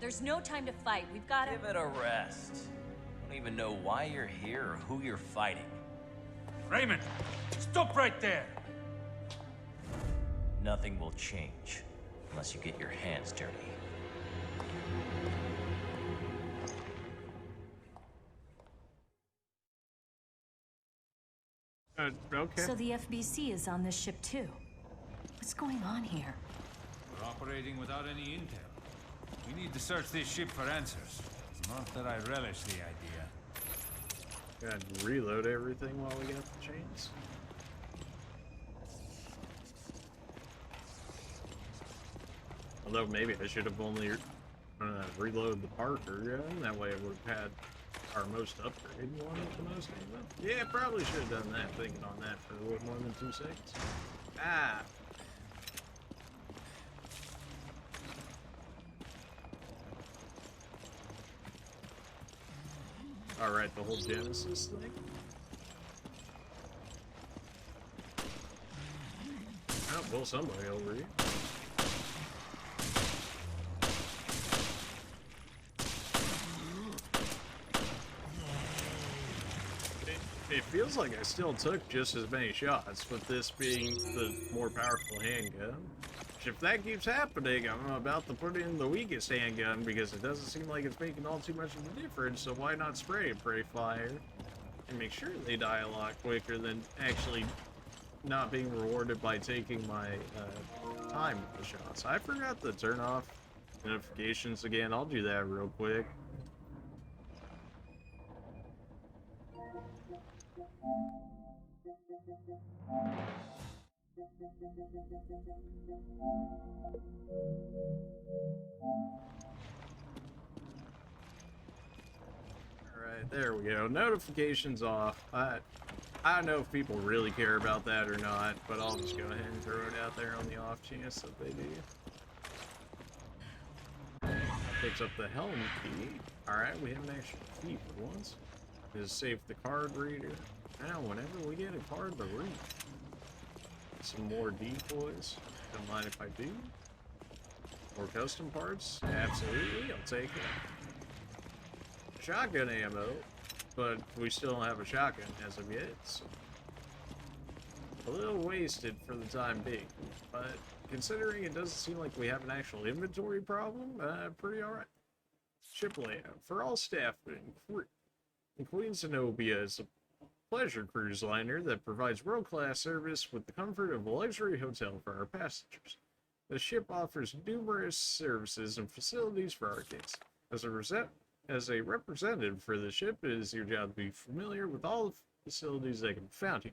There's no time to fight. We've got to... Give it a rest. I don't even know why you're here or who you're fighting. Raymond, stop right there! Nothing will change unless you get your hands dirty. Okay. So the FBC is on this ship too. What's going on here? We're operating without any intel. We need to search this ship for answers. Not that I relish the idea. Gotta reload everything while we got the chains. Although maybe I should have only Reload the Parker gun. That way it would have had our most upgraded one with the most ammo. Yeah, probably should have done that, thinking on that for a little more than 2 seconds. Ah! Alright, the whole Genesis thing. Oh, well, somebody over here. It feels like I still took just as many shots, with this being the more powerful handgun. If that keeps happening, I'm about to put in the weakest handgun because it doesn't seem like it's making all too much of a difference, so why not spray and pray fire and make sure they die a lot quicker than actually not being rewarded by taking my time with the shots. I forgot to turn off notifications again. I'll do that real quick. Alright, there we go. Notifications off. I don't know if people really care about that or not, but I'll just go ahead and throw it out there on the off chance that they do. Picks up the helm key. Alright, we have an extra key for once. Just save the card reader. Now, whenever we get a card to read. Some more decoys. Don't mind if I do. More custom parts. Absolutely, I'll take it. Shotgun ammo, but we still don't have a shotgun as of yet. So a little wasted for the time being, but considering it doesn't seem like we have an actual inventory problem, pretty alright. Ship layout. For all staff and crew, Queen Zenobia is a pleasure cruise liner that provides world-class service with the comfort of a luxury hotel for our passengers. The ship offers numerous services and facilities for our guests. As a representative for the ship, it is your job to be familiar with all the facilities that can be found here.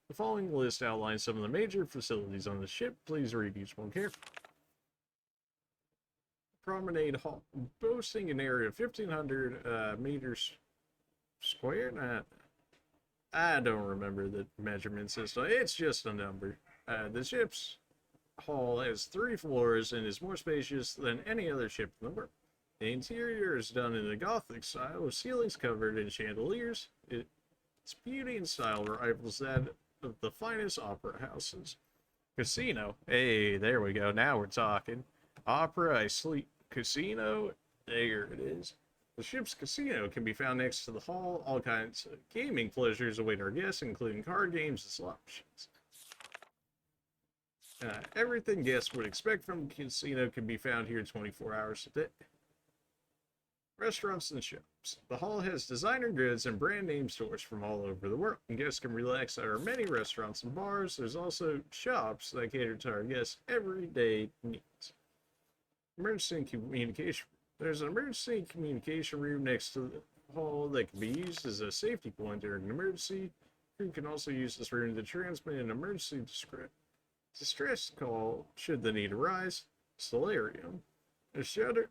The following list outlines some of the major facilities on the ship. Please read each one carefully. Promenade Hall, boasting an area of 1,500 meters square. I don't remember the measurement system. It's just a number. The ship's hall has 3 floors and is more spacious than any other ship in the world. The interior is done in a Gothic style with ceilings covered in chandeliers. Its beauty and style rivals that of the finest opera houses. Casino. Hey, there we go. Now we're talking. Opera, I sleep. Casino. There it is. The ship's casino can be found next to the hall. All kinds of gaming pleasures await our guests, including card games and slot machines. Everything guests would expect from the casino can be found here 24 hours a day. Restaurants and shops. The hall has designer goods and brand name stores from all over the world, and guests can relax at our many restaurants and bars. There's also shops that cater to our guests' everyday needs. Emergency communication. There's an emergency communication room next to the hall that can be used as a safety point during an emergency. You can also use this room to transmit an emergency distress call should the need arise. Solarium. A shutter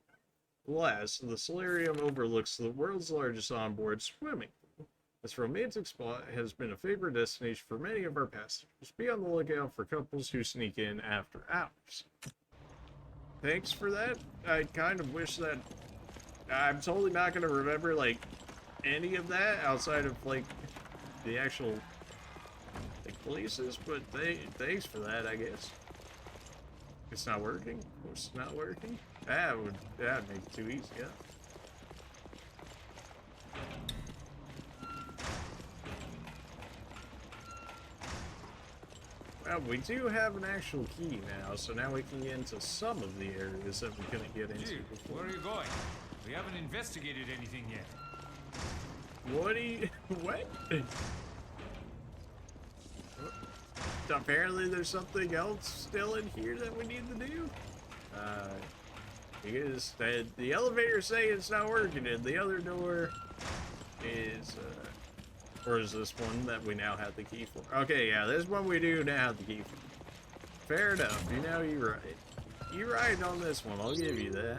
glass, the solarium overlooks the world's largest onboard swimming pool. This romantic spot has been a favorite destination for many of our passengers. Be on the lookout for couples who sneak in after hours. Thanks for that. I kind of wish that I'm totally not going to remember like any of that outside of like the actual like places, but thanks for that, I guess. It's not working. Of course it's not working. That'd make it too easy, yeah. Well, we do have an actual key now, so now we can get into some of the areas that we couldn't get into before. Where are you going? We haven't investigated anything yet. What do you... What? Apparently there's something else still in here that we need to do. Because the elevator saying it's not working, and the other door is, or is this one that we now have the key for? Okay, yeah, this one we do now have the key for. Fair enough, you know, you're right. You're right on this one, I'll give you that.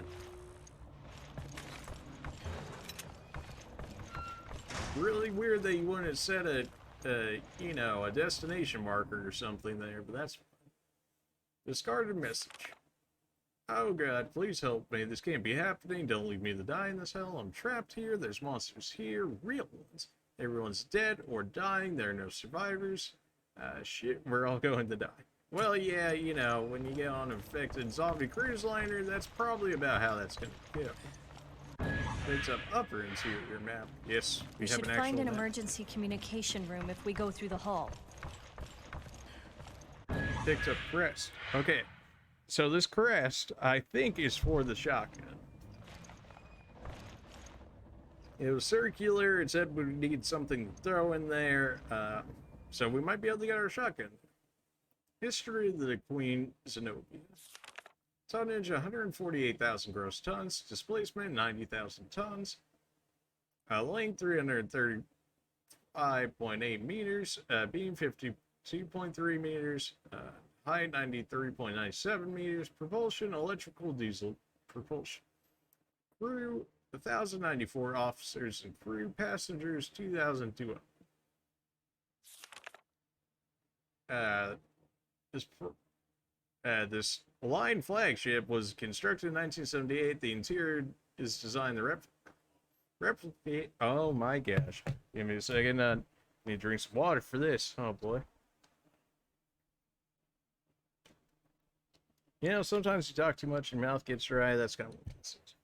really weird that you wouldn't set a you know, a destination marker or something there, but that's fine. Discarded message. Oh god, please help me. This can't be happening. Don't leave me to die in this hell. I'm trapped here. There's monsters here. Real ones. Everyone's dead or dying. There are no survivors. Shit, we're all going to die. Well, yeah, you know, when you get on an infected zombie cruise liner, that's probably about how that's going to go. It's up upper interior map. Yes, we have should an actual find an map. emergency communication room if we go through the hall. Picked up crest. Okay, so this crest, I think, is for the shotgun. It was circular. It said we need something to throw in there. So we might be able to get our shotgun. History of the Queen Zenobia. Tonnage 148,000 gross tons. Displacement 90,000 tons. Length 335.8 meters. Beam 52.3 meters. Height 93.97 meters. Propulsion electrical diesel propulsion. Crew 1,094 officers and crew. Passengers 2,200. This line flagship was constructed in 1978. The interior is designed to replicate. Oh my gosh! Give me a second. Need to drink some water for this. Oh boy. You know, sometimes you talk too much, your mouth gets dry. That's kind of what this is.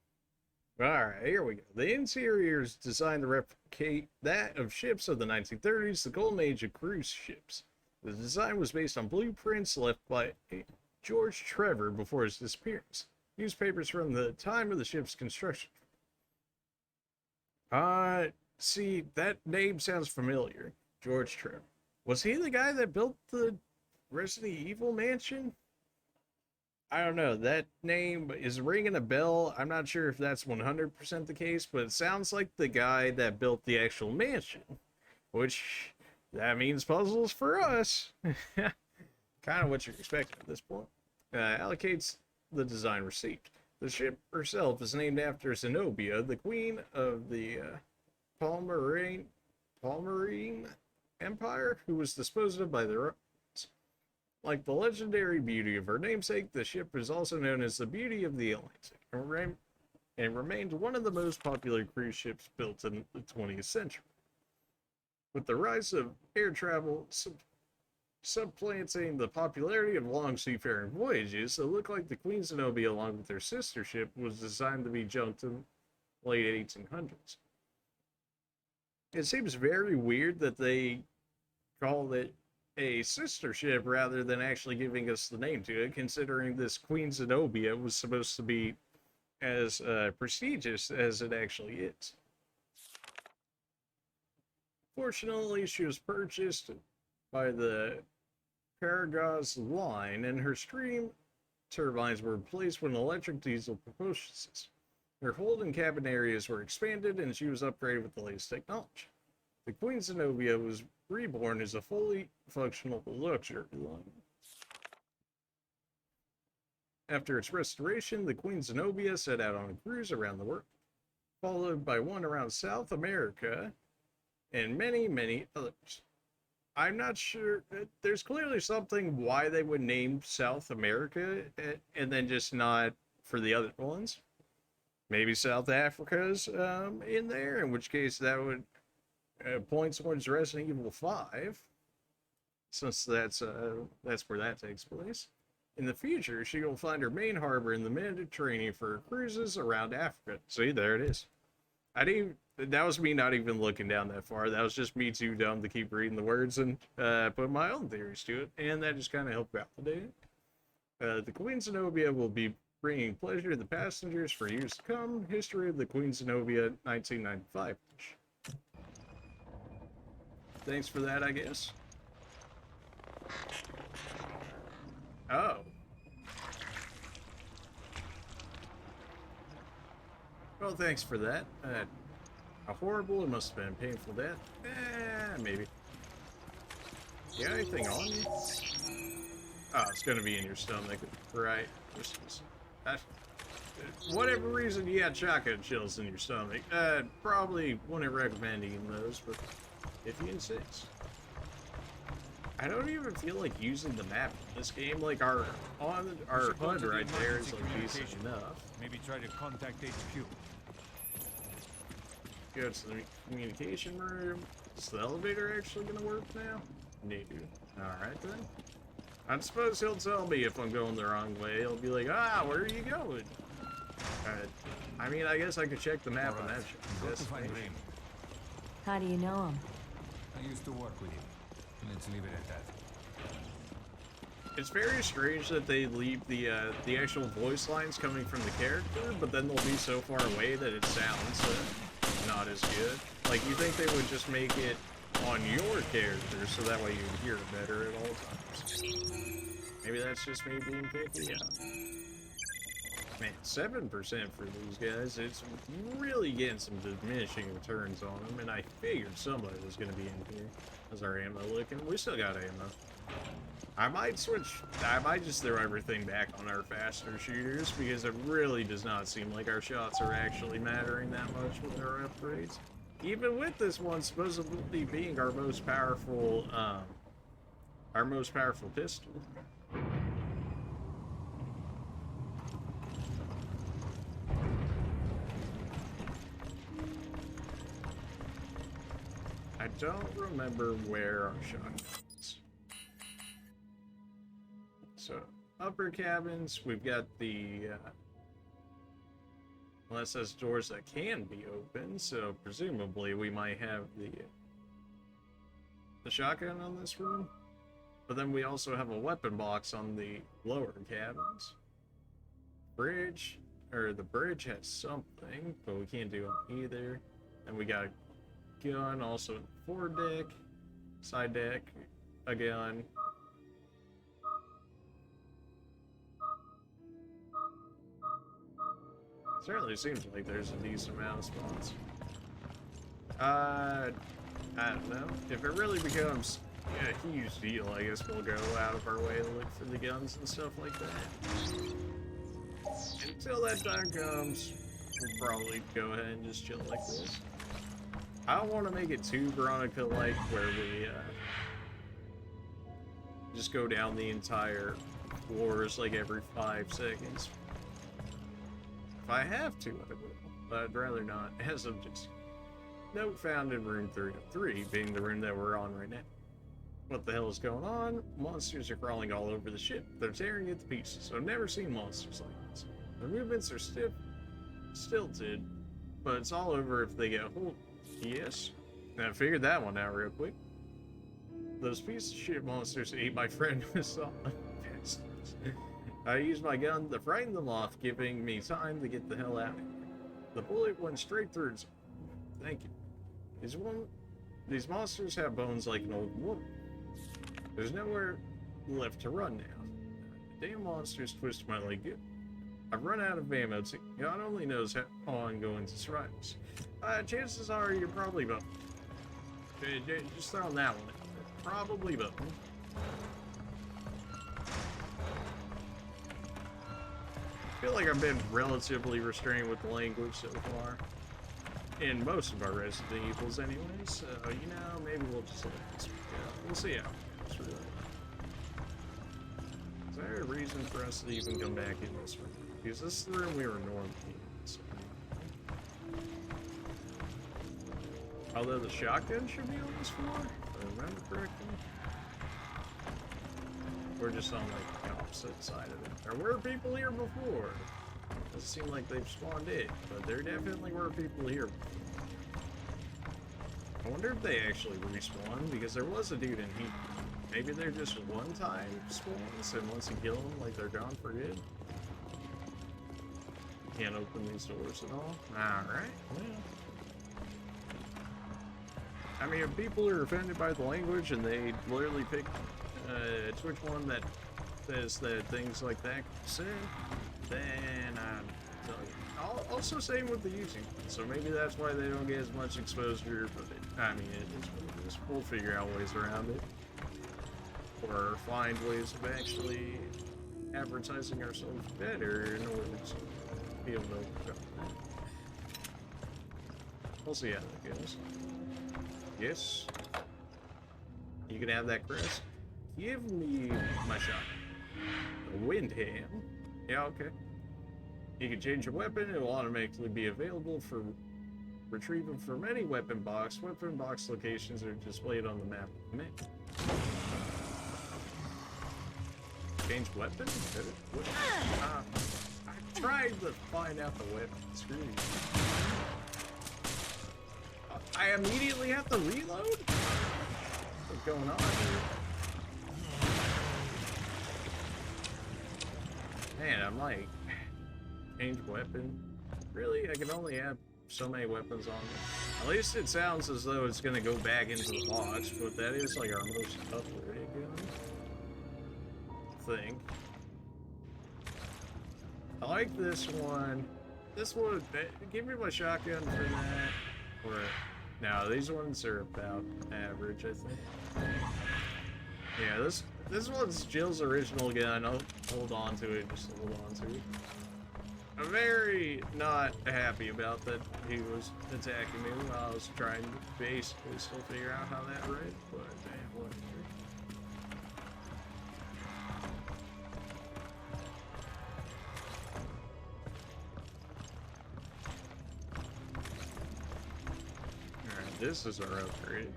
All right, here we go. The interior is designed to replicate that of ships of the 1930s, the golden age of cruise ships. The design was based on blueprints left by George Trevor before his disappearance. Newspapers from the time of the ship's construction. See, that name sounds familiar. George Trevor. Was he the guy that built the Resident Evil mansion? I don't know. That name is ringing a bell. I'm not sure if that's 100% the case, but it sounds like the guy that built the actual mansion. Which... that means puzzles for us. Kind of what you're expecting at this point. Allocates the design received. The ship herself is named after Zenobia, the queen of the Palmyrene Empire, who was disposed of by the Romans. Like the legendary beauty of her namesake, the ship is also known as the Beauty of the Atlantic, and remained one of the most popular cruise ships built in the 20th century. With the rise of air travel supplanting the popularity of long seafaring voyages, it looked like the Queen Zenobia, along with her sister ship, was designed to be junked in the late 1800s. It seems very weird that they called it a sister ship rather than actually giving us the name to it, considering this Queen Zenobia was supposed to be as prestigious as it actually is. Fortunately, she was purchased by the Paragas line, and her steam turbines were replaced with an electric diesel propulsion system. Her hold and cabin areas were expanded, and she was upgraded with the latest technology. The Queen Zenobia was reborn as a fully functional luxury line. After its restoration, the Queen Zenobia set out on a cruise around the world, followed by one around South America, and many, many others. I'm not sure. There's clearly something why they would name South America and then just not for the other ones. Maybe South Africa's in there, in which case that would point towards Resident Evil 5, since that's where that takes place. In the future, she will find her main harbor in the Mediterranean for her cruises around Africa. See, there it is. That was me not even looking down that far. That was just me too dumb to keep reading the words and put my own theories to it. And that just kind of helped out the day. The Queen Zenobia will be bringing pleasure to the passengers for years to come. History of the Queen Zenobia, 1995. Thanks for that, I guess. Oh. Well, thanks for that. How horrible, it must have been a painful death. Maybe. You got anything on you? Oh, it's gonna be in your stomach, right? whatever reason you got shotgun shells in your stomach, probably wouldn't recommend eating those, but if you insist. I don't even feel like using the map in this game. Like our HUD right there is like decent enough. Maybe try to contact HQ. Go to the communication room. Is the elevator actually gonna work now? No. Alright then. I suppose he'll tell me if I'm going the wrong way. He'll be like, ah, where are you going? I mean, I guess I could check the map on that destination. How do you know him? I used to work with him. Let's leave it at that. It's very strange that they leave the actual voice lines coming from the character, but then they'll be so far away that it sounds not as good. Like, you think they would just make it on your character so that way you can hear it better at all times. Maybe that's just me being picky. Yeah. Man, 7% for these guys. It's really getting some diminishing returns on them, and I figured somebody was going to be in here. How's our ammo looking? We still got ammo. I might just throw everything back on our faster shooters, because it really does not seem like our shots are actually mattering that much with our upgrades. Even with this one supposedly being our most powerful pistol. I don't remember where our shotgun is. So, upper cabins, we've got the, unless that's doors that can be opened, so presumably we might have the shotgun on this room. But then we also have a weapon box on the lower cabins. Bridge, or the bridge has something, but we can't do it either. And we got a gun also in the forward deck, side deck, a gun. Certainly seems like there's a decent amount of spots. I don't know. If it really becomes a huge deal, I guess we'll go out of our way to look for the guns and stuff like that. Until that time comes, we'll probably go ahead and just chill like this. I don't want to make it too Veronica-like, where we just go down the entire floors like every 5 seconds. If I have to, I will, but I'd rather not, as of just. Note found in room 303, being the room that we're on right now. What the hell is going on? Monsters are crawling all over the ship. They're tearing it to pieces. I've never seen monsters like this. Their movements are stilted, but it's all over if they get hold. Yes. I figured that one out real quick. Those piece of shit monsters ate my friend Hassan. I used my gun to frighten them off, giving me time to get the hell out of here. The bullet went straight through his arm. Thank you. These monsters have bones like an old woman. There's nowhere left to run now. The damn monsters twisted my leg good. I've run out of ammo. God only knows how I'm going to survive this. Chances are you're probably boned. Just throwing that one. Probably boned. I feel like I've been relatively restrained with the language so far. In most of our Resident Evils anyways, so, you know, maybe we'll just let this one go. We'll see how it goes, really. Is there a reason for us to even come back in this room? Because this is the room we were normally in, so. Although the shotgun should be on this floor, if I remember correctly. We're just on, like, the opposite side of it. There were people here before. Doesn't seem like they've spawned in, but there definitely were people here before. I wonder if they actually respawn, because there was a dude in here. Maybe they're just one-time spawns, and once you kill them, like, they're gone for good. Can't open these doors at all? Alright, well. I mean, if people are offended by the language, and they literally pick Twitch one that says that things like that can be said, then I'm telling you. Also, same with the using. So maybe that's why they don't get as much exposure. But I mean, it is what it is. We'll figure out ways around it, or find ways of actually advertising ourselves better in order to be able to overcome that. We'll see how that goes. Yes. You can have that, Chris. Give me my shot. A Windham. Yeah, okay. You can change your weapon. It will automatically be available for retrieval from any weapon box. Weapon box locations are displayed on the map. Change weapon? I tried to find out the weapon. Screw you. I immediately have to reload? What's going on here? Man, I'm like, change weapon? Really? I can only have so many weapons on me. At least it sounds as though it's gonna go back into the box, but that is like our most upgraded gun. I think. I like this one. This one, give me my shotgun for that. Or, no, these ones are about average, I think. Yeah, this one's Jill's original gun. I'll hold on to it, just hold on to it. I'm very not happy about that he was attacking me while I was trying to basically still figure out how that read, but whatever. Alright, this is our upgrade.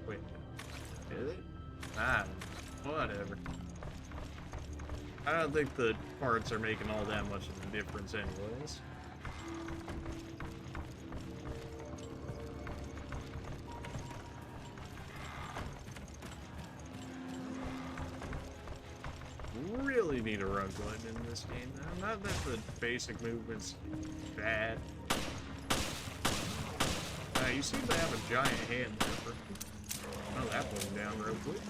Wait, is it? Ah, whatever. I don't think the parts are making all that much of a difference anyways. Really need a run button in this game now. Not that the basic movement's bad. You seem to have a giant hand there. Oh, that went down real quick.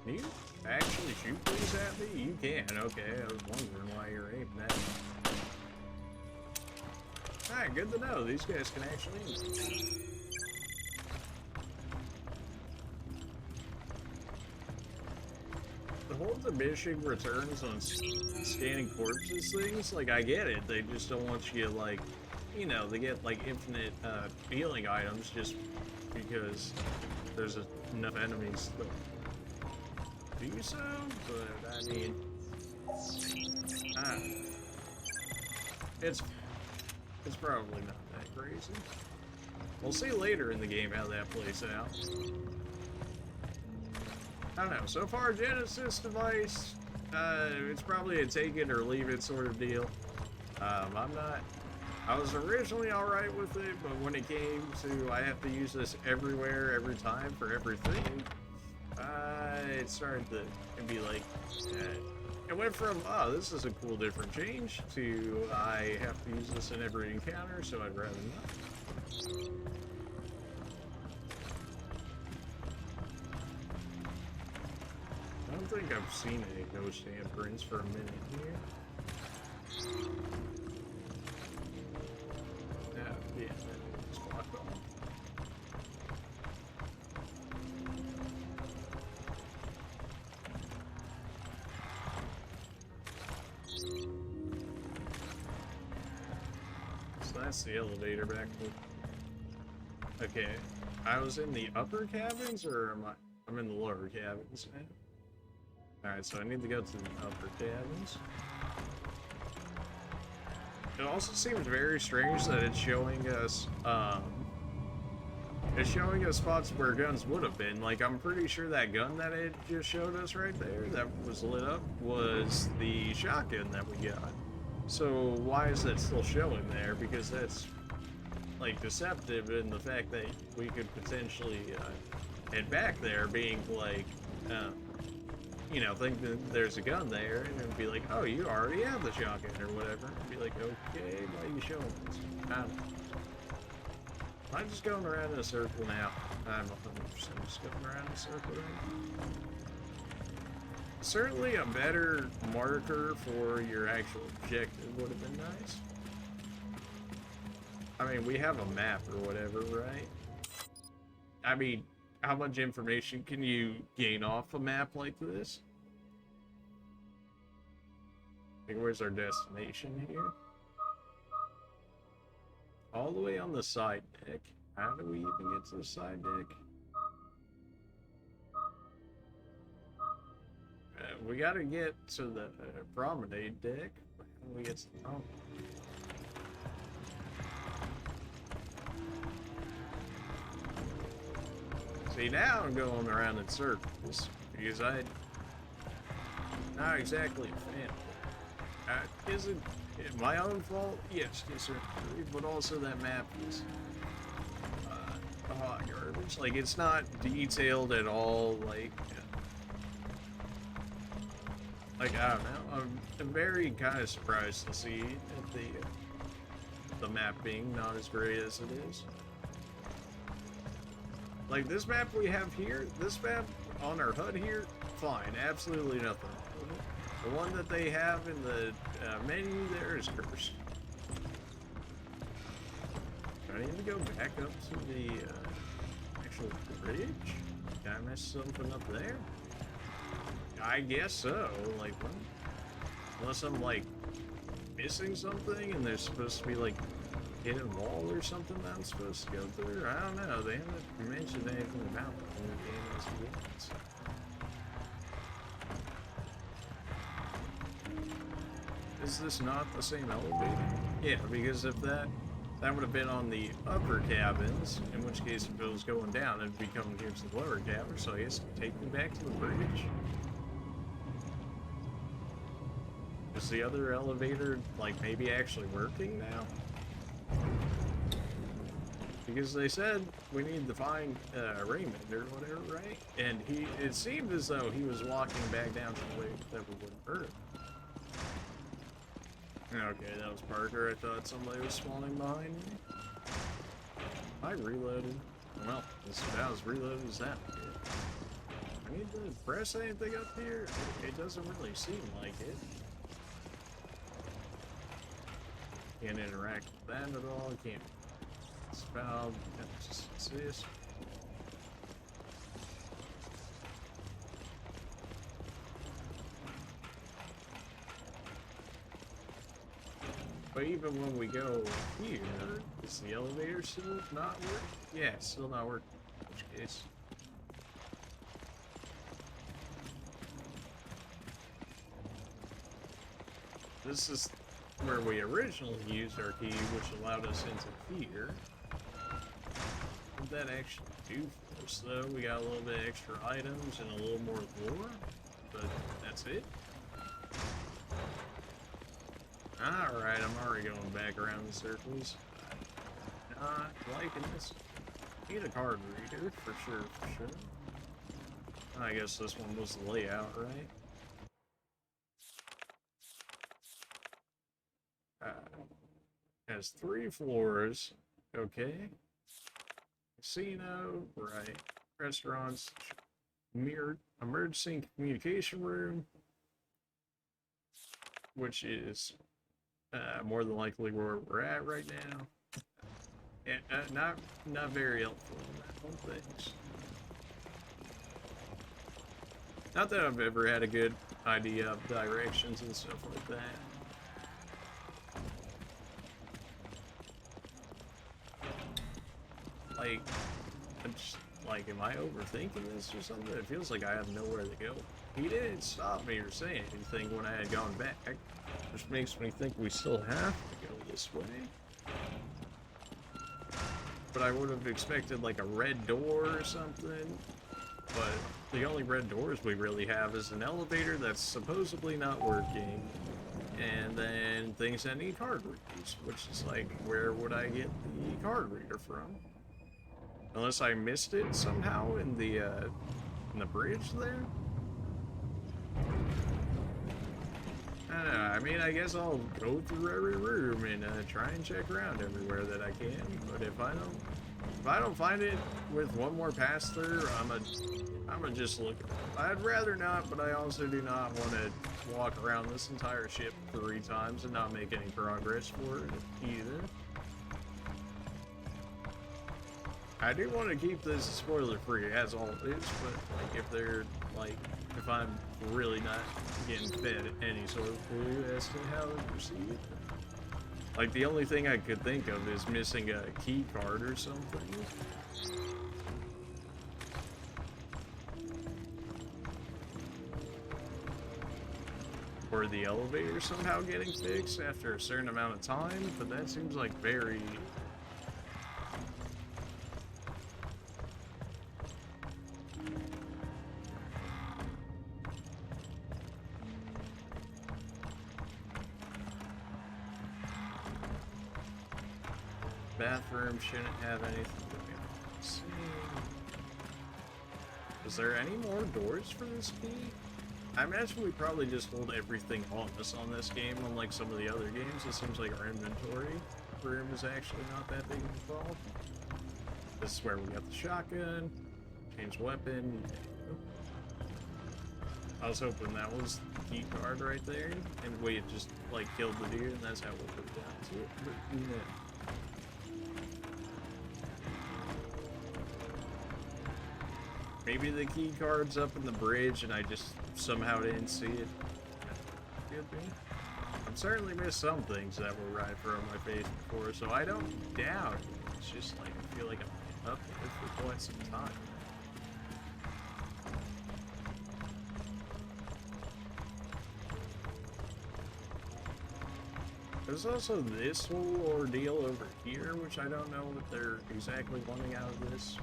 Can you actually shoot these at me? You can, okay. I was wondering why you're aiming at me. Alright, good to know. These guys can actually aim. The whole diminishing returns on scanning corpses things, like, I get it. They just don't want you, like, you know, they get, like, infinite healing items just because there's enough enemies that do so, but I mean, it's probably not that crazy. We'll see later in the game how that plays out. I don't know. So far, Genesis device, it's probably a take it or leave it sort of deal. I was originally alright with it, but when it came to I have to use this everywhere, every time, for everything, it started to be like, it went from, oh, this is a cool different change, to I have to use this in every encounter, so I'd rather not. I don't think I've seen any ghost handprints for a minute here. Yeah, it's blocked off. So that's the elevator back to... Okay, I was in the upper cabins, or I'm in the lower cabins now? Alright, so I need to go to the upper cabins. It also seems very strange that it's showing us, spots where guns would have been. Like, I'm pretty sure that gun that it just showed us right there, that was lit up, was the shotgun that we got. So, why is that still showing there? Because that's, like, deceptive in the fact that we could potentially, head back there being, like, you know, think that there's a gun there, and it would be like, oh, you already have the shotgun or whatever. It'd be like, okay, why are you showing this? I don't know. I'm just going around in a circle now. I'm 100% just going around in a circle right now. Certainly a better marker for your actual objective would have been nice. I mean, we have a map or whatever, right? I mean, how much information can you gain off a map like this? Like, where's our destination here? All the way on the side deck. How do we even get to the side deck? We gotta get to the promenade deck. How do we get to the promenade? See, now I'm going around in circles because I'm not exactly a fan. Is it my own fault? Yes, to a certain degree, but also that map is hot garbage. Like, it's not detailed at all. Like I don't know. I'm very kind of surprised to see the map being not as great as it is. Like, this map we have here, this map on our HUD here, fine, absolutely nothing wrong with it. The one that they have in the menu there is cursed. Do I need to go back up to the actual bridge? Did I mess something up there? I guess so. Like, what? Unless I'm, like, missing something and there's supposed to be, like, hidden wall or something that I'm supposed to go through? I don't know. They haven't mentioned anything about it in the game as yet. Is this not the same elevator? Yeah, because if that would have been on the upper cabins, in which case if it was going down, it'd be coming here to the lower cabin, so I guess take me back to the bridge. Is the other elevator, like, maybe actually working now? Because they said we need to find Raymond or whatever, right? And it seemed as though he was walking back down to the way that we wouldn't hurt. Okay, that was Parker. I thought somebody was spawning behind me. I reloaded. Well, it's about as reloaded as that. I need to press anything up here? It doesn't really seem like it. Can't interact with that at all. Can't spell. Just exist. But even when we go here, is the elevator still not working? Yeah, it's still not working. In which case. This is where we originally used our key, which allowed us into here. What did that actually do for us, though? We got a little bit extra items and a little more lore, but that's it. Alright, I'm already going back around in circles. Not liking this. Need a card reader, for sure. I guess this one was the layout, right? Has 3 floors. Okay. Casino, right. Restaurants. Emergency communication room. Which is more than likely where we're at right now. And not very helpful in that whole thing. Not that I've ever had a good idea of directions and stuff like that. Like, am I overthinking this or something? It feels like I have nowhere to go. He didn't stop me or say anything when I had gone back, which makes me think we still have to go this way. But I would have expected like a red door or something. But the only red doors we really have is an elevator that's supposedly not working, and then things that need card readers, which is like, where would I get the card reader from? Unless I missed it somehow in the bridge there? I don't know. I mean, I guess I'll go through every room and try and check around everywhere that I can. But if I don't find it with one more pass through, I'm just look. I'd rather not, but I also do not want to walk around this entire ship 3 times and not make any progress for it either. I do want to keep this spoiler free as always, but like if I'm really not getting fed any sort of clue as to how to proceed. Like the only thing I could think of is missing a key card or something. Or the elevator somehow getting fixed after a certain amount of time, but that seems like very... Bathroom shouldn't have anything going on. Let's see. Is there any more doors for this key? I imagine we probably just hold everything on us on this game, unlike some of the other games. It seems like our inventory room is actually not that big of a problem. This is where we got the shotgun, change weapon. I was hoping that was the key card right there, and we had just like killed the dude, and that's how we'll put it down to it. But, yeah. Maybe the key card's up in the bridge and I just somehow didn't see it. Could be. I've certainly missed some things that were right from my face before, so I don't doubt it. It's just like I feel like I'm up there for quite some time. There's also this whole ordeal over here, which I don't know what they're exactly wanting out of this.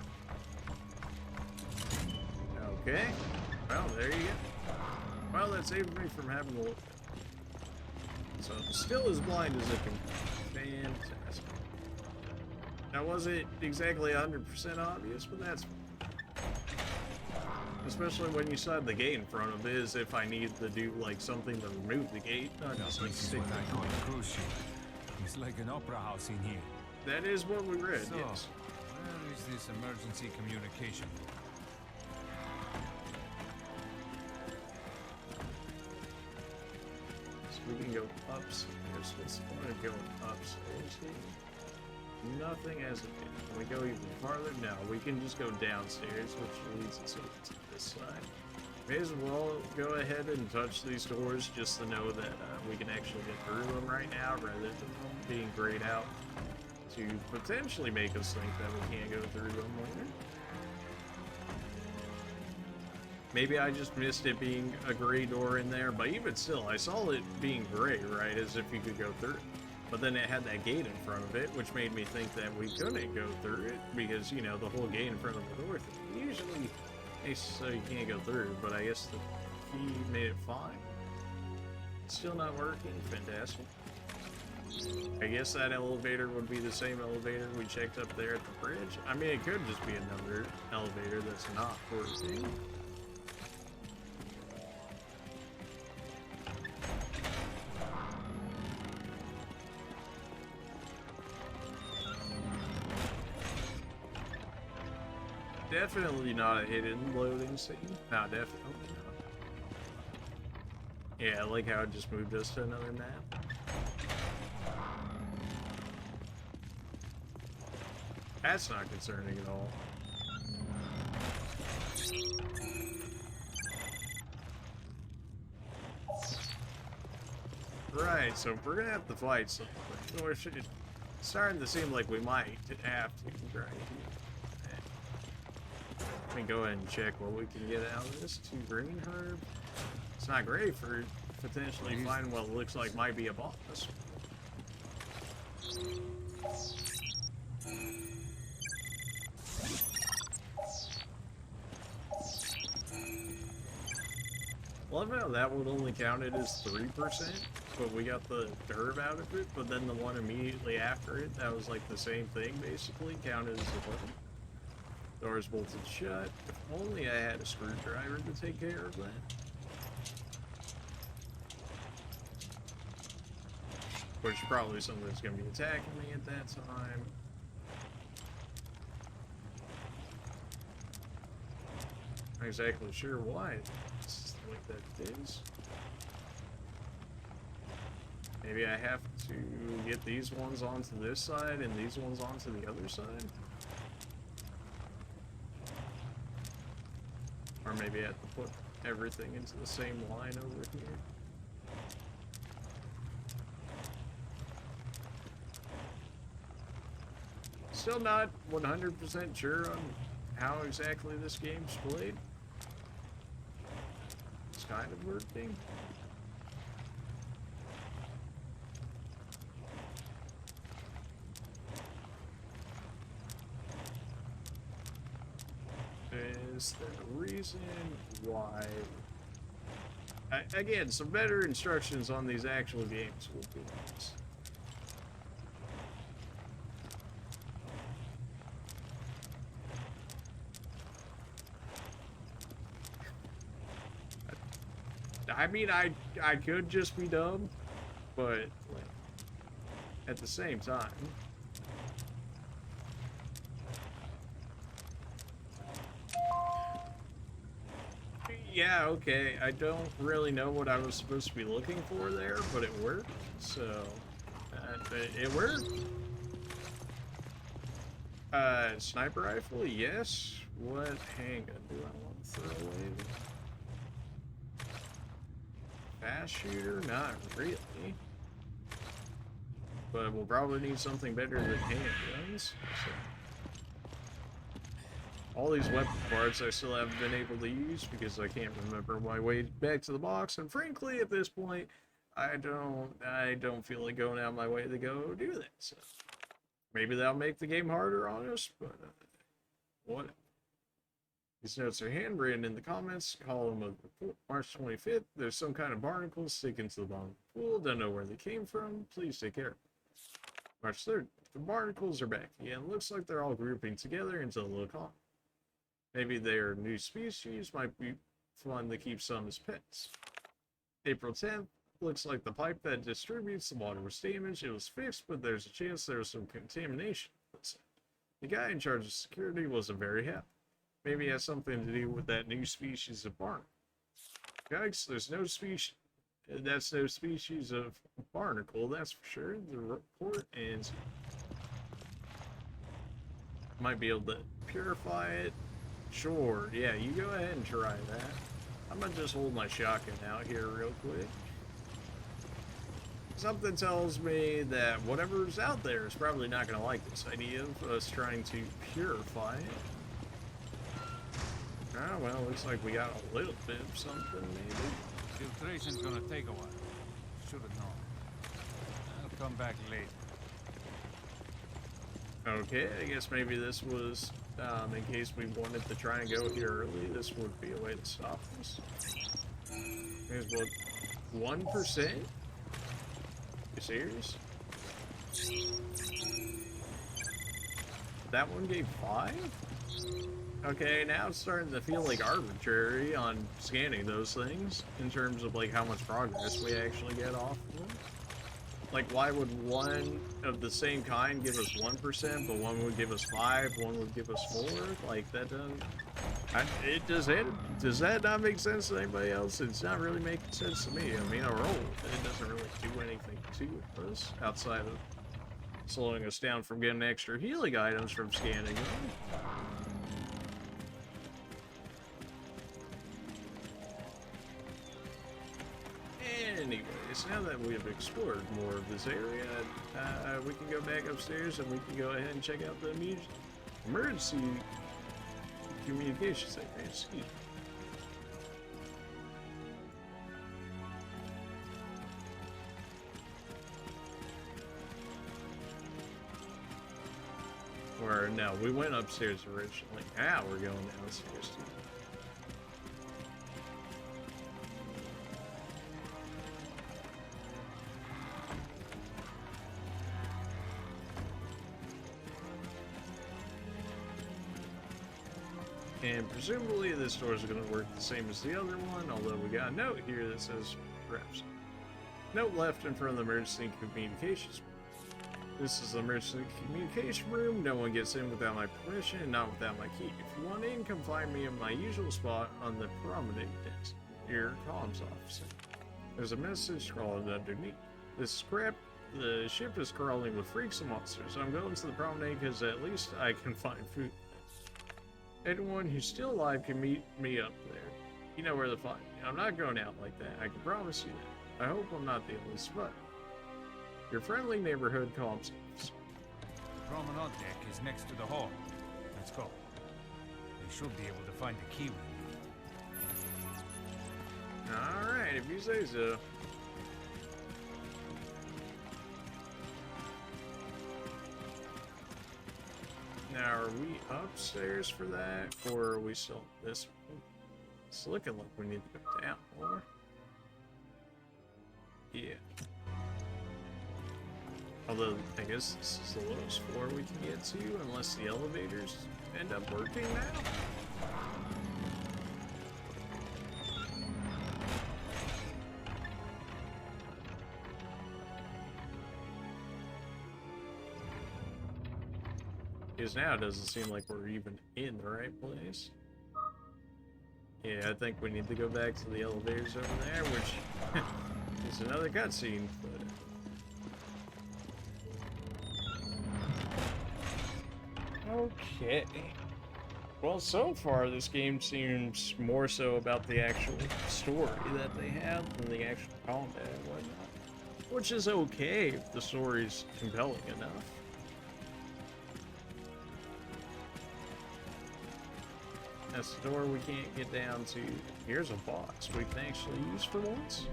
Okay, well, there you go. Well, that saved me from having to look. So, still as blind as it can be. Fantastic. Now, was it exactly 100% obvious? But that's fine. Especially when you saw the gate in front of it, as if I need to do, like, something to remove the gate. Not just, like, This is stick what I it. call a cruise ship. It's like an opera house in here. That is what we read, So, yes. where is this emergency communication? We can go upstairs. What's the point of going upstairs here? Nothing as it is. Can we go even farther? No, we can just go downstairs, which leads us over to this side. May as well go ahead and touch these doors just to know that we can actually get through them right now, rather than them being grayed out to potentially make us think that we can't go through them later. Maybe I just missed it being a gray door in there, but even still, I saw it being gray, right, as if you could go through it. But then it had that gate in front of it, which made me think that we couldn't go through it, because, you know, the whole gate in front of the door thing usually makes so you can't go through, but I guess the key made it fine. Still not working? Fantastic. I guess that elevator would be the same elevator we checked up there at the bridge. I mean, it could just be another elevator that's not working. Definitely not a hidden loading scene. No, definitely not. Yeah, I like how it just moved us to another map. That's not concerning at all. Right, so we're gonna have to fight something. Or it's starting to seem like we might have to, right? Let me go ahead and check what we can get out of this. 2 green herb. It's not great for potentially finding what looks like might be a boss. Love how that one only counted as 3%, but we got the herb out of it, but then the one immediately after it, that was like the same thing basically, counted as 11. Doors bolted shut. If only I had a screwdriver to take care of that. Which probably something's going to be attacking me at that time. Not exactly sure why it's like that is. Maybe I have to get these ones onto this side and these ones onto the other side. Or maybe I have to put everything into the same line over here. Still not 100% sure on how exactly this game's played. It's kind of working. Is there a reason why? Again, some better instructions on these actual games will be nice. I mean, I could just be dumb, but like, at the same time, yeah, okay, I don't really know what I was supposed to be looking for there, but it worked, so it worked. Sniper rifle, yes. What handgun do I want to throw away? Fast shooter? Not really. But we'll probably need something better than handguns. So. All these weapon parts I still haven't been able to use because I can't remember my way back to the box. And frankly, at this point, I don't feel like going out of my way to go do that. So maybe that'll make the game harder on us, but whatever. These notes are handwritten in the comments column of March 25th. There's some kind of barnacles sticking to the bottom of the pool. Don't know where they came from. Please take care. March 3rd. The barnacles are back again. Looks like they're all grouping together into a little column. Maybe they're new species. Might be fun to keep some as pets. April 10th. Looks like the pipe that distributes the water was damaged. It was fixed, but there's a chance there was some contamination. The guy in charge of security wasn't very happy. Maybe it has something to do with that new species of barnacle. Guys, there's no species. That's no species of barnacle, that's for sure. The report is. Might be able to purify it. Sure, yeah, you go ahead and try that. I'm gonna just hold my shotgun out here real quick. Something tells me that whatever's out there is probably not gonna like this idea of us trying to purify it. Oh, well, looks like we got a little bit of something, maybe. Filtration's gonna take a while. Should have known. I'll come back later. Okay, I guess maybe this was, in case we wanted to try and go here early, this would be a way to stop this. Here's what, 1%? You serious? That one gave 5? Okay, now it's starting to feel like arbitrary on scanning those things in terms of like how much progress we actually get off of them. Like, why would one of the same kind give us 1%, but one would give us 5, one would give us 4? Like, that doesn't. Does that not make sense to anybody else? It's not really making sense to me. I mean, our roll, it doesn't really do anything to us outside of slowing us down from getting extra healing items from scanning them. Anyways, now that we have explored more of this area, we can go back upstairs and we can go ahead and check out the emergency communications center. Excuse me. Or no, we went upstairs originally. Now we're going downstairs too. And presumably this door is going to work the same as the other one, although we got a note here that says perhaps. Note left in front of the emergency communications room. This is the emergency communication room. No one gets in without my permission and not without my key. If you want in, come find me in my usual spot on the promenade desk. Your comms officer. There's a message scrawled underneath. This is crap. The ship is crawling with freaks and monsters. I'm going to the promenade because at least I can find food. Anyone who's still alive can meet me up there. You know where to find me. I'm not going out like that, I can promise you that. I hope I'm not the only spot. Your friendly neighborhood calm service. The promenade deck is next to the hall. Let's go. We should be able to find the key we need. Alright, if you say so. Now, are we upstairs for that, or are we still this one? It's looking like we need to go down more. Yeah. Although, I guess this is the lowest floor we can get to, unless the elevators end up working now. Because now it doesn't seem like we're even in the right place. Yeah, I think we need to go back to the elevators over there, which is another cutscene, but... Okay. Well, so far this game seems more so about the actual story that they have than the actual combat and whatnot. Which is okay if the story's compelling enough. That's the door we can't get down to. Here's a box we can actually use for once.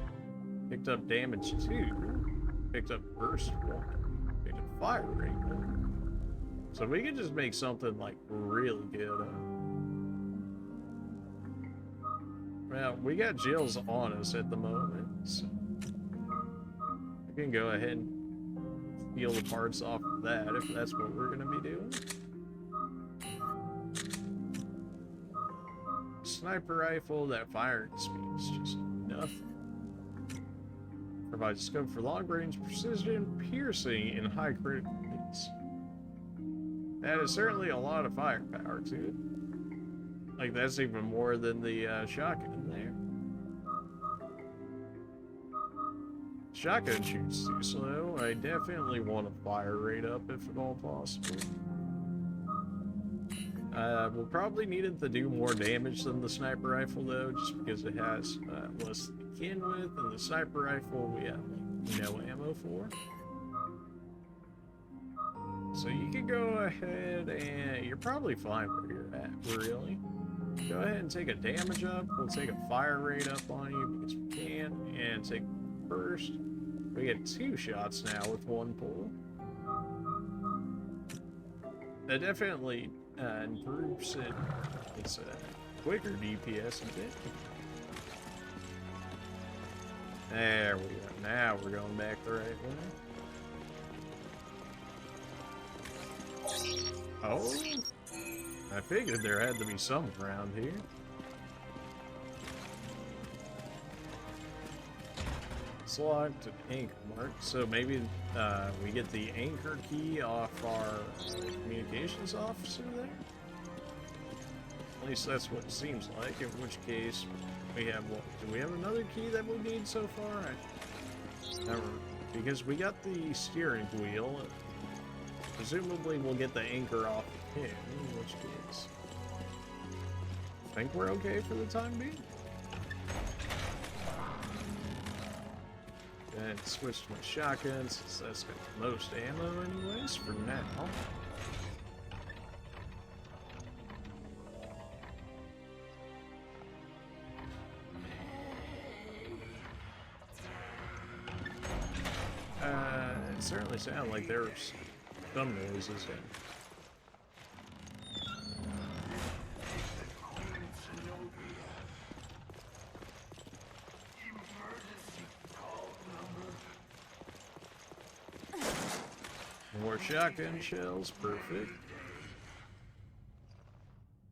Picked up damage 2. Picked up burst 1. Picked up fire rate 1. So we can just make something like really good. Well, we got Jill's on us at the moment, so we can go ahead and steal the parts off of that if that's what we're gonna be doing. Sniper rifle, that firing speed is just nothing. Provides scope for long range precision, piercing, and high critical hits. That is certainly a lot of firepower to it. Like, that's even more than the shotgun there. Shotgun shoots too slow. I definitely want to fire rate up if at all possible. We'll probably need it to do more damage than the sniper rifle though, just because it has less to begin with, and the sniper rifle we have like no ammo for. So you can go ahead and you're probably fine where you're at, really. Go ahead and take a damage up. We'll take a fire rate up on you because we can, and take burst. We get 2 shots now with 1 pull. That definitely improves it. It's a quicker DPS a bit. There we go. Now we're going back the right way. Oh, I figured there had to be some around here. It's locked an anchor mark, so maybe we get the anchor key off our communications officer there? At least that's what it seems like, in which case we have what? Do we have another key that we need so far? Never, because we got the steering wheel. Presumably we'll get the anchor off the pin, in which case I think we're okay for the time being. And switch to my shotgun since that's got the most ammo anyways for now. It certainly sounded like there was some noises in. More shotgun shells, perfect.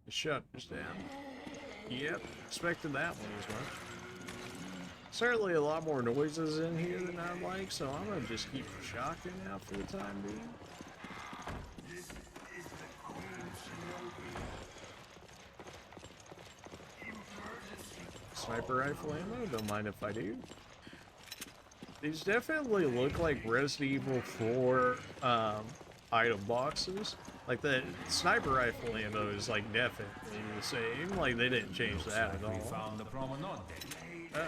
The shutter's down. Yep, expected that one as well. Certainly a lot more noises in here than I'd like, so I'm gonna just keep the shotgun out for the time being. Sniper rifle ammo, don't mind if I do. These definitely look like Resident Evil 4 item boxes. Like, the sniper rifle ammo is, like, definitely the same. Like, they didn't change that at all. We found the promenade. Oh.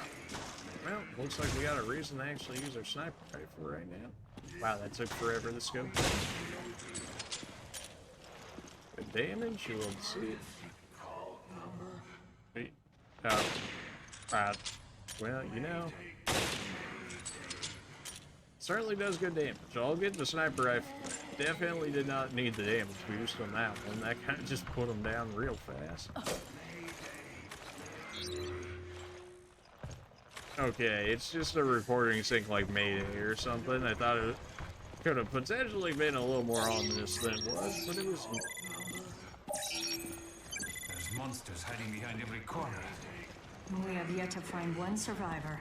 Well, looks like we got a reason to actually use our sniper rifle right now. Wow, that took forever to scope. Good damage, you will see it. Wait. Oh. Well, you know. Certainly does good damage. I'll get the sniper rifle. Definitely did not need the damage boost on that one. That kind of just put them down real fast. Okay, it's just a recording sync like Mayday or something. I thought it could have potentially been a little more ominous than it was, but it was. There's monsters hiding behind every corner. We have yet to find one survivor.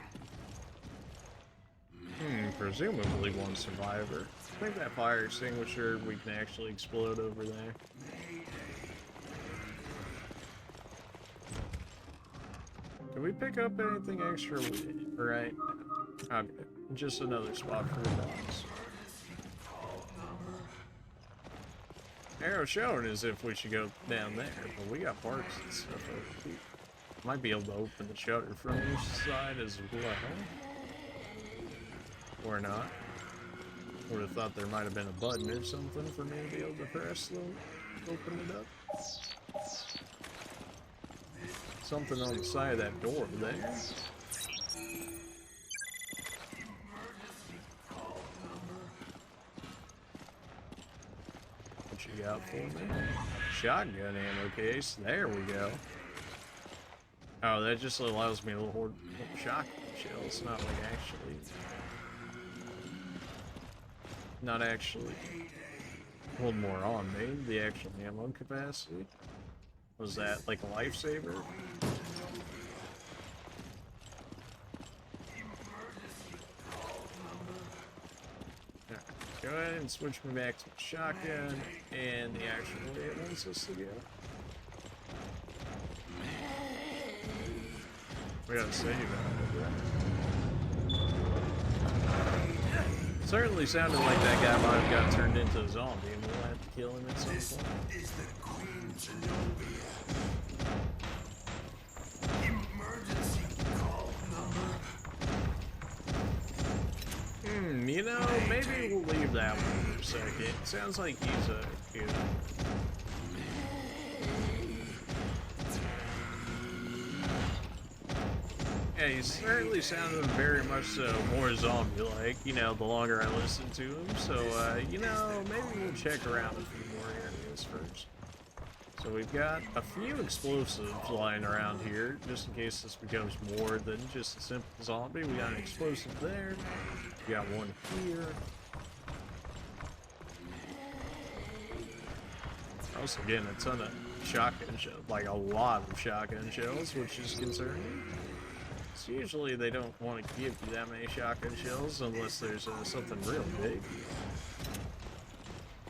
Presumably one survivor. I think that fire extinguisher we can actually explode over there. Did we pick up anything extra? Right. Okay. Just another spot for the dogs. Arrow showing as if we should go down there, but we got parks and stuff over here. Might be able to open the shutter from this side as well. Or not. Would have thought there might have been a button or something for me to be able to press to open it up. Something on the side of that door there. What you got for me? Shotgun ammo case. There we go. Oh, that just allows me to hold shotgun shells, not like actually. Not actually hold more on me, the actual ammo capacity. Was that like a lifesaver? Right, go ahead and switch me back to the shotgun and the actual way it wants us to go. We gotta save that, right? Certainly sounded like that guy might have got turned into a zombie, and we'll have to kill him at some point. This is the Queen Zenobia. Emergency call number. You know, maybe we'll leave that one for a second. It sounds like he's a, you know. Yeah, he certainly sounded very much so more zombie-like, you know, the longer I listened to him. So, you know, maybe we'll check around a few more areas first. So we've got a few explosives lying around here, just in case this becomes more than just a simple zombie. We got an explosive there. We got one here. Also getting a ton of shotgun shells, like a lot of shotgun shells, which is concerning. So usually they don't want to give you that many shotgun shells unless there's something real big.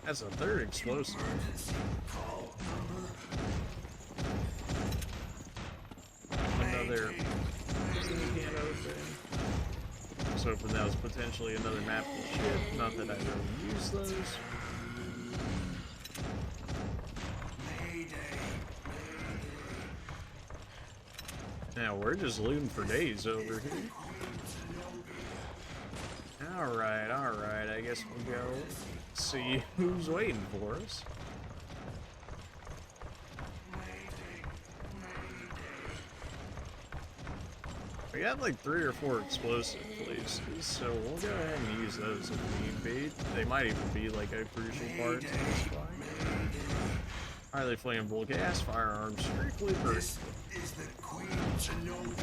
That's a third explosive. Another camo thing. So hoping that was potentially another map to ship. Not that I really use those. Now we're just looting for days over here. Alright, I guess we'll go see who's waiting for us. We got like 3 or 4 explosive places, so we'll go ahead and use those if need be. They might even be like a crucial part to this fight. Highly flammable gas, firearms, strictly for. This is the Queen Zenobia.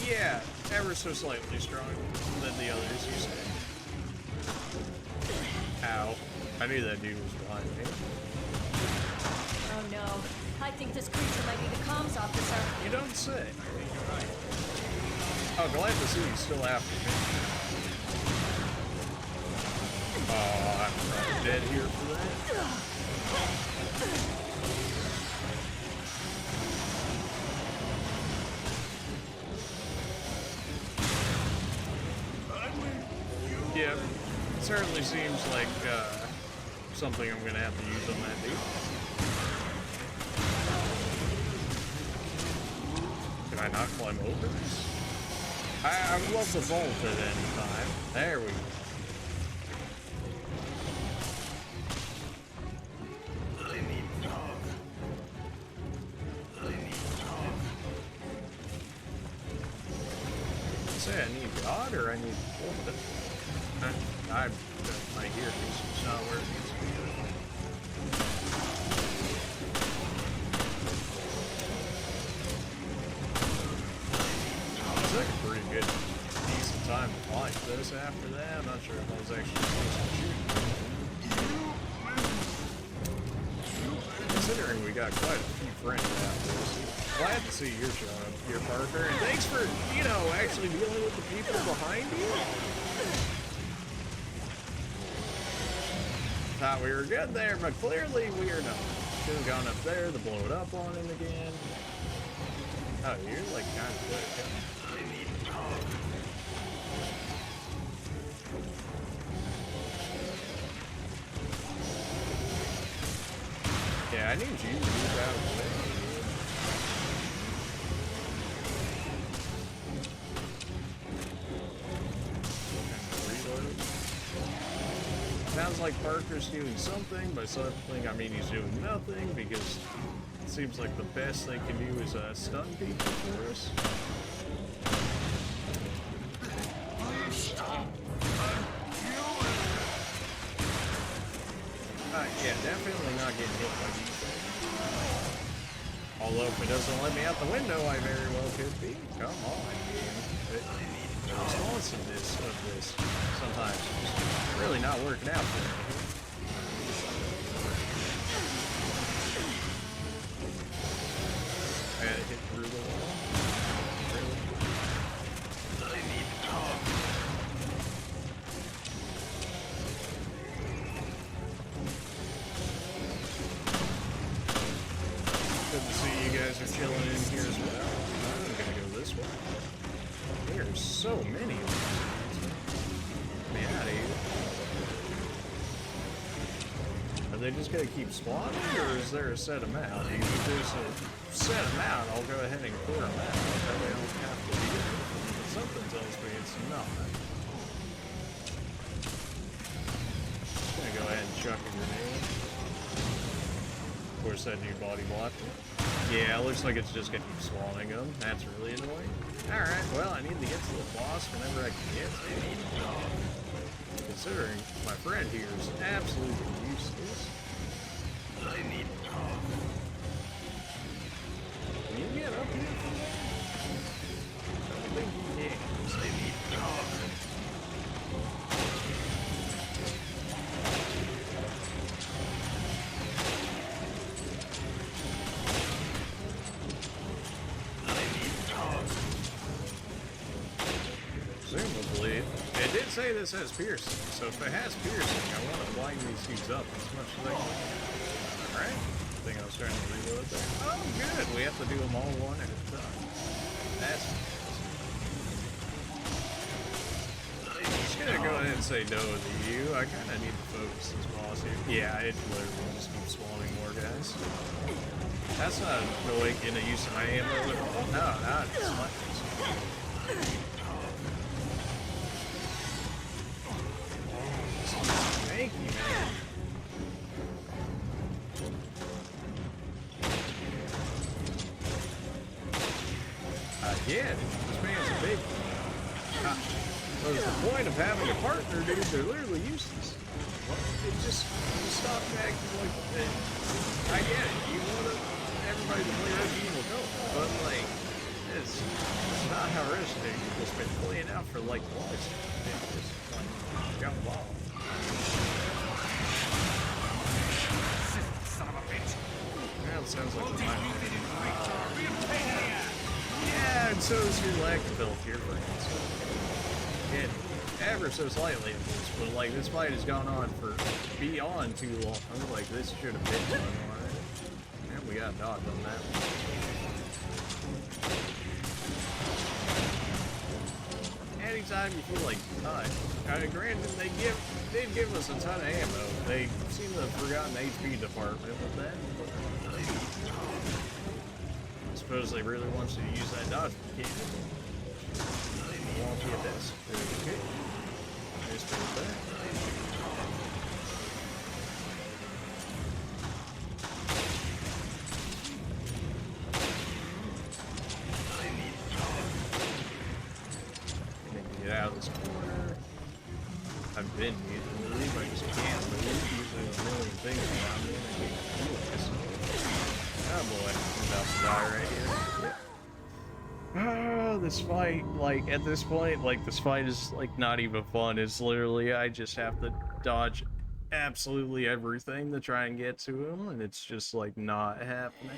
Yeah, ever so slightly stronger than the others, you say. Ow. I knew that dude was behind me. Oh no. I think this creature might be the comms officer. You don't say. I think you're right. Oh, glad to see he's still after me. Oh, I'm probably dead here for that. certainly seems like something I'm gonna have to use on that dude. Can I not climb over this? I would love to vault at any time. There we go. Say I need God or I need water? My earpiece is not where it needs to be. It's like a pretty good, decent time to fight this after that. I'm not sure if I was actually supposed to shoot. Considering we got quite a few friends after this. Glad to see you're showing up here, Parker. And thanks for, you know, actually dealing with the people behind you. Thought we were good there, but clearly we are not. Should have gone up there to blow it up on him again. Oh, you're like kind of quick. Yeah, I need you to move out of the way. Sounds like Parker's doing something. By something, I mean he's doing nothing, because it seems like the best they can do is stun people for us. Yeah, definitely not getting hit by these things. Although if it doesn't let me out the window, I very well could be. Come on, game. The responsiveness of this sometimes is really not working out for me. And it hit through the wall. Really? I need to talk. Good to see you guys are chilling in here as well. I'm gonna go this way. There's so many of them. Get me out of here. Are they just gonna keep spawning, or is there a set amount? If there's a set amount, I'll go ahead and clear them out. That way I don't have to deal with them. But something tells me it's not. Just gonna go ahead and chuck a grenade. Of course, that new body blocked it. Yeah, it looks like it's just gonna keep spawning them. That's really annoying. Alright, well, I need to get to the boss whenever I can get to it. Considering my friend here is absolutely useless. I need to talk. Can you get up here from there? I don't think you can. I need to talk. Presumably, it did say this has piercing, so if it has piercing, I want to line these dudes up as much as I can. Alright, I think I was trying to reload there. Oh, good, we have to do them all one at a time. That's I'm just gonna go ahead and say no to you. I kind of need to focus this boss here. Yeah, it literally just keeps spawning more guys. That's not really gonna use my ammo at all. No, not as much. Thank you, man. Again, this man's a big one. What is the point of having a partner, dude? They're literally useless. It just stop acting like that. I get it. You want everybody to play Resident Evil, go. But, like, it's not how Resident Evil's been playing out for, like, months. It's just, like, got involved. Son of a bitch. Well, it sounds like a mine. Yeah, and so is your leg built here, for instance. And ever so slightly at least, but like this fight has gone on for beyond too long. I was like, this should have been going on. And we got dodged on that one. anytime you feel like granted, they did give us a ton of ammo. They seem to have forgotten the HP department with that. I suppose they really want you to use that dodge mechanic. Won't be a this. Okay. Nice for that. Get out of this corner. I've been using the leave, I just can't move. Usually a million things around me and I can't do this. Oh boy, I'm about to die right here. Ah, this fight, like, at this point, like, this fight is, like, not even fun. It's literally, I just have to dodge absolutely everything to try and get to him, and it's just, like, not happening.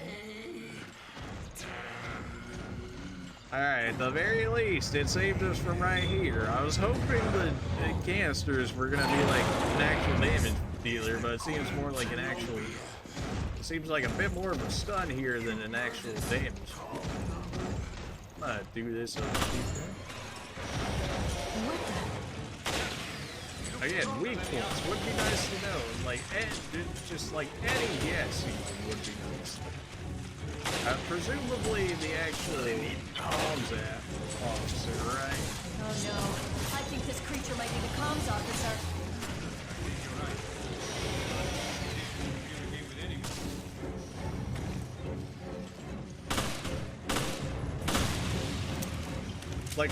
Alright, at the very least, it saved us from right here. I was hoping the canisters were gonna be like an actual damage dealer, but it seems more like an actual... It seems like a bit more of a stun here than an actual damage. I'm gonna do this over here. Again, weak points would be nice to know. And like, just like any guess even would be nice. Presumably the actual comms officer, right? Oh no, I think this creature might be the comms officer. Like,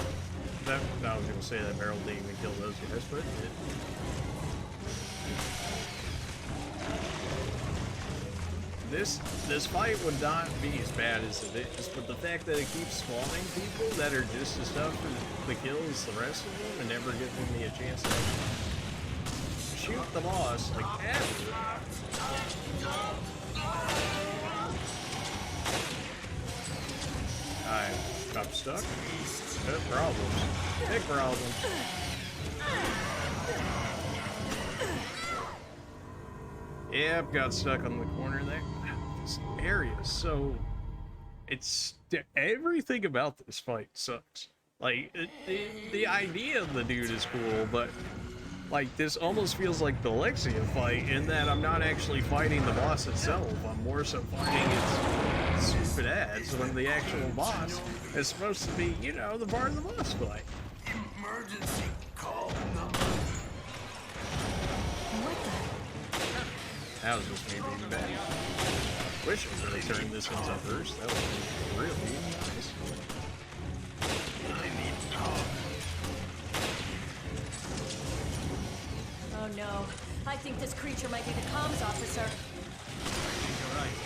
that, I was gonna say that barrel didn't even kill those guys, but it did. This fight would not be as bad as it is, but the fact that it keeps spawning people that are just as tough for the kill as the rest of them and never giving me a chance to shoot the boss, like, ever. I'm stuck. Big problems. Big problems. Yep, got stuck on the corner there. This area is so... It's... Everything about this fight sucks. Like, the idea of the dude is cool, but... Like, this almost feels like the Lexia fight in that I'm not actually fighting the boss itself. I'm more so fighting its stupid ads when the actual boss is supposed to be, you know, the part of the boss fight. Emergency call number. That was just me being bad. Wish I really turned this into first. That would be really nice. I need talk. Oh no, I think this creature might be the comms officer. You're right.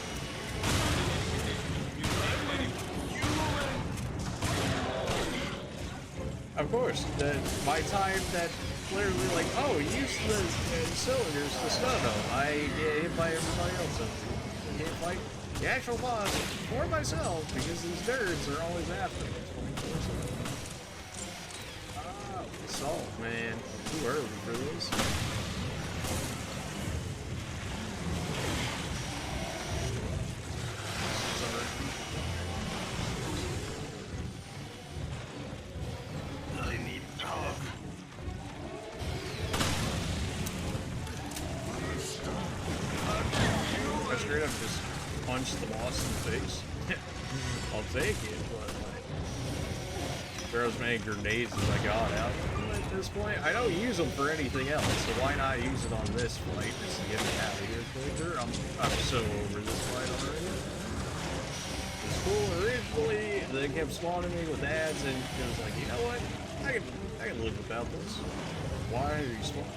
Of course, by time that clearly like, oh, use the cylinders to stun them. I get hit by everybody else. I can't fight the actual boss or myself because these nerds are always after me. Ah, salt, man. Too early for this. Straight up just punch the boss in the face. I'll take it, but like, throw as many grenades as I got out at this point. I don't use them for anything else, so why not use it on this fight just to get me out of here quicker? I'm so over this fight already. It's cool originally, they kept spawning me with ads, and it was like, you know what? I can live without this. Why are you spawning?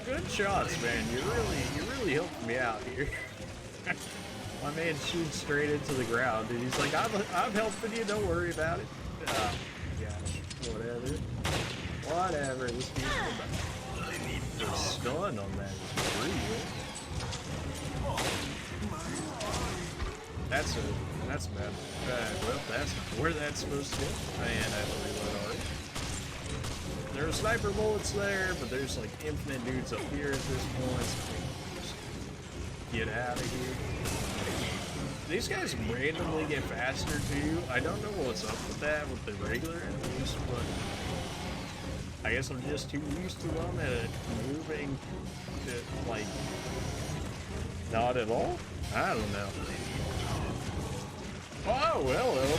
Good shots, man. You really helped me out here. My man shoots straight into the ground, and he's like, I'm helping you, don't worry about it. Oh, gosh, whatever. Whatever, this dude's the stun on that is real. That's bad. Well, that's not where that's supposed to go. Man, I have to reload already. There are sniper bullets there, but there's like infinite dudes up here at this point, so just get out of here. These guys randomly get faster too. I don't know what's up with that with the regular enemies, but I guess I'm just too used to them at moving to, like, not at all? I don't know. Oh, hello.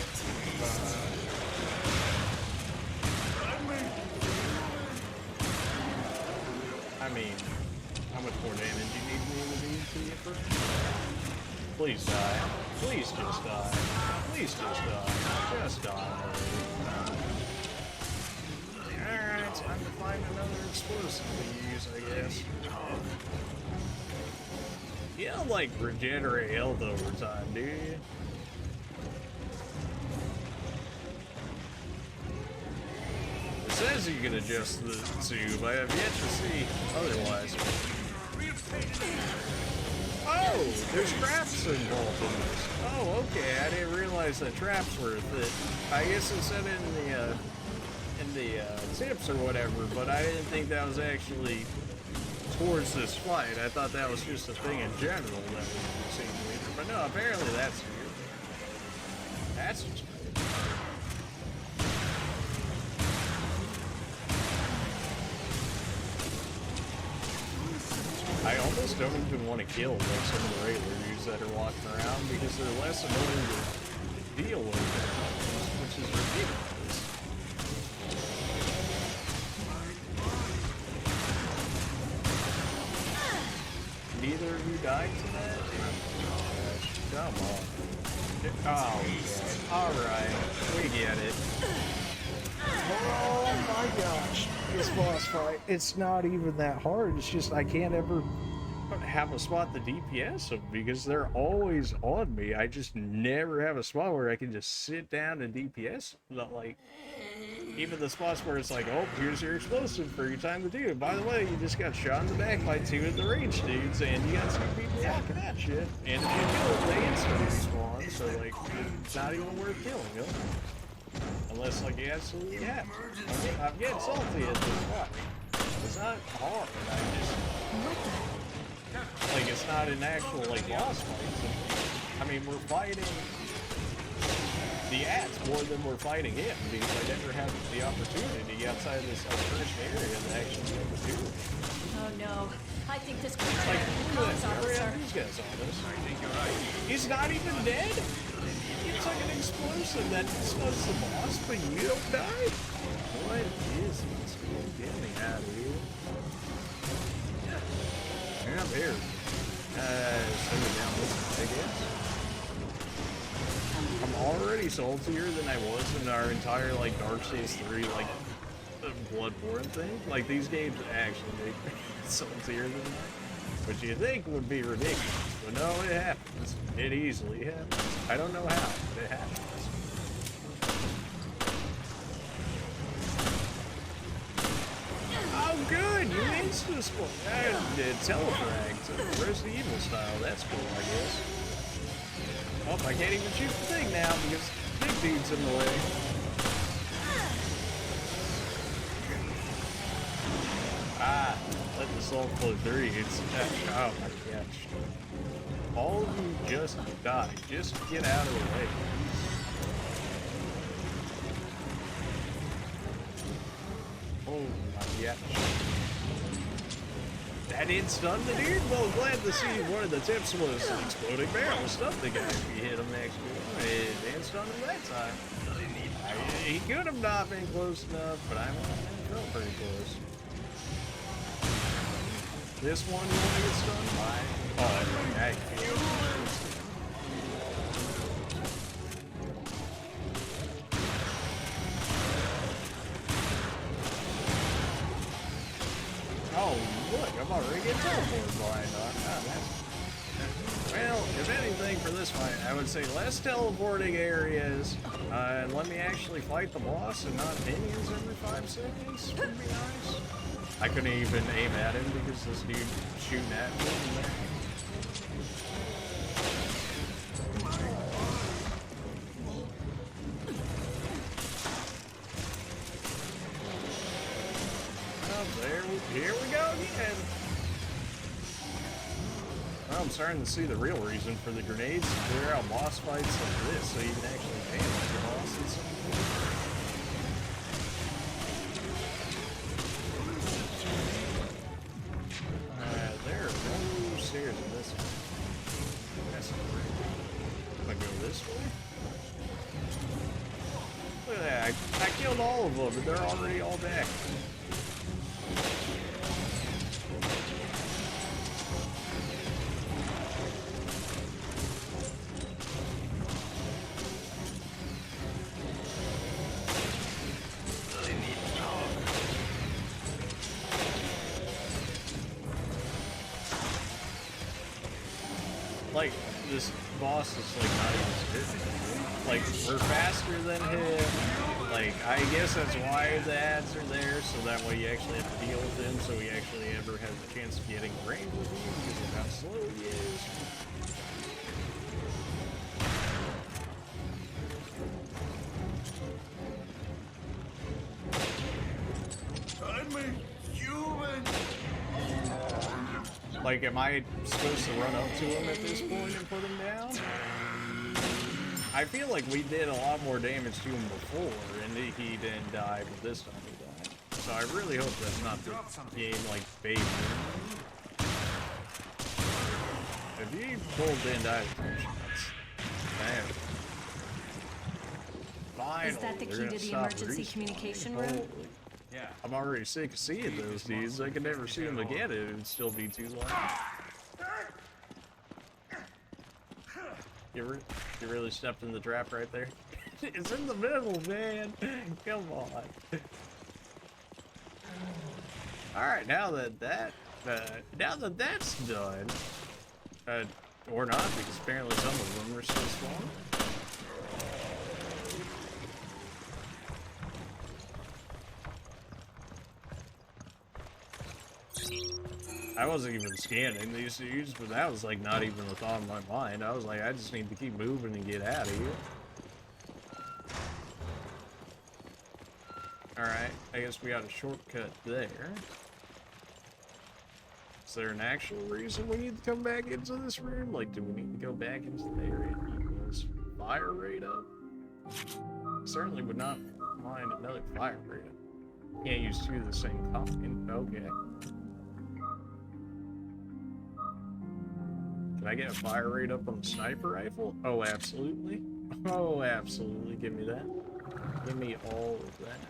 I mean, how much more damage you need me to do to you first? Please die. Please just die. Please just die. Just die. Alright, time to find another explosive to use, I guess. You don't, like, regenerate health over time, do you? It says you can adjust the tube. I have yet to see otherwise. Oh, there's traps involved in this. Oh, okay. I didn't realize that traps were a thing. I guess it said in the tips or whatever, but I didn't think that was actually towards this fight. I thought that was just a thing in general that we seen later. But no, apparently that's weird. That's just weird. I almost don't even want to kill like some of the regular dudes that are walking around because they're less annoying to deal with, which is ridiculous. Neither of you died to that? Come on. Oh, yeah. Alright. We get it. Oh my gosh. This boss fight, it's not even that hard. It's just I can't ever have a spot the DPS them because they're always on me. I just never have a spot where I can just sit down and DPS. Not like, even the spots where it's like, oh, here's your explosive for your time to do it. By the way, you just got shot in the back by 2 of the range dudes, and you got 2 people walking at shit. And if you kill them, they instantly spawn, so like, it's not even worth killing them. Unless, like, you absolutely have to. I'm getting salty at this fight. It's not hard, I just... Like, it's not an actual, like, boss fight. I mean, we're fighting the ads more than we're fighting him, because I never have the opportunity outside of this first area to actually do it. Oh no, I think this creature Like, comms officer. these guys on this. I think you're right. He's not even dead? It's like an explosive that stuns the boss, but you don't die? What is this? Get me out of here. Yeah, I'm here. Send it down this way, I guess. I'm already saltier than I was in our entire, like, Dark Souls 3, like, Bloodborne thing. Like, these games actually make me saltier than that. Which you think would be ridiculous. But no, it happens. It easily happens. I don't know how, but it happens. Oh, good! You insta-spawn. I did telefrag, Resident Evil style. That's cool, I guess. Oh, I can't even shoot the thing now because the big dude's in the way. Ah, let the salt flow through. It's oh my gosh. All of you just die. Just get out of the way. Oh my gosh. That didn't stun the dude? Well, glad to see one of the tips was an exploding barrel. Stuff the guy if you hit him next to him. It didn't stun him that time. He could have not been close enough, but I felt pretty close. This one you want to get stunned by? Oh, I Oh, look, I'm already getting teleported blind on. Well, if anything for this fight, I would say less teleporting areas, and let me actually fight the boss and not minions every 5 seconds would be nice. I couldn't even aim at him because this dude shooting at me. Here we go again. Well, I'm starting to see the real reason for the grenades to clear out boss fights like this, so you can actually damage the bosses. killed all of them, and they're already all back. Like, this boss is like not even spitting. Like, we're faster than him. Like, I guess that's why the ads are there, so that way you actually have to deal with him, so he actually ever has a chance of getting range with you because of how slow he is. I'm a human. Like, am I supposed to run up to him at this point and put him down? I feel like we did a lot more damage to him before, and he didn't die, but this time he died. So I really hope that's not the game, like, favoring. If you pulled didn't die, that's bad. Finally, Is that the key to the emergency communication room? Yeah. I'm already sick of seeing those dudes. I could never see them again. It would still be too long. You really stepped in the trap right there. It's in the middle, man. Come on. All right, now that that's done, or not, because apparently some of them are still spawning. I wasn't even scanning these dudes, but that was like not even a thought in my mind. I was like, I just need to keep moving and get out of here. Alright, I guess we got a shortcut there. Is there an actual reason we need to come back into this room? Like, do we need to go back into the area to keep this fire rate up? Certainly would not mind another fire rate up. Can't use two of the same kind. Okay. Can I get a fire rate up on the sniper rifle? Oh, absolutely. Oh, absolutely. Give me that. Give me all of that.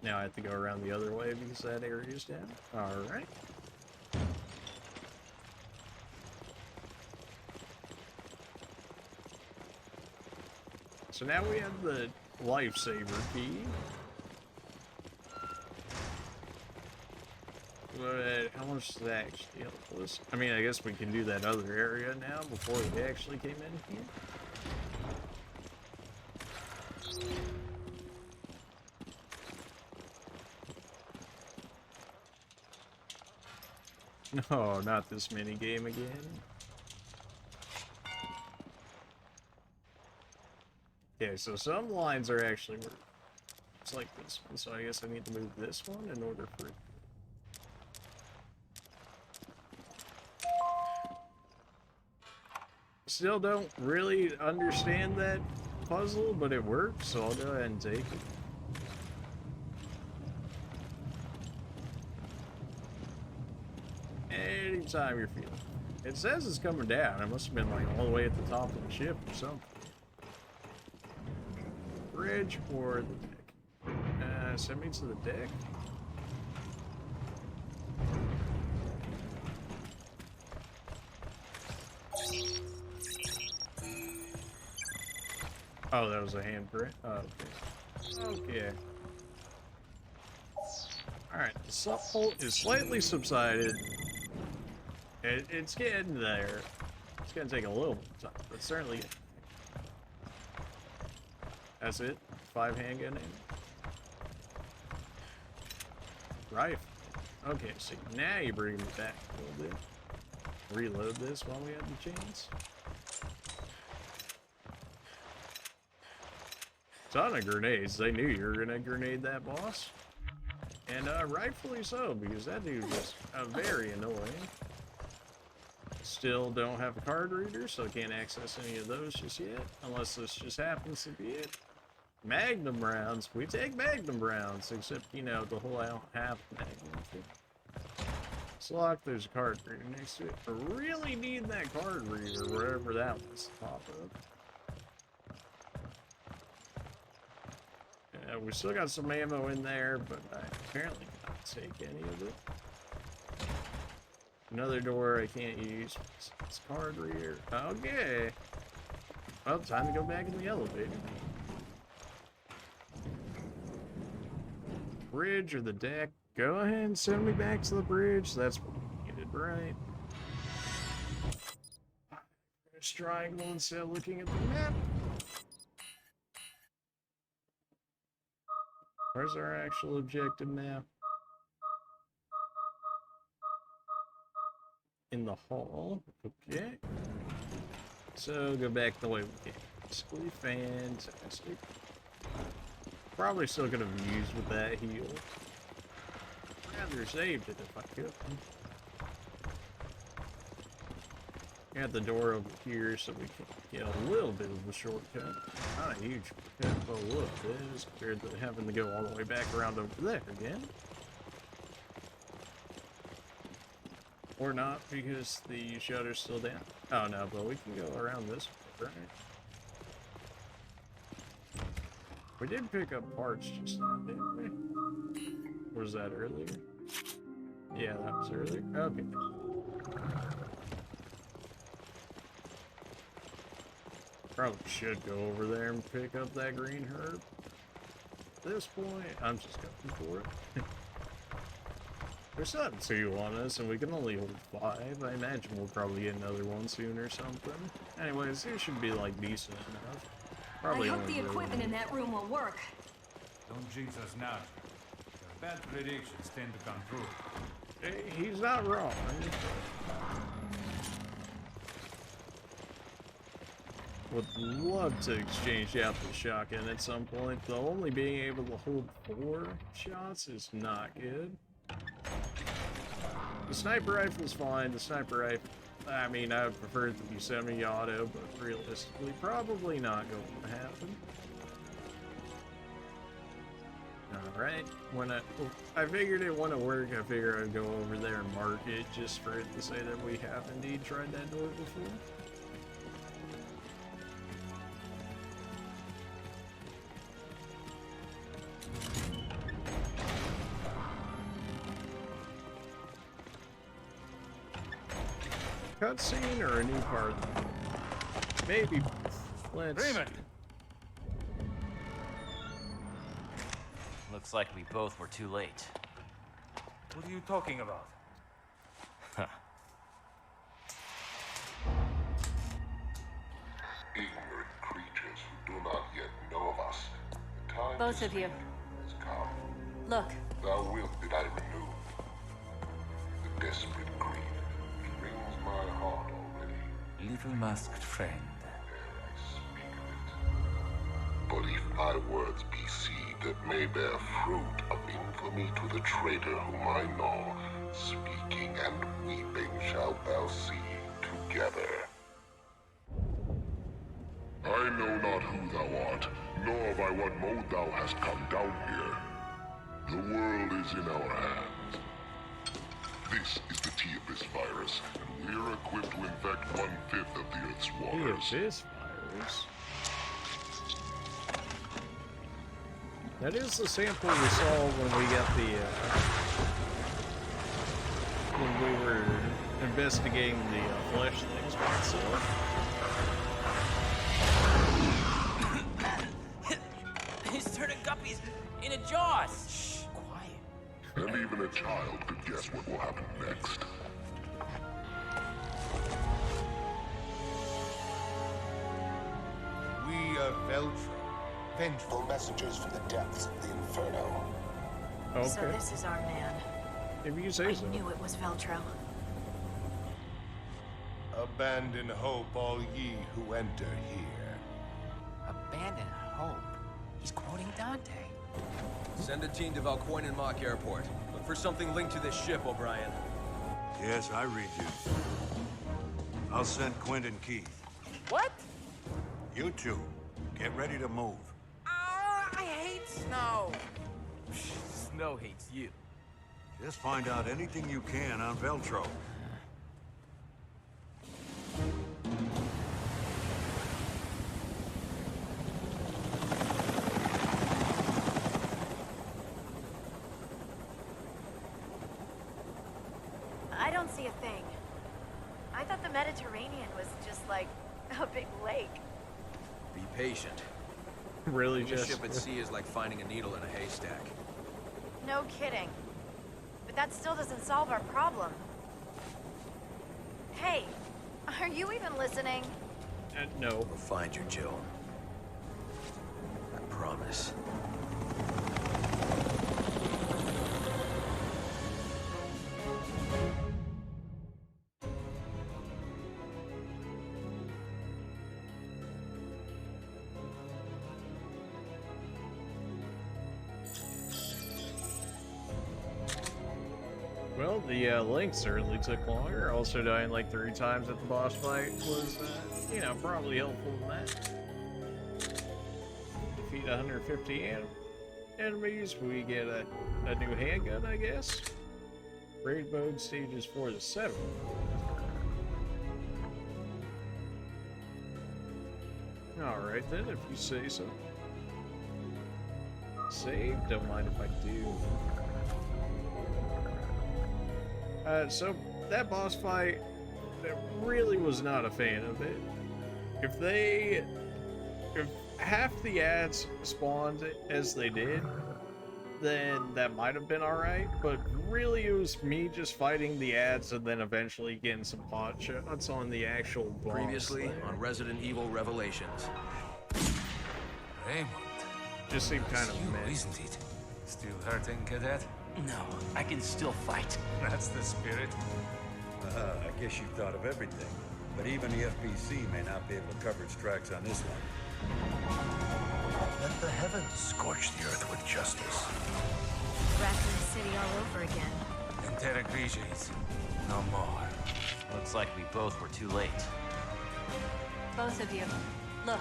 Now I have to go around the other way because that area's down. Alright. So now we have the lifesaver key. But how much does that actually help us? I mean, I guess we can do that other area now before we actually came in here. No, not this mini game again. Okay, so some lines are actually it's like this one, so I guess I need to move this one in order for it. Still don't really understand that puzzle, but it works, so I'll go ahead and take it. Anytime you're feeling it. It says it's coming down. It must have been like all the way at the top of the ship or something. Bridge or the deck? Send me to the deck. Oh, that was a handprint? Oh, okay. Okay. Alright, the salt is slightly subsided. It's getting there. It's gonna take a little time, but certainly. That's it? 5 handgun aim? Rifle. Okay, so now you bring me back a little bit. Reload this while we have the chance. Ton of grenades. They knew you were gonna grenade that boss. And rightfully so, because that dude was very annoying. Still don't have a card reader, so can't access any of those just yet. Unless this just happens to be it. Magnum rounds. We take Magnum rounds, except, you know, the whole half Magnum. Slock, there's a card reader next to it. I really need that card reader, wherever that was to pop up. We still got some ammo in there, but I apparently cannot take any of it. Another door I can't use. It's card reader. Okay. Well, time to go back in the elevator. Bridge or the deck? Go ahead and send me back to the bridge. That's what we needed, right? Press triangle instead of looking at the map. Where's our actual objective now? In the hall. Okay. So go back the way we came. Basically fantastic. Probably still could have used with that heal. Rather saved it if I could. Got the door over here so we can get a little bit of a shortcut. Not a huge shortcut, but a little bit as compared to having to go all the way back around over there again. Or not, because the shutter's still down. Oh no, but we can go around this way, right? We did pick up parts just now, didn't we? Or was that earlier? Yeah, that was earlier. Okay. Probably should go over there and pick up that green herb. At this point, I'm just going for it. There's not 2 on us, and we can only hold 5. I imagine we'll probably get another one soon or something. Anyways, it should be, like, decent enough. Probably I hope the equipment in that room will work. Don't jinx us now. Your bad predictions tend to come true. He's not wrong. Would love to exchange out the shotgun at some point, though only being able to hold 4 shots is not good. The sniper rifle's fine. The sniper rifle, I mean, I would prefer it to be semi-auto, but realistically, probably not going to happen. Alright, when I figured it wouldn't work, I figured I'd go over there and mark it just for it to say that we have indeed tried that door before. Cutscene or a new part? Maybe. Let's. Raymond! Looks like we both were too late. What are you talking about? Ignorant creatures who do not yet know of us. The time Both of you. has come. Look. Thou wilt that I remove the desperate greed which wrings my heart already. Little masked friend. But if my words be seed that may bear fruit of infamy to the traitor whom I know, speaking and weeping shalt thou see together. I know not who thou art, nor by what mode thou hast come down here. The world is in our hands. This is the T of this virus, and we're equipped to infect 1/5 of the Earth's waters. This virus? That is the sample we saw when we got the, when we were investigating the flesh things by itself. He's turning guppies into jaws. Shh, quiet. And even a child could guess what will happen next. We are Veltro, vengeful messengers from the depths of the Inferno. Okay. So this is our man. If you say so. I knew it was Veltro. Abandon hope, all ye who enter here. Abandon hope. He's quoting Dante. Send a team to Valentine and Mock Airport. Look for something linked to this ship, O'Brien. Yes, I read you. I'll send Quint and Keith. What? You two, get ready to move. I hate snow. Snow hates you. Just find out anything you can on Veltro. see a thing. I thought the Mediterranean was just like a big lake. Be patient. Really, Finding a just ship at sea is like finding a needle in a haystack. No kidding. But that still doesn't solve our problem. Hey, are you even listening? No. We'll find you, Jill. I promise. Well, the link certainly took longer. Also dying like 3 times at the boss fight was, you know, probably helpful in that. Defeat 150 enemies, we get a new handgun, I guess. Raid mode stages 4 to 7. Alright then, if you say so. Save, don't mind if I do. So that boss fight, I really was not a fan of it. If half the ads spawned as they did, then that might have been alright, but really it was me just fighting the ads and then eventually getting some pot shots on the actual boss. Previously on Resident Evil Revelations. Raymond. Just seemed kind of meh. Isn't it? Still hurting, cadet? No, I can still fight. That's the spirit. I guess you thought of everything. But even the FPC may not be able to cover its tracks on this one. Let the heavens scorch the earth with justice. Raccoon City all over again. And Terra Grigia is no more. Looks like we both were too late. Both of you. Look.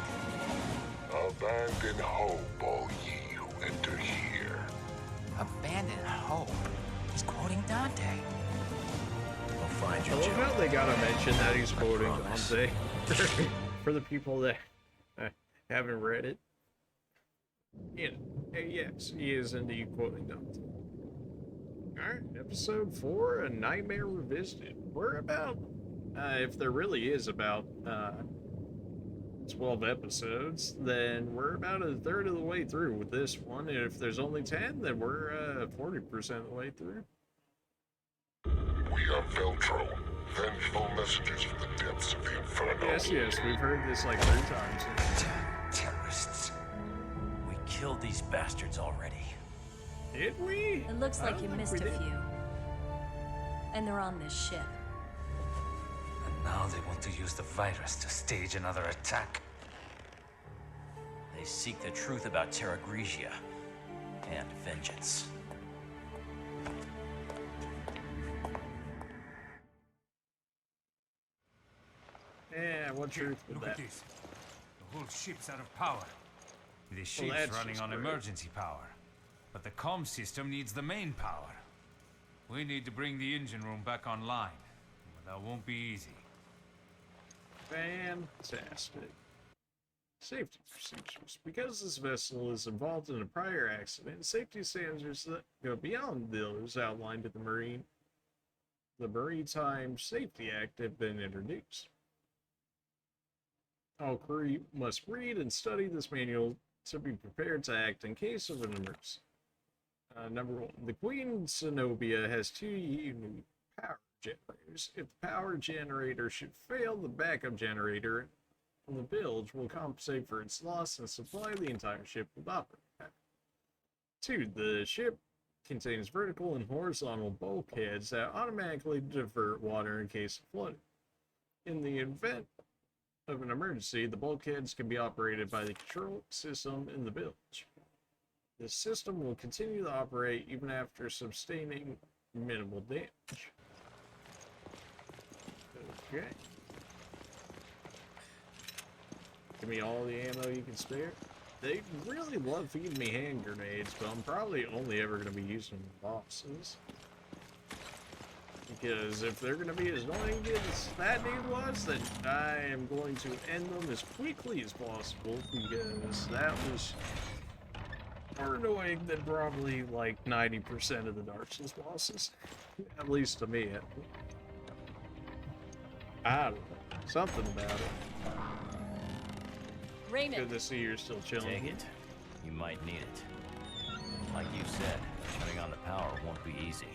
Abandon hope, all ye who enter here. Abandon hope. He's quoting Dante. We'll find you, I love Jill. how they gotta mention that he's quoting Dante. For the people that haven't read it. You know, yes, he is indeed quoting Dante. Alright, episode 4, A Nightmare Revisited. We're about, if there really is about 12 episodes, then we're about a third of the way through with this one. And if there's only 10, then we're 40% of the way through. We are Veltro, vengeful messengers from the depths of the Inferno. Yes, we've heard this like 3 times. Terrorists. We killed these bastards already. Did we? It looks like you missed a few. And they're on this ship. And now they want to use the virus to stage another attack. They seek the truth about Terra Grigia and vengeance. Yeah, what truth with Look that? at this. The whole ship's out of power. The ship's that's running just on great. emergency power. But the comm system needs the main power. We need to bring the engine room back online. But that won't be easy. Fantastic. Safety procedures. Because this vessel is involved in a prior accident, safety standards that go beyond those outlined in the Maritime Safety Act have been introduced. All crew must read and study this manual to be prepared to act in case of an emergency. Number 1. The Queen Zenobia has 2 unique power generators. If the power generator should fail, the backup generator on the bilge will compensate for its loss and supply the entire ship with operating power. 2. The ship contains vertical and horizontal bulkheads that automatically divert water in case of flooding. In the event of an emergency, the bulkheads can be operated by the control system in the bilge. The system will continue to operate even after sustaining minimal damage. Okay. Give me all the ammo you can spare. They really love feeding me hand grenades, but I'm probably only ever going to be using bosses. Because if they're going to be as annoying as that dude was, then I am going to end them as quickly as possible, because that was more annoying than probably like 90% of the Dark Souls bosses. At least to me. I don't know. Something about it. Raymond. Good to see you're still chilling. Take it. You might need it. Like you said, turning on the power won't be easy.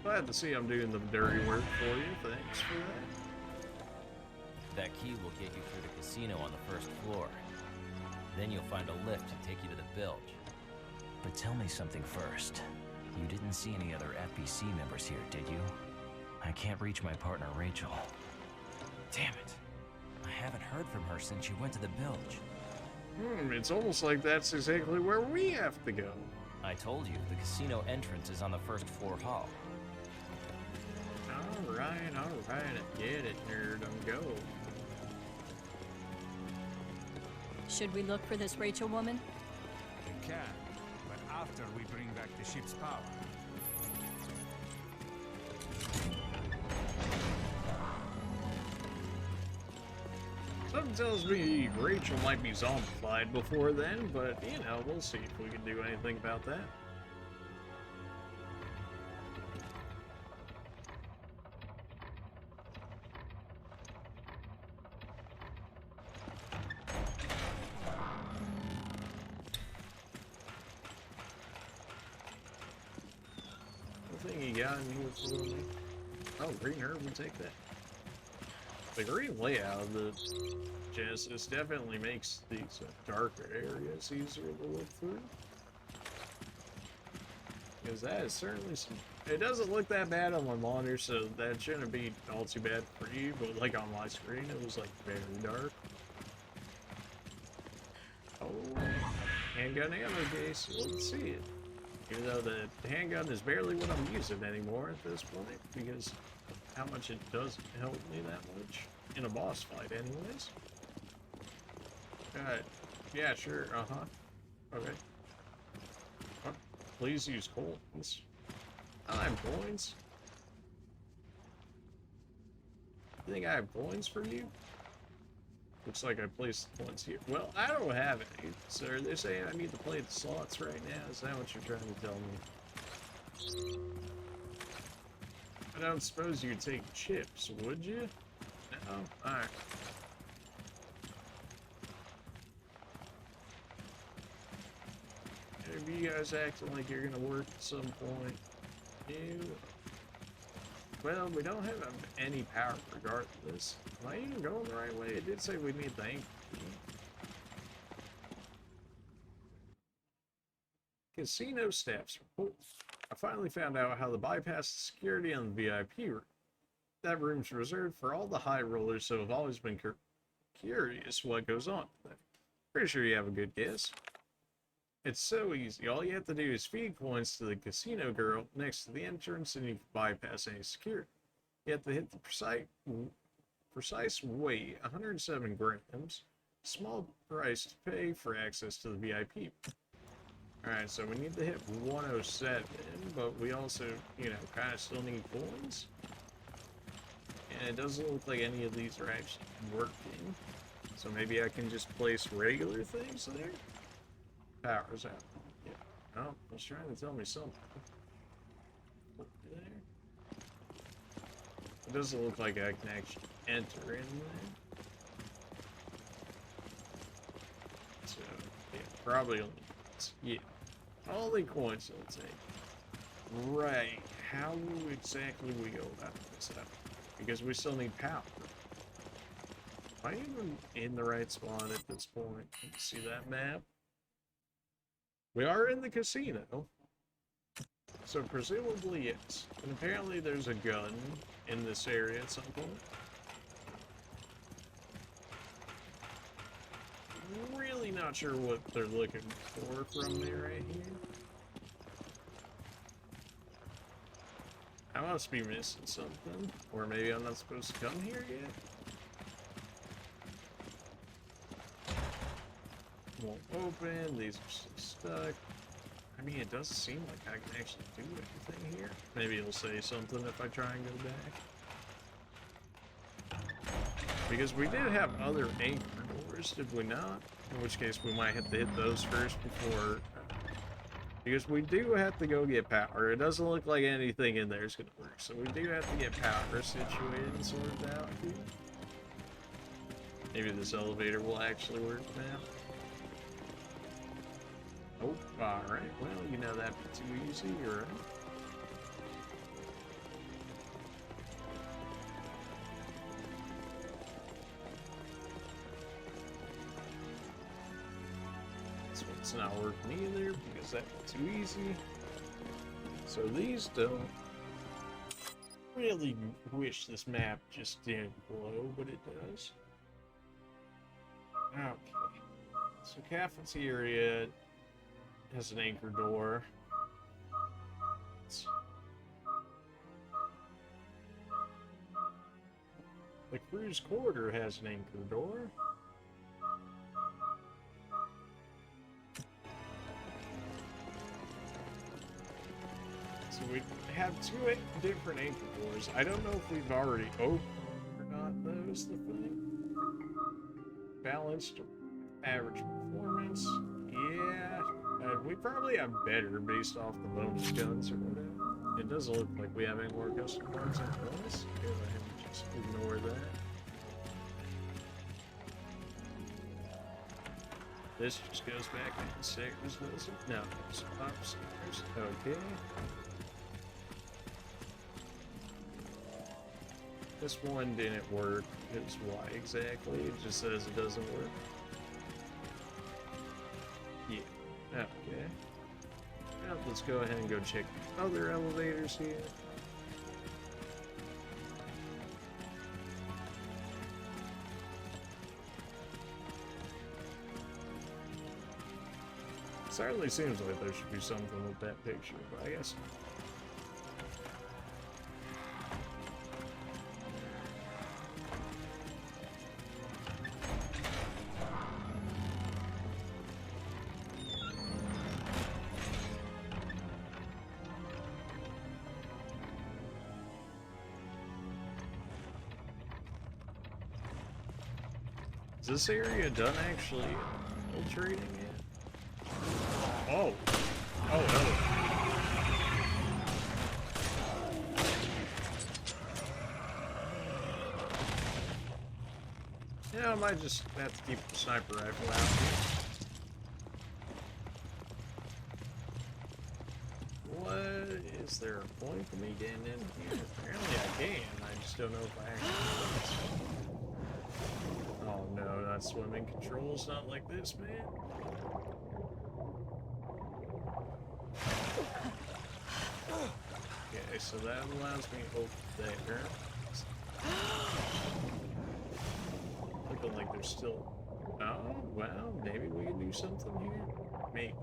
Glad to see I'm doing the dirty work for you. Thanks for that. That key will get you through the casino on the first floor. Then you'll find a lift to take you to the bilge. But tell me something first. You didn't see any other FBC members here, did you? I can't reach my partner, Rachel. Damn it. I haven't heard from her since she went to the bilge. It's almost like that's exactly where we have to go. I told you, the casino entrance is on the first floor hall. Alright, I get it, nerd. Go. Should we look for this Rachel woman? You can, but after we bring back the ship's power. Something tells me Rachel might be zombified before then, but, you know, we'll see if we can do anything about that. What thing you got in here for me? Oh, green herb, we'll take that. The green layout of the Genesis definitely makes these darker areas easier to look through. Because that is certainly some... It doesn't look that bad on my monitor, so that shouldn't be all too bad for you, but like on my screen, it was like very dark. Oh, handgun ammo case, let's see it. Even though the handgun is barely what I'm using anymore at this point, because how much it doesn't help me that much in a boss fight anyways. Yeah, sure, okay. Please use coins. I have coins. You think I have coins for you? Looks like I placed coins here. Well, I don't have any, sir. They're saying I need to play the slots right now. Is that what you're trying to tell me? I don't suppose you'd take chips, would you? No? Alright. Maybe you guys acting like you're gonna work at some point. Ew. Well, we don't have any power regardless. Am I even going the right way? It did say we need the anchor key. Casino staff's report. I finally found out how to bypass the security on the VIP room. That room's reserved for all the high rollers, so I've always been curious what goes on there. Pretty sure you have a good guess. It's so easy. All you have to do is feed coins to the casino girl next to the entrance and you can bypass any security. You have to hit the precise weight, 107 grams. Small price to pay for access to the VIP. Alright, so we need to hit 107, but we also, you know, kind of still need coins. And it doesn't look like any of these are actually working. So maybe I can just place regular things there? Power's out. Yeah. Oh, he's trying to tell me something. There. It doesn't look like I can actually enter in there. So, yeah, probably only coins. Yeah. Only coins I'll take. Right. How exactly we go about this up? Because we still need power. Am I even in the right spot at this point? See that map? We are in the casino. So presumably yes. And apparently there's a gun in this area at some point. Really not sure what they're looking for from me right here. I must be missing something. Or maybe I'm not supposed to come here yet. Won't open, these are still stuck. I mean, it doesn't seem like I can actually do anything here. Maybe it'll say something if I try and go back. Because we did have other anchor doors, did we not? In which case we might have to hit those first before Because we do have to go get power. It doesn't look like anything in there is going to work. So we do have to get power situated and sorted out here. Maybe this elevator will actually work now. Oh, alright. Well, you know that'd be too easy, right? This one's not working either because that'd be too easy. So these don't really wish this map just didn't glow, but it does. Okay. So cafeteria has an anchor door. The cruise corridor has an anchor door. So we have two different anchor doors. I don't know if we've already opened or not. Those the thing. Balanced average performance. Yeah. We probably have better based off the bonus guns or whatever. It doesn't look like we have any more custom parts in bonus. Go ahead and just ignore that. This just goes back downstairs, does it? No, it's upstairs. Okay. This one didn't work. It's why exactly? It just says it doesn't work. Yeah. Okay. Now let's go ahead and go check other elevators here. Certainly seems like there should be something with that picture, but I guess not. Is this area done actually infiltrating it? Oh! Oh no! Yeah, I might just have to keep the sniper rifle out here. What? Is there a point for me getting in here? Apparently I can, I just don't know if I actually can. Oh no, not swimming controls, not like this, man. Okay, so that allows me to open there. Looking like there's still... Oh, well, maybe we can do something here. Maybe.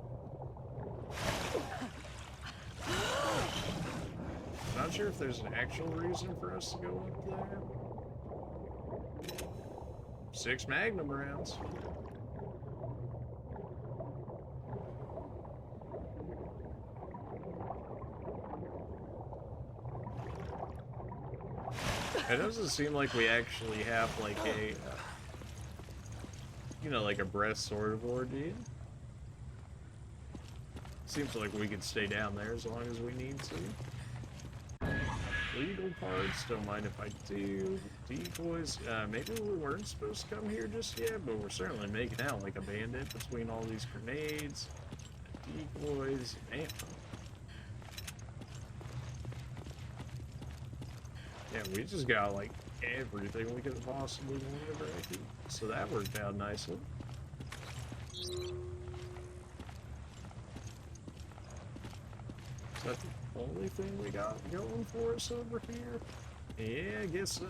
Not sure if there's an actual reason for us to go up there. 6 Magnum rounds. It doesn't seem like we actually have like a, you know, like a breath sort of ordeal. Seems like we could stay down there as long as we need to. Legal parts, don't mind if I do. Decoys, maybe we weren't supposed to come here just yet, but we're certainly making out like a bandit between all these grenades, decoys, and ammo. Yeah, we just got like everything we could have possibly wanted right here. So that worked out nicely. Is that the only thing we got going for us over here? Yeah, I guess so.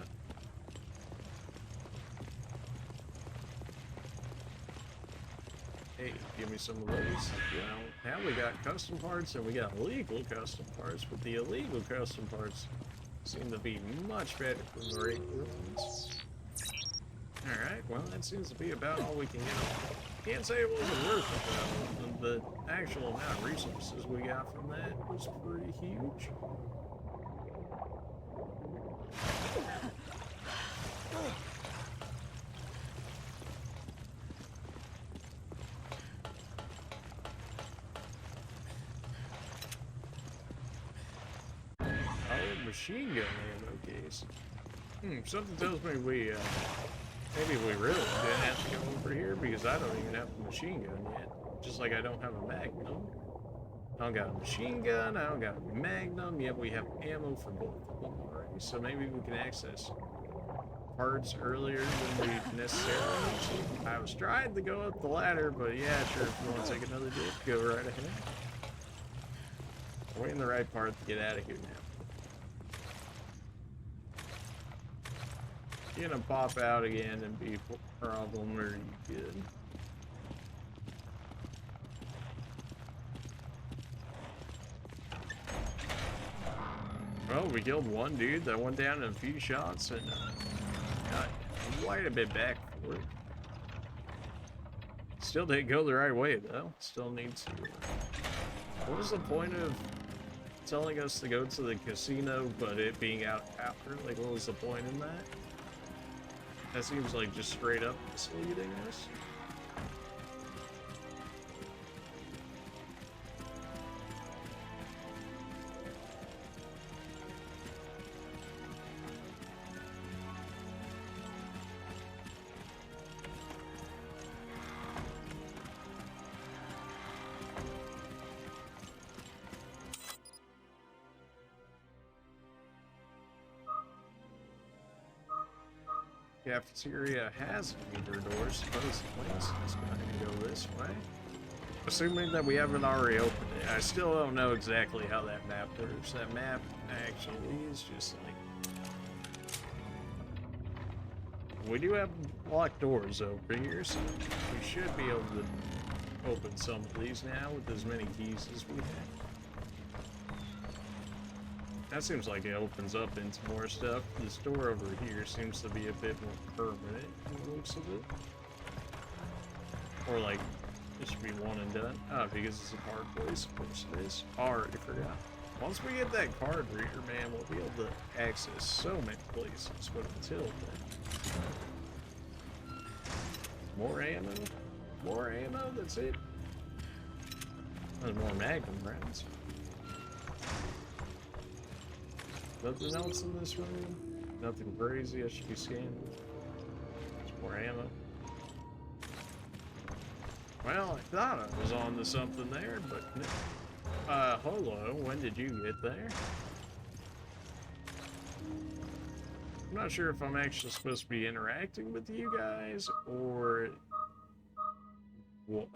Hey, give me some of those. Well, now we got custom parts and we got legal custom parts, but the illegal custom parts seem to be much better than the regular ones. Alright, well that seems to be about all we can get. Can't say it wasn't worth it though. The actual amount of resources we got from that was pretty huge. machine gun ammo case. Something tells me we, maybe we really didn't have to go over here because I don't even have a machine gun yet. Just like I don't have a magnum. I don't got a machine gun, I don't got a magnum, yet we have ammo for both of them already. So maybe we can access parts earlier than we necessarily need to. I was trying to go up the ladder, but yeah, sure, if you want to take another dip, go right ahead. We're in the right part to get out of here now. You're gonna pop out again and be a problem, or you good? Well, we killed one dude that went down in a few shots and got quite a bit back for it. Still didn't go the right way though. Still needs to. What was the point of telling us to go to the casino, but it being out after? Like, what was the point in that? That seems like just straight up misleading us. Cafeteria has meter doors, supposedly, so it's gonna go this way. Assuming that we haven't already opened it. I still don't know exactly how that map works. That map actually is just like... We do have locked doors over here, so we should be able to open some of these now with as many keys as we have. That seems like it opens up into more stuff. This door over here seems to be a bit more permanent in the looks of it. Or like, it should be one and done. Oh, because it's a card place, of course it is. Already forgot. Once we get that card reader, man, we'll be able to access so many places. But until then... More ammo? More ammo? That's it? There's more magnum rounds. Nothing else in this room? Nothing crazy I should be scanning? There's more ammo. Well, I thought I was on to something there, but no. Hello, when did you get there? I'm not sure if I'm actually supposed to be interacting with you guys, or... what?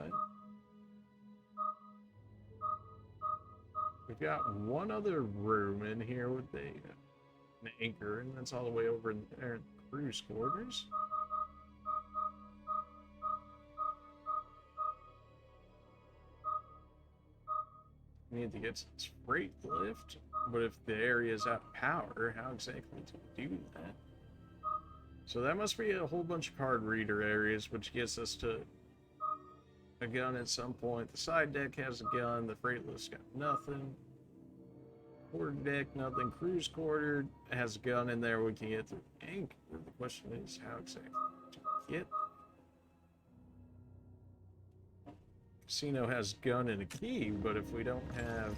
We've got one other room in here with an anchor, and that's all the way over in there in the crew's quarters. We need to get to this freight lift, but if the area is out of power, how exactly do we do that? So that must be a whole bunch of card reader areas, which gets us to a gun at some point. The side deck has a gun, the freight lift's got nothing. Quarter deck, nothing. Cruise quarter has a gun in there we can get through the anchor. The question is, how exactly do we get? Casino has a gun and a key, but if we don't have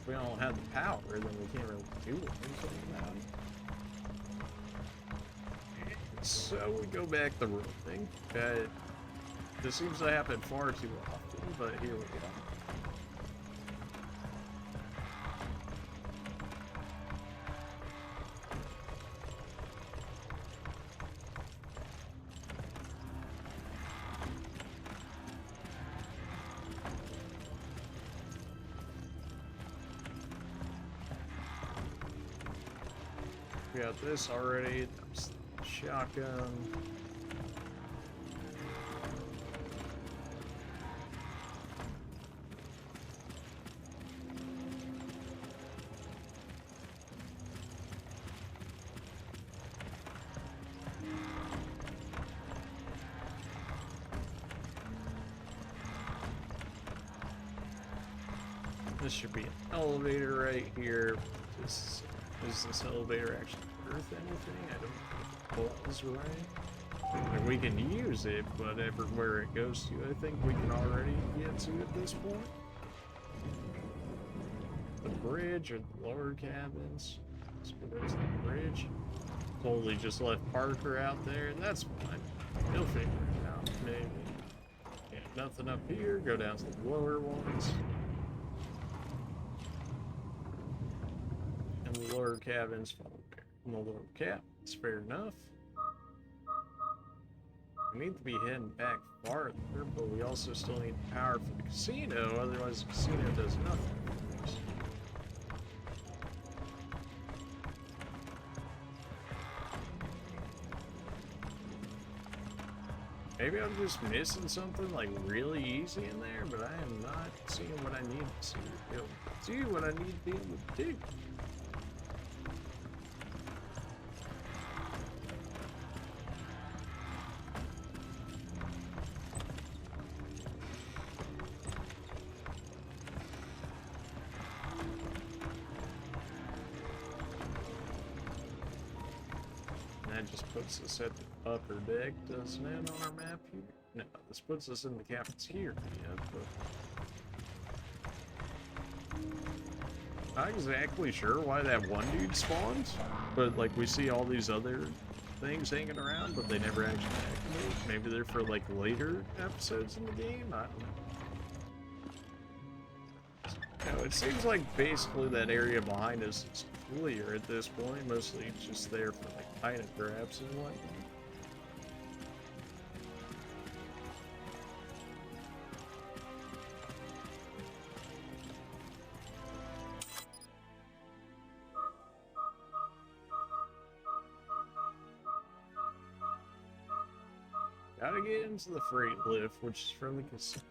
the power, then we can't really do anything about it. So we go back the rooming. This seems to happen far too often, but here we go. We got this already. That's the shotgun. This should be an elevator right here. Is this elevator actually worth anything? I don't think it was right. And we can use it, but everywhere it goes to, I think we can already get to at this point. the bridge or the lower cabins. So there's the bridge. Totally just left Parker out there, and that's fine. He'll figure it out, maybe. Yeah, nothing up here. Go down to the lower ones. And the lower cabins fall there. And the lower cabins, fair enough. We need to be heading back farther, but we also still need power for the casino, otherwise the casino does nothing for us. Maybe I'm just missing something like really easy in there, but I am not seeing what I need to see to be able to do what I need to be able to do. That just puts us at the upper deck, doesn't it, on our map here? No, this puts us in the cafeteria, but... Not exactly sure why that one dude spawned, but like we see all these other things hanging around, but they never actually activate. Maybe they're for like later episodes in the game? I don't know. No, it seems like basically that area behind us is clear at this point. Mostly it's just there for like item grabs and whatnot. Gotta get into the freight lift, which is from the casino.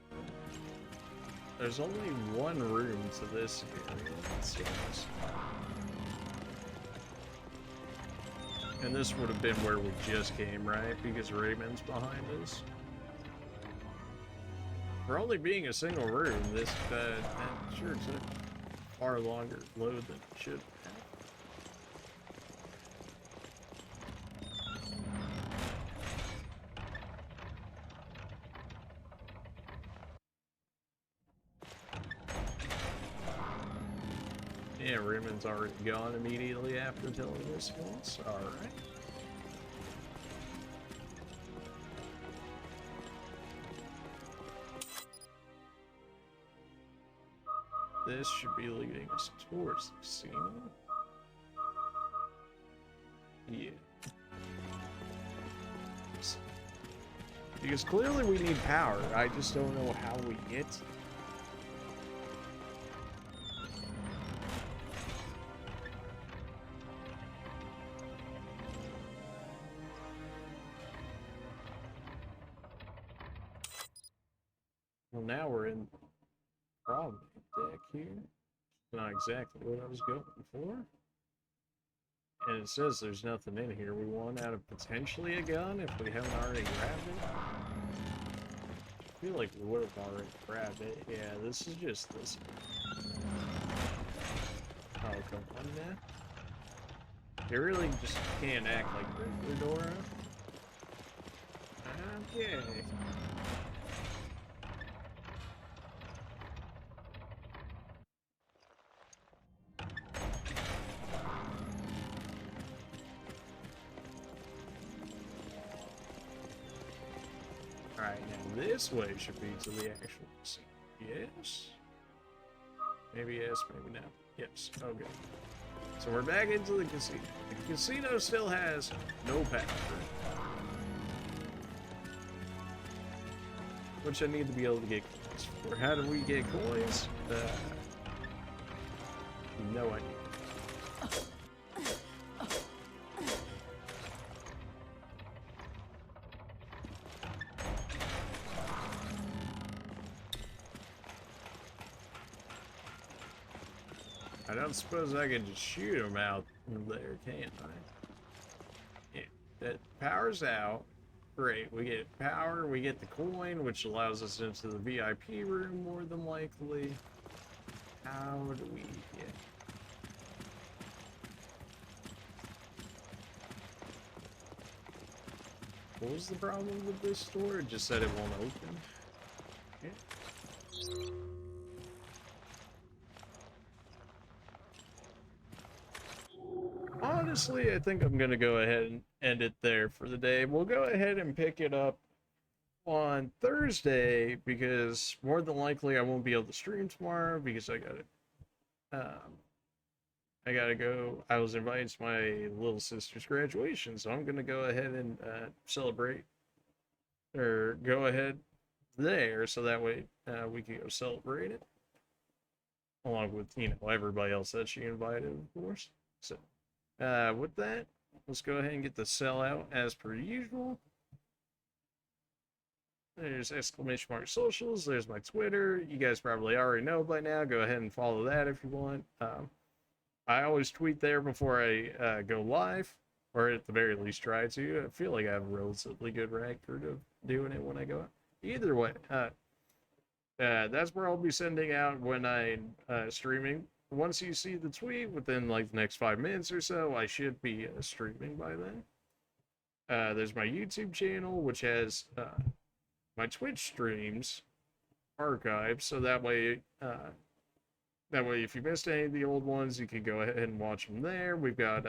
There's only one room to this area, it seems. And this would have been where we just came, right? Because Raymond's behind us. For only being a single room, this sure took far longer load than it should have. Yeah, Raymond's already gone immediately after telling us once. Alright. This should be leading us towards the casino. Yeah. Because clearly we need power. I just don't know how we get it. Well, now we're in problem deck here. Not exactly what I was going for. And it says there's nothing in here. We want out of potentially a gun if we haven't already grabbed it. I feel like we would have already grabbed it. Yeah, this is just this. Oh, come on now. You really just can't act like Dora. Okay. Alright, now this way should be to the actual casino. Yes? Maybe yes, maybe no. Yes, okay. So we're back into the casino. The casino still has no power. Which I need to be able to get coins for. How do we get coins? No idea. I don't suppose I can just shoot him out there, can I? Yeah, that power's out. Great, we get power, we get the coin, which allows us into the VIP room more than likely. How do we get... What was the problem with this store? It just said it won't open. Yeah. honestly, I think I'm gonna go ahead and end it there for the day. We'll go ahead and pick it up on Thursday because more than likely I won't be able to stream tomorrow because I gotta go. I was invited to my little sister's graduation, so I'm gonna go ahead and celebrate, or go ahead there, so that way we can go celebrate it, along with everybody else that she invited, of course. So with that, let's go ahead and get the sell out as per usual. There's exclamation mark socials. There's my Twitter. You guys probably already know by now. Go ahead and follow that if you want. I always tweet there before I go live, or at the very least try to. I feel like I have a relatively good record of doing it when I go out. Either way, that's where I'll be sending out when I'm streaming. Once you see the tweet, within like the next 5 minutes or so, I should be streaming by then. There's my YouTube channel, which has my Twitch streams archived, so that way if you missed any of the old ones, you can go ahead and watch them there. We got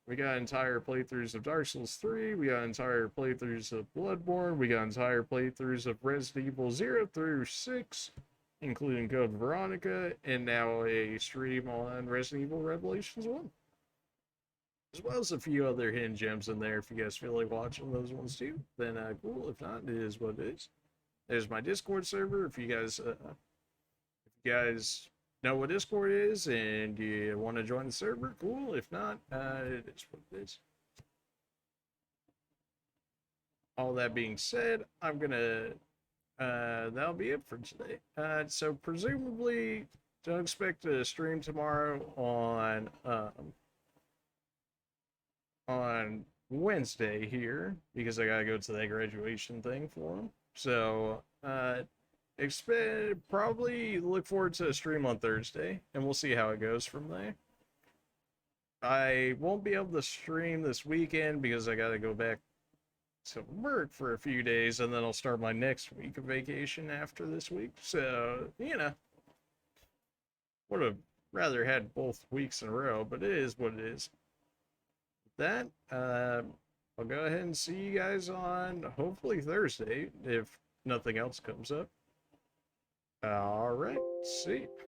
entire playthroughs of Dark Souls 3, we got entire playthroughs of Bloodborne, we got entire playthroughs of Resident Evil 0 through 6, including Code Veronica, and now a stream on Resident Evil Revelations 1. As well as a few other hidden gems in there. If you guys feel like watching those ones too, then cool. If not, it is what it is. There's my Discord server. If you guys know what Discord is and you want to join the server, cool. If not, it is what it is. All that being said, I'm gonna that'll be it for today. So presumably don't expect a stream tomorrow on Wednesday here, because I gotta go to that graduation thing for him. So probably look forward to a stream on Thursday, and we'll see how it goes from there. I won't be able to stream this weekend because I gotta go back to work for a few days, and then I'll start my next week of vacation after this week. So, would have rather had both weeks in a row, but it is what it is. That I'll go ahead and see you guys on hopefully Thursday if nothing else comes up. All right, see you.